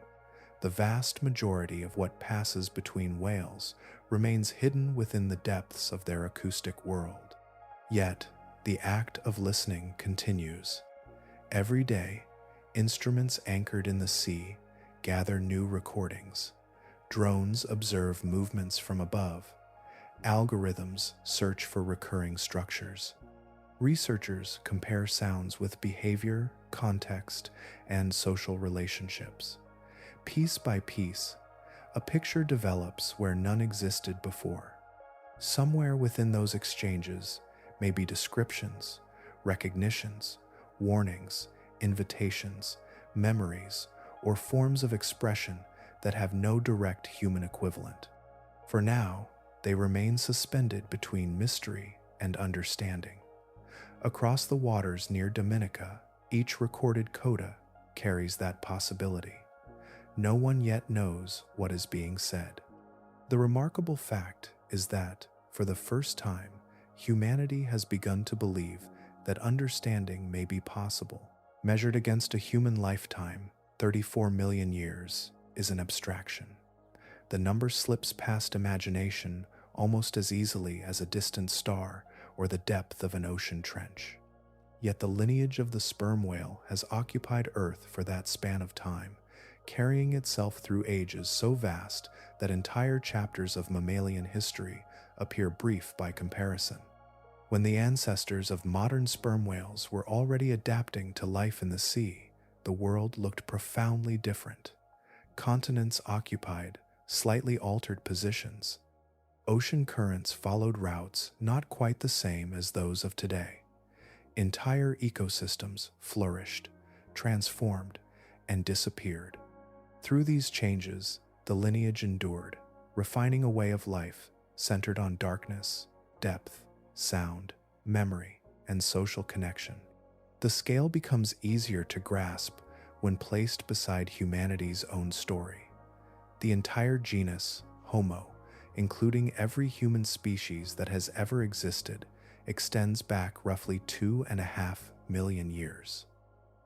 The vast majority of what passes between whales remains hidden within the depths of their acoustic world. Yet, the act of listening continues. Every day, instruments anchored in the sea gather new recordings. Drones observe movements from above. Algorithms search for recurring structures. Researchers compare sounds with behavior, context, and social relationships. Piece by piece, a picture develops where none existed before. Somewhere within those exchanges may be descriptions, recognitions, warnings, invitations, memories, or forms of expression that have no direct human equivalent. For now, they remain suspended between mystery and understanding. Across the waters near Dominica, each recorded coda carries that possibility. No one yet knows what is being said. The remarkable fact is that, for the first time, humanity has begun to believe that understanding may be possible. Measured against a human lifetime, 34 million years is an abstraction. The number slips past imagination almost as easily as a distant star or the depth of an ocean trench. Yet the lineage of the sperm whale has occupied Earth for that span of time, carrying itself through ages so vast that entire chapters of mammalian history appear brief by comparison. When the ancestors of modern sperm whales were already adapting to life in the sea, the world looked profoundly different. Continents occupied slightly altered positions. Ocean currents followed routes not quite the same as those of today. Entire ecosystems flourished, transformed, and disappeared. Through these changes, the lineage endured, refining a way of life centered on darkness, depth, sound, memory, and social connection. The scale becomes easier to grasp when placed beside humanity's own story. The entire genus, Homo, including every human species that has ever existed, extends back roughly 2.5 million years.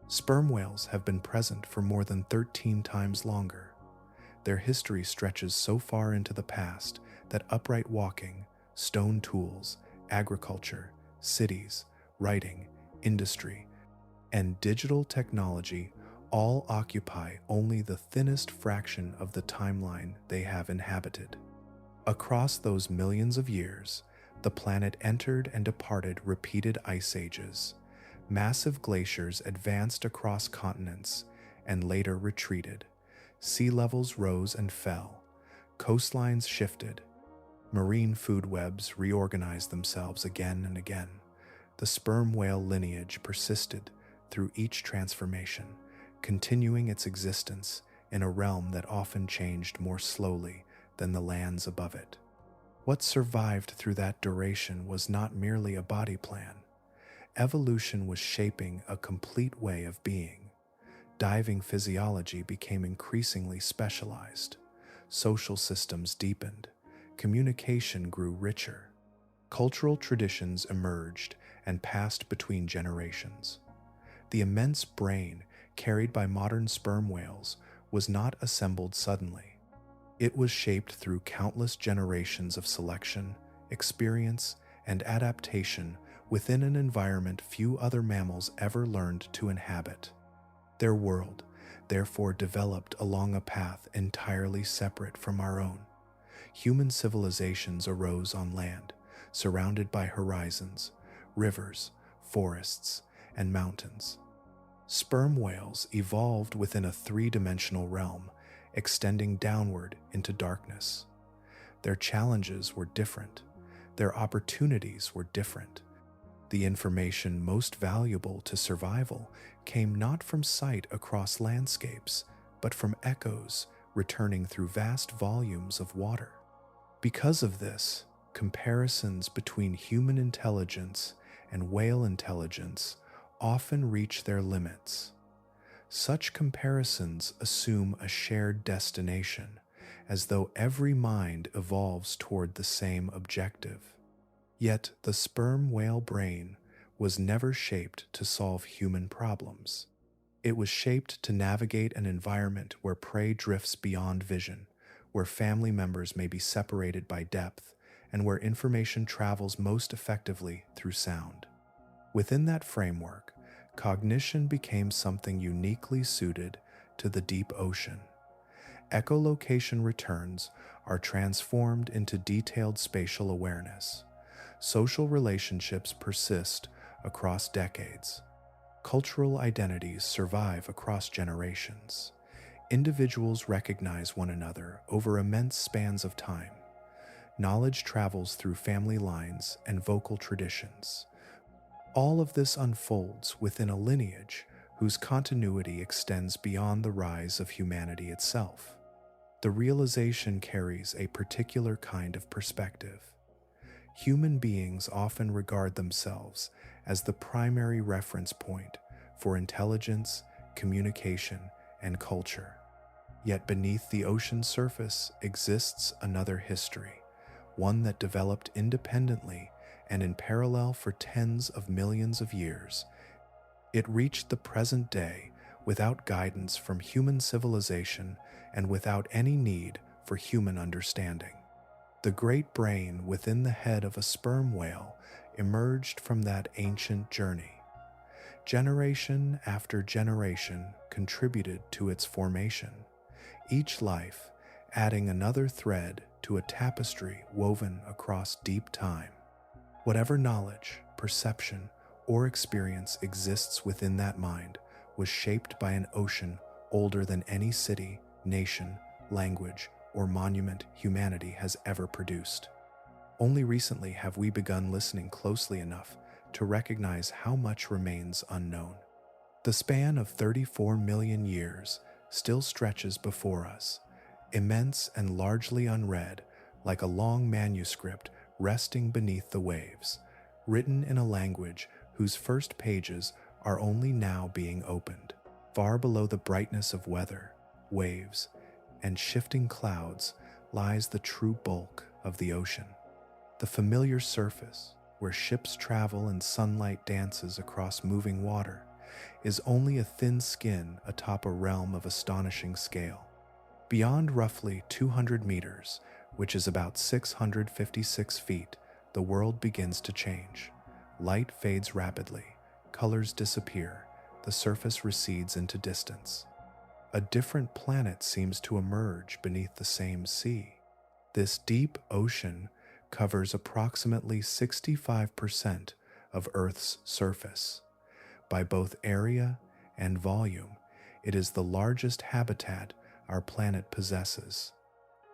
Sperm whales have been present for more than 13 times longer. Their history stretches so far into the past that upright walking, stone tools, agriculture, cities, writing, industry, and digital technology all occupy only the thinnest fraction of the timeline they have inhabited. Across those millions of years, the planet entered and departed repeated ice ages. Massive glaciers advanced across continents and later retreated. Sea levels rose and fell. Coastlines shifted. Marine food webs reorganized themselves again and again. The sperm whale lineage persisted through each transformation, continuing its existence in a realm that often changed more slowly than the lands above it. What survived through that duration was not merely a body plan. Evolution was shaping a complete way of being. Diving physiology became increasingly specialized. Social systems deepened. Communication grew richer. Cultural traditions emerged and passed between generations. The immense brain carried by modern sperm whales was not assembled suddenly. It was shaped through countless generations of selection, experience, and adaptation within an environment few other mammals ever learned to inhabit. Their world, therefore, developed along a path entirely separate from our own. Human civilizations arose on land, surrounded by horizons, rivers, forests, and mountains. Sperm whales evolved within a three-dimensional realm, extending downward into darkness. Their challenges were different. Their opportunities were different. The information most valuable to survival came not from sight across landscapes, but from echoes returning through vast volumes of water. Because of this, comparisons between human intelligence and whale intelligence often reach their limits. Such comparisons assume a shared destination, as though every mind evolves toward the same objective. Yet the sperm whale brain was never shaped to solve human problems. It was shaped to navigate an environment where prey drifts beyond vision, where family members may be separated by depth, and where information travels most effectively through sound. Within that framework, cognition became something uniquely suited to the deep ocean. Echolocation returns are transformed into detailed spatial awareness. Social relationships persist across decades. Cultural identities survive across generations. Individuals recognize one another over immense spans of time. Knowledge travels through family lines and vocal traditions. All of this unfolds within a lineage whose continuity extends beyond the rise of humanity itself. The realization carries a particular kind of perspective. Human beings often regard themselves as the primary reference point for intelligence, communication, and culture. Yet beneath the ocean's surface exists another history, one that developed independently and in parallel for tens of millions of years. It reached the present day without guidance from human civilization and without any need for human understanding. The great brain within the head of a sperm whale emerged from that ancient journey. Generation after generation contributed to its formation, each life adding another thread to a tapestry woven across deep time. Whatever knowledge, perception, or experience exists within that mind was shaped by an ocean older than any city, nation, language, or monument humanity has ever produced. Only recently have we begun listening closely enough to recognize how much remains unknown. The span of 34 million years still stretches before us, immense and largely unread, like a long manuscript resting beneath the waves, written in a language whose first pages are only now being opened. Far below the brightness of weather, waves, and shifting clouds lies the true bulk of the ocean. The familiar surface, where ships travel and sunlight dances across moving water, is only a thin skin atop a realm of astonishing scale. Beyond roughly 200 meters, which is about 656 feet, the world begins to change. Light fades rapidly, colors disappear, the surface recedes into distance. A different planet seems to emerge beneath the same sea. This deep ocean covers approximately 65% of Earth's surface. By both area and volume, it is the largest habitat our planet possesses.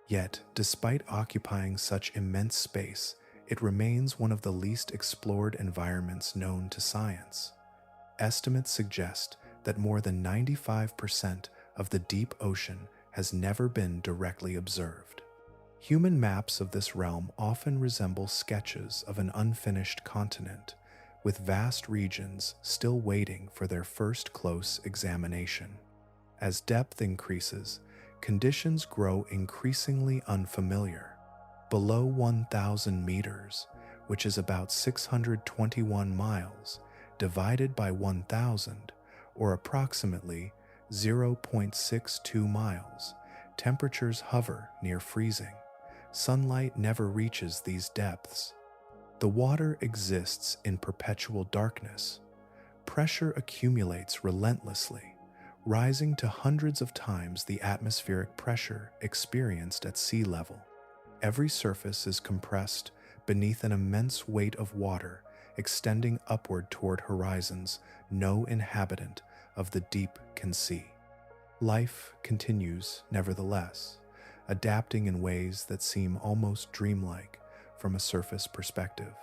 Yet, despite occupying such immense space, it remains one of the least explored environments known to science. Estimates suggest that more than 95% of the deep ocean has never been directly observed. Human maps of this realm often resemble sketches of an unfinished continent, with vast regions still waiting for their first close examination. As depth increases, conditions grow increasingly unfamiliar. Below 1,000 meters, which is about 621 miles, divided by 1,000, or approximately 0.62 miles, temperatures hover near freezing. Sunlight never reaches these depths. The water exists in perpetual darkness. Pressure accumulates relentlessly, rising to hundreds of times the atmospheric pressure experienced at sea level. Every surface is compressed beneath an immense weight of water extending upward toward horizons no inhabitant of the deep can see. Life continues, nevertheless, adapting in ways that seem almost dreamlike from a surface perspective.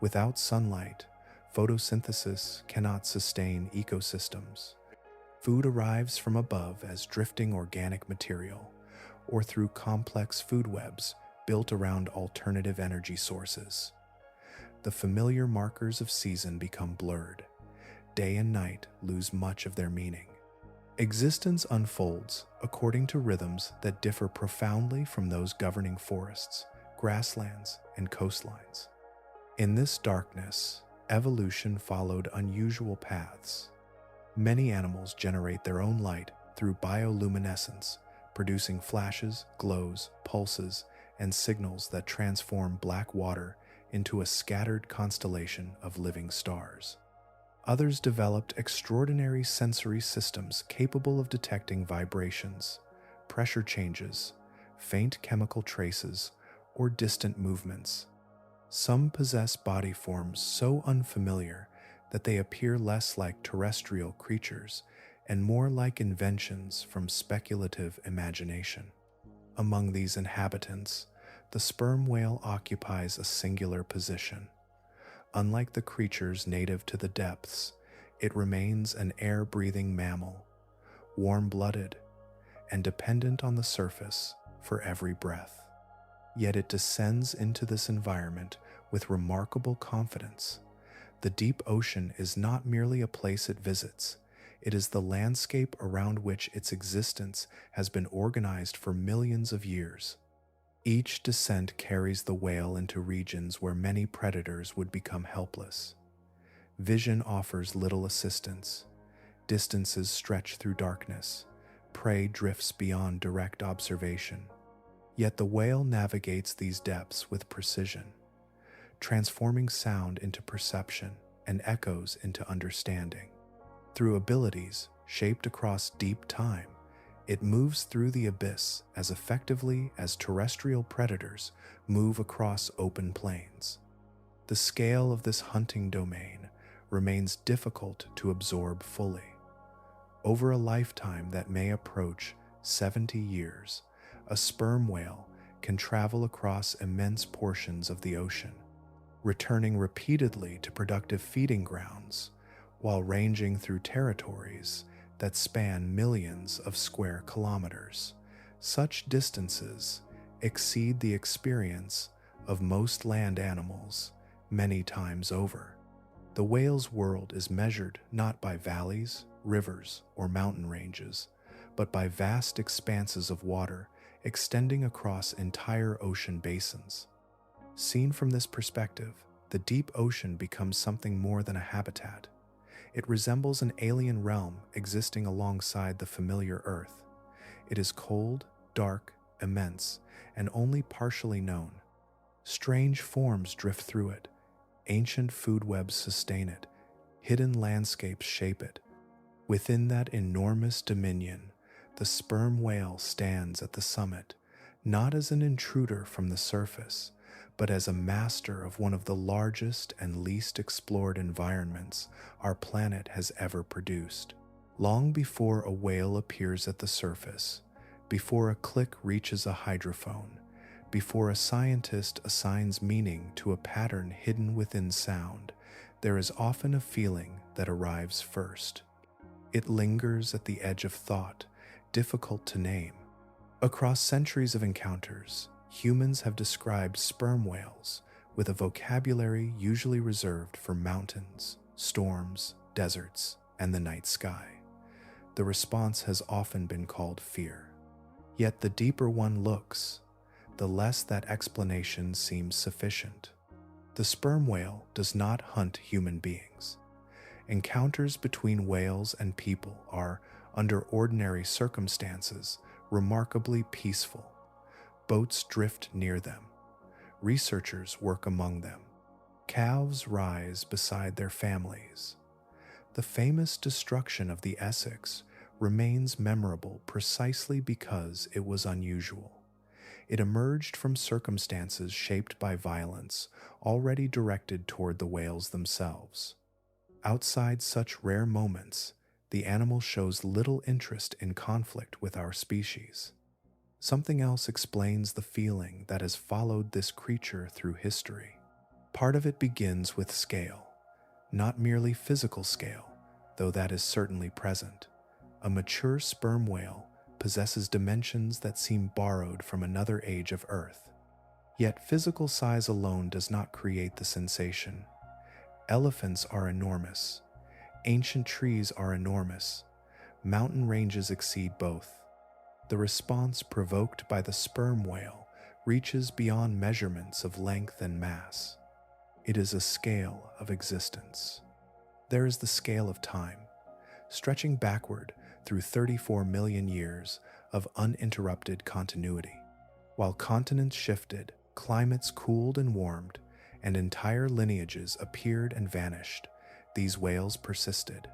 Without sunlight, photosynthesis cannot sustain ecosystems. Food arrives from above as drifting organic material, or through complex food webs built around alternative energy sources. The familiar markers of season become blurred. Day and night lose much of their meaning. Existence unfolds according to rhythms that differ profoundly from those governing forests, grasslands, and coastlines. In this darkness, evolution followed unusual paths. Many animals generate their own light through bioluminescence, producing flashes, glows, pulses, and signals that transform black water into a scattered constellation of living stars. Others developed extraordinary sensory systems capable of detecting vibrations, pressure changes, faint chemical traces, or distant movements. Some possess body forms so unfamiliar that they appear less like terrestrial creatures and more like inventions from speculative imagination. Among these inhabitants, the sperm whale occupies a singular position. Unlike the creatures native to the depths, it remains an air-breathing mammal, warm-blooded, and dependent on the surface for every breath. Yet it descends into this environment with remarkable confidence. The deep ocean is not merely a place it visits, it is the landscape around which its existence has been organized for millions of years. Each descent carries the whale into regions where many predators would become helpless. Vision offers little assistance. Distances stretch through darkness. Prey drifts beyond direct observation. Yet the whale navigates these depths with precision, transforming sound into perception and echoes into understanding. Through abilities shaped across deep time, it moves through the abyss as effectively as terrestrial predators move across open plains. The scale of this hunting domain remains difficult to absorb fully. Over a lifetime that may approach 70 years, a sperm whale can travel across immense portions of the ocean, returning repeatedly to productive feeding grounds while ranging through territories that span millions of square kilometers. Such distances exceed the experience of most land animals many times over. The whale's world is measured not by valleys, rivers, or mountain ranges, but by vast expanses of water extending across entire ocean basins. Seen from this perspective, the deep ocean becomes something more than a habitat. It resembles an alien realm existing alongside the familiar Earth. It is cold, dark, immense, and only partially known. Strange forms drift through it. Ancient food webs sustain it. Hidden landscapes shape it. Within that enormous dominion, the sperm whale stands at the summit, not as an intruder from the surface, but as a master of one of the largest and least explored environments our planet has ever produced. Long before a whale appears at the surface, before a click reaches a hydrophone, before a scientist assigns meaning to a pattern hidden within sound, there is often a feeling that arrives first. It lingers at the edge of thought, difficult to name. Across centuries of encounters, humans have described sperm whales with a vocabulary usually reserved for mountains, storms, deserts, and the night sky. The response has often been called fear. Yet the deeper one looks, the less that explanation seems sufficient. The sperm whale does not hunt human beings. Encounters between whales and people are, under ordinary circumstances, remarkably peaceful. Boats drift near them. Researchers work among them. Calves rise beside their families. The famous destruction of the Essex remains memorable precisely because it was unusual. It emerged from circumstances shaped by violence already directed toward the whales themselves. Outside such rare moments, the animal shows little interest in conflict with our species. Something else explains the feeling that has followed this creature through history. Part of it begins with scale, not merely physical scale, though that is certainly present. A mature sperm whale possesses dimensions that seem borrowed from another age of Earth. Yet physical size alone does not create the sensation. Elephants are enormous. Ancient trees are enormous. Mountain ranges exceed both. The response provoked by the sperm whale reaches beyond measurements of length and mass. It is a scale of existence. There is the scale of time, stretching backward through 34 million years of uninterrupted continuity. While continents shifted, climates cooled and warmed, and entire lineages appeared and vanished, these whales persisted.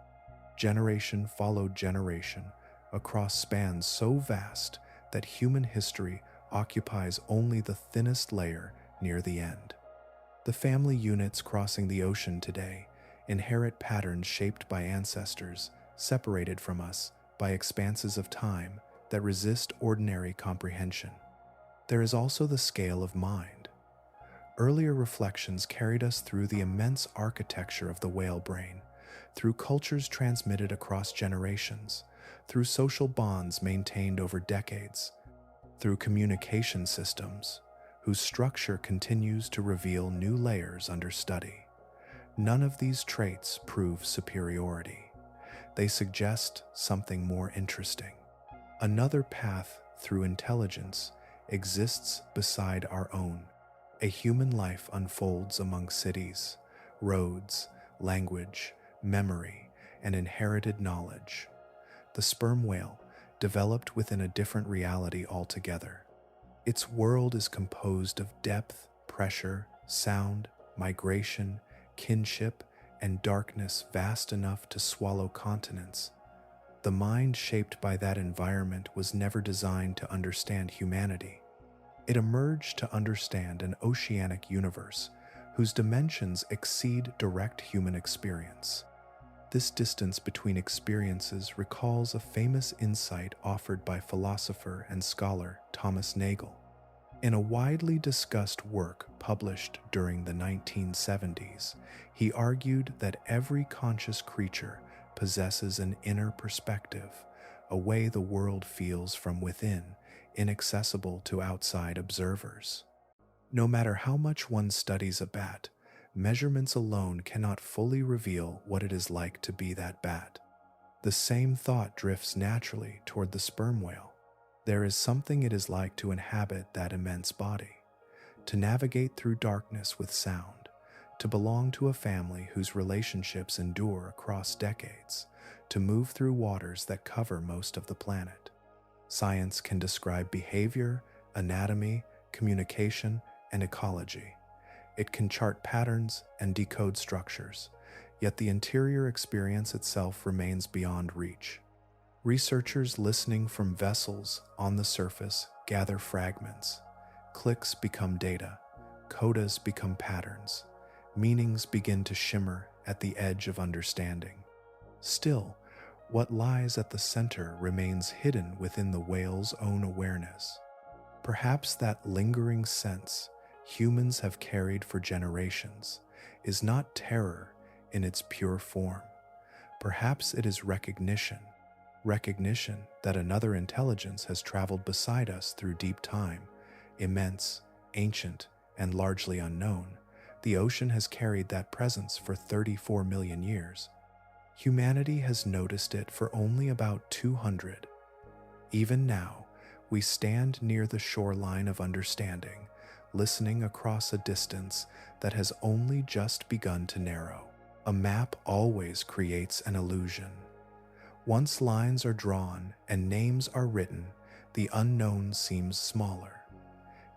Generation followed generation across spans so vast that human history occupies only the thinnest layer near the end. The family units crossing the ocean today inherit patterns shaped by ancestors separated from us by expanses of time that resist ordinary comprehension. There is also the scale of mind. Earlier reflections carried us through the immense architecture of the whale brain, through cultures transmitted across generations, through social bonds maintained over decades, through communication systems whose structure continues to reveal new layers under study. None of these traits prove superiority. They suggest something more interesting. Another path through intelligence exists beside our own. A human life unfolds among cities, roads, language, memory, and inherited knowledge. The sperm whale developed within a different reality altogether. Its world is composed of depth, pressure, sound, migration, kinship, and darkness vast enough to swallow continents. The mind shaped by that environment was never designed to understand humanity. It emerged to understand an oceanic universe whose dimensions exceed direct human experience. This distance between experiences recalls a famous insight offered by philosopher and scholar Thomas Nagel. In a widely discussed work published during the 1970s, he argued that every conscious creature possesses an inner perspective, a way the world feels from within, inaccessible to outside observers. No matter how much one studies a bat, measurements alone cannot fully reveal what it is like to be that bat. The same thought drifts naturally toward the sperm whale. There is something it is like to inhabit that immense body, to navigate through darkness with sound, to belong to a family whose relationships endure across decades, to move through waters that cover most of the planet. Science can describe behavior, anatomy, communication, and ecology. It can chart patterns and decode structures, yet the interior experience itself remains beyond reach. Researchers listening from vessels on the surface gather fragments. Clicks become data, codas become patterns, meanings begin to shimmer at the edge of understanding. Still, what lies at the center remains hidden within the whale's own awareness. Perhaps that lingering sense humans have carried for generations is not terror in its pure form. Perhaps it is recognition that another intelligence has traveled beside us through deep time, immense, ancient, and largely unknown. The ocean has carried that presence for 34 million years. Humanity has noticed it for only about 200. Even now, we stand near the shoreline of understanding, listening across a distance that has only just begun to narrow. A map always creates an illusion. Once lines are drawn and names are written, the unknown seems smaller.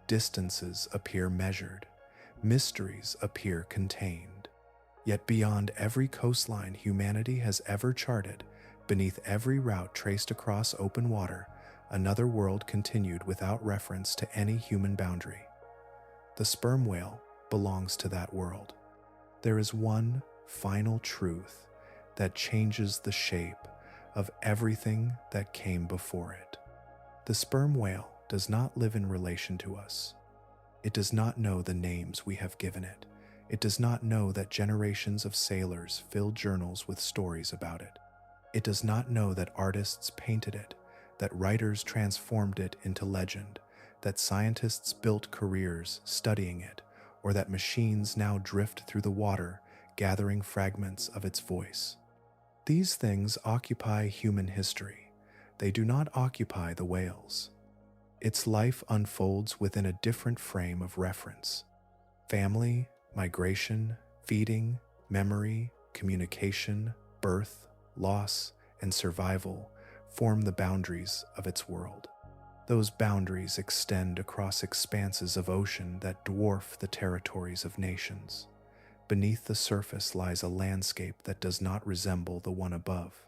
Distances appear measured, mysteries appear contained. Yet beyond every coastline humanity has ever charted, beneath every route traced across open water, another world continued without reference to any human boundary. The sperm whale belongs to that world. There is one final truth that changes the shape of everything that came before it. The sperm whale does not live in relation to us. It does not know the names we have given it. It does not know that generations of sailors filled journals with stories about it. It does not know that artists painted it, that writers transformed it into legend, that scientists built careers studying it, or that machines now drift through the water, gathering fragments of its voice. These things occupy human history. They do not occupy the whale's. Its life unfolds within a different frame of reference. Family, migration, feeding, memory, communication, birth, loss, and survival form the boundaries of its world. Those boundaries extend across expanses of ocean that dwarf the territories of nations. Beneath the surface lies a landscape that does not resemble the one above.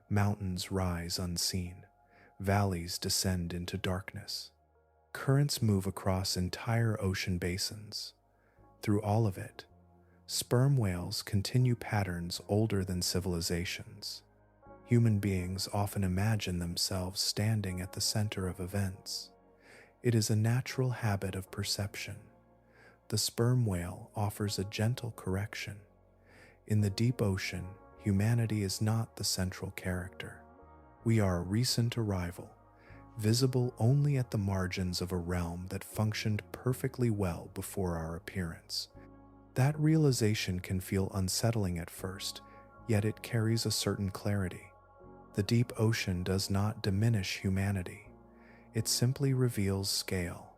Mountains rise unseen. Valleys descend into darkness. Currents move across entire ocean basins. Through all of it, sperm whales continue patterns older than civilizations. Human beings often imagine themselves standing at the center of events. It is a natural habit of perception. The sperm whale offers a gentle correction. In the deep ocean, humanity is not the central character. We are a recent arrival, visible only at the margins of a realm that functioned perfectly well before our appearance. That realization can feel unsettling at first, yet it carries a certain clarity. The deep ocean does not diminish humanity. It simply reveals scale.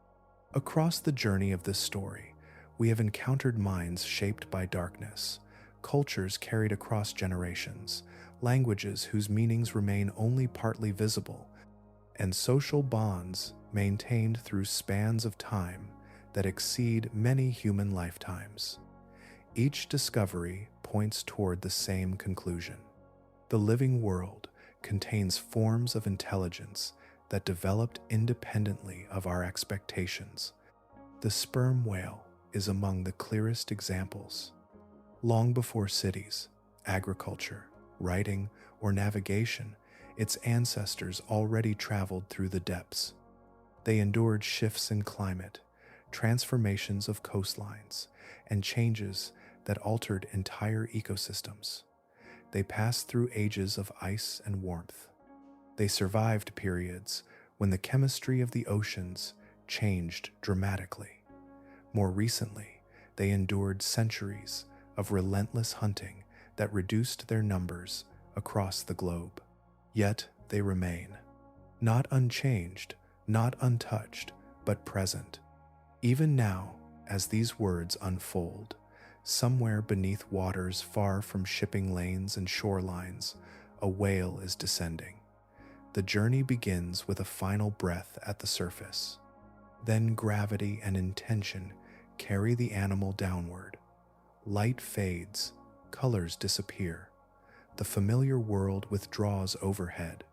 Across the journey of this story, we have encountered minds shaped by darkness, cultures carried across generations, languages whose meanings remain only partly visible, and social bonds maintained through spans of time that exceed many human lifetimes. Each discovery points toward the same conclusion. The living world contains forms of intelligence that developed independently of our expectations. The sperm whale is among the clearest examples. Long before cities, agriculture, writing, or navigation, its ancestors already traveled through the depths. They endured shifts in climate, transformations of coastlines, and changes that altered entire ecosystems. They passed through ages of ice and warmth. They survived periods when the chemistry of the oceans changed dramatically. More recently, they endured centuries of relentless hunting that reduced their numbers across the globe. Yet they remain, not unchanged, not untouched, but present. Even now, as these words unfold, somewhere beneath waters far from shipping lanes and shorelines, a whale is descending. The journey begins with a final breath at the surface. Then gravity and intention carry the animal downward. Light fades, colors disappear. The familiar world withdraws overhead.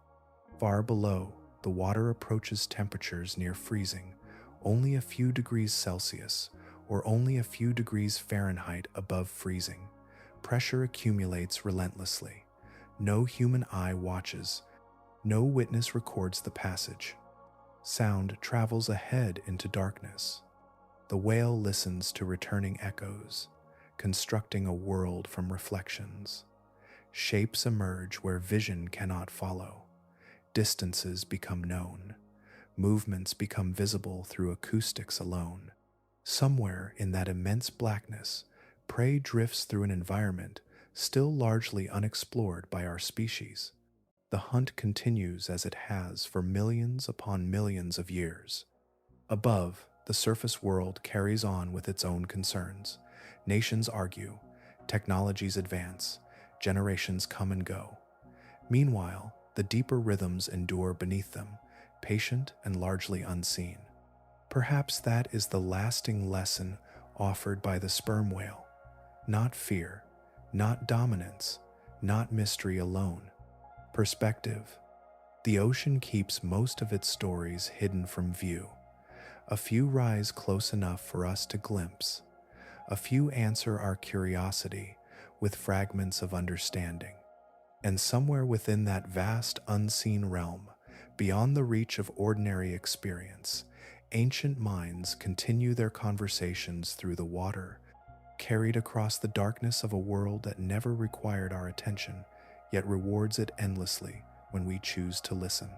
Far below, the water approaches temperatures near freezing, only a few degrees Celsius, or only a few degrees Fahrenheit above freezing. Pressure accumulates relentlessly. No human eye watches. No witness records the passage. Sound travels ahead into darkness. The whale listens to returning echoes, constructing a world from reflections. Shapes emerge where vision cannot follow. Distances become known. Movements become visible through acoustics alone. Somewhere in that immense blackness, prey drifts through an environment still largely unexplored by our species. The hunt continues as it has for millions upon millions of years. Above, the surface world carries on with its own concerns. Nations argue, technologies advance, generations come and go. Meanwhile, the deeper rhythms endure beneath them, patient and largely unseen. Perhaps that is the lasting lesson offered by the sperm whale. Not fear, not dominance, not mystery alone. Perspective. The ocean keeps most of its stories hidden from view. A few rise close enough for us to glimpse. A few answer our curiosity with fragments of understanding. And somewhere within that vast unseen realm, beyond the reach of ordinary experience, ancient minds continue their conversations through the water, carried across the darkness of a world that never required our attention, yet rewards it endlessly when we choose to listen.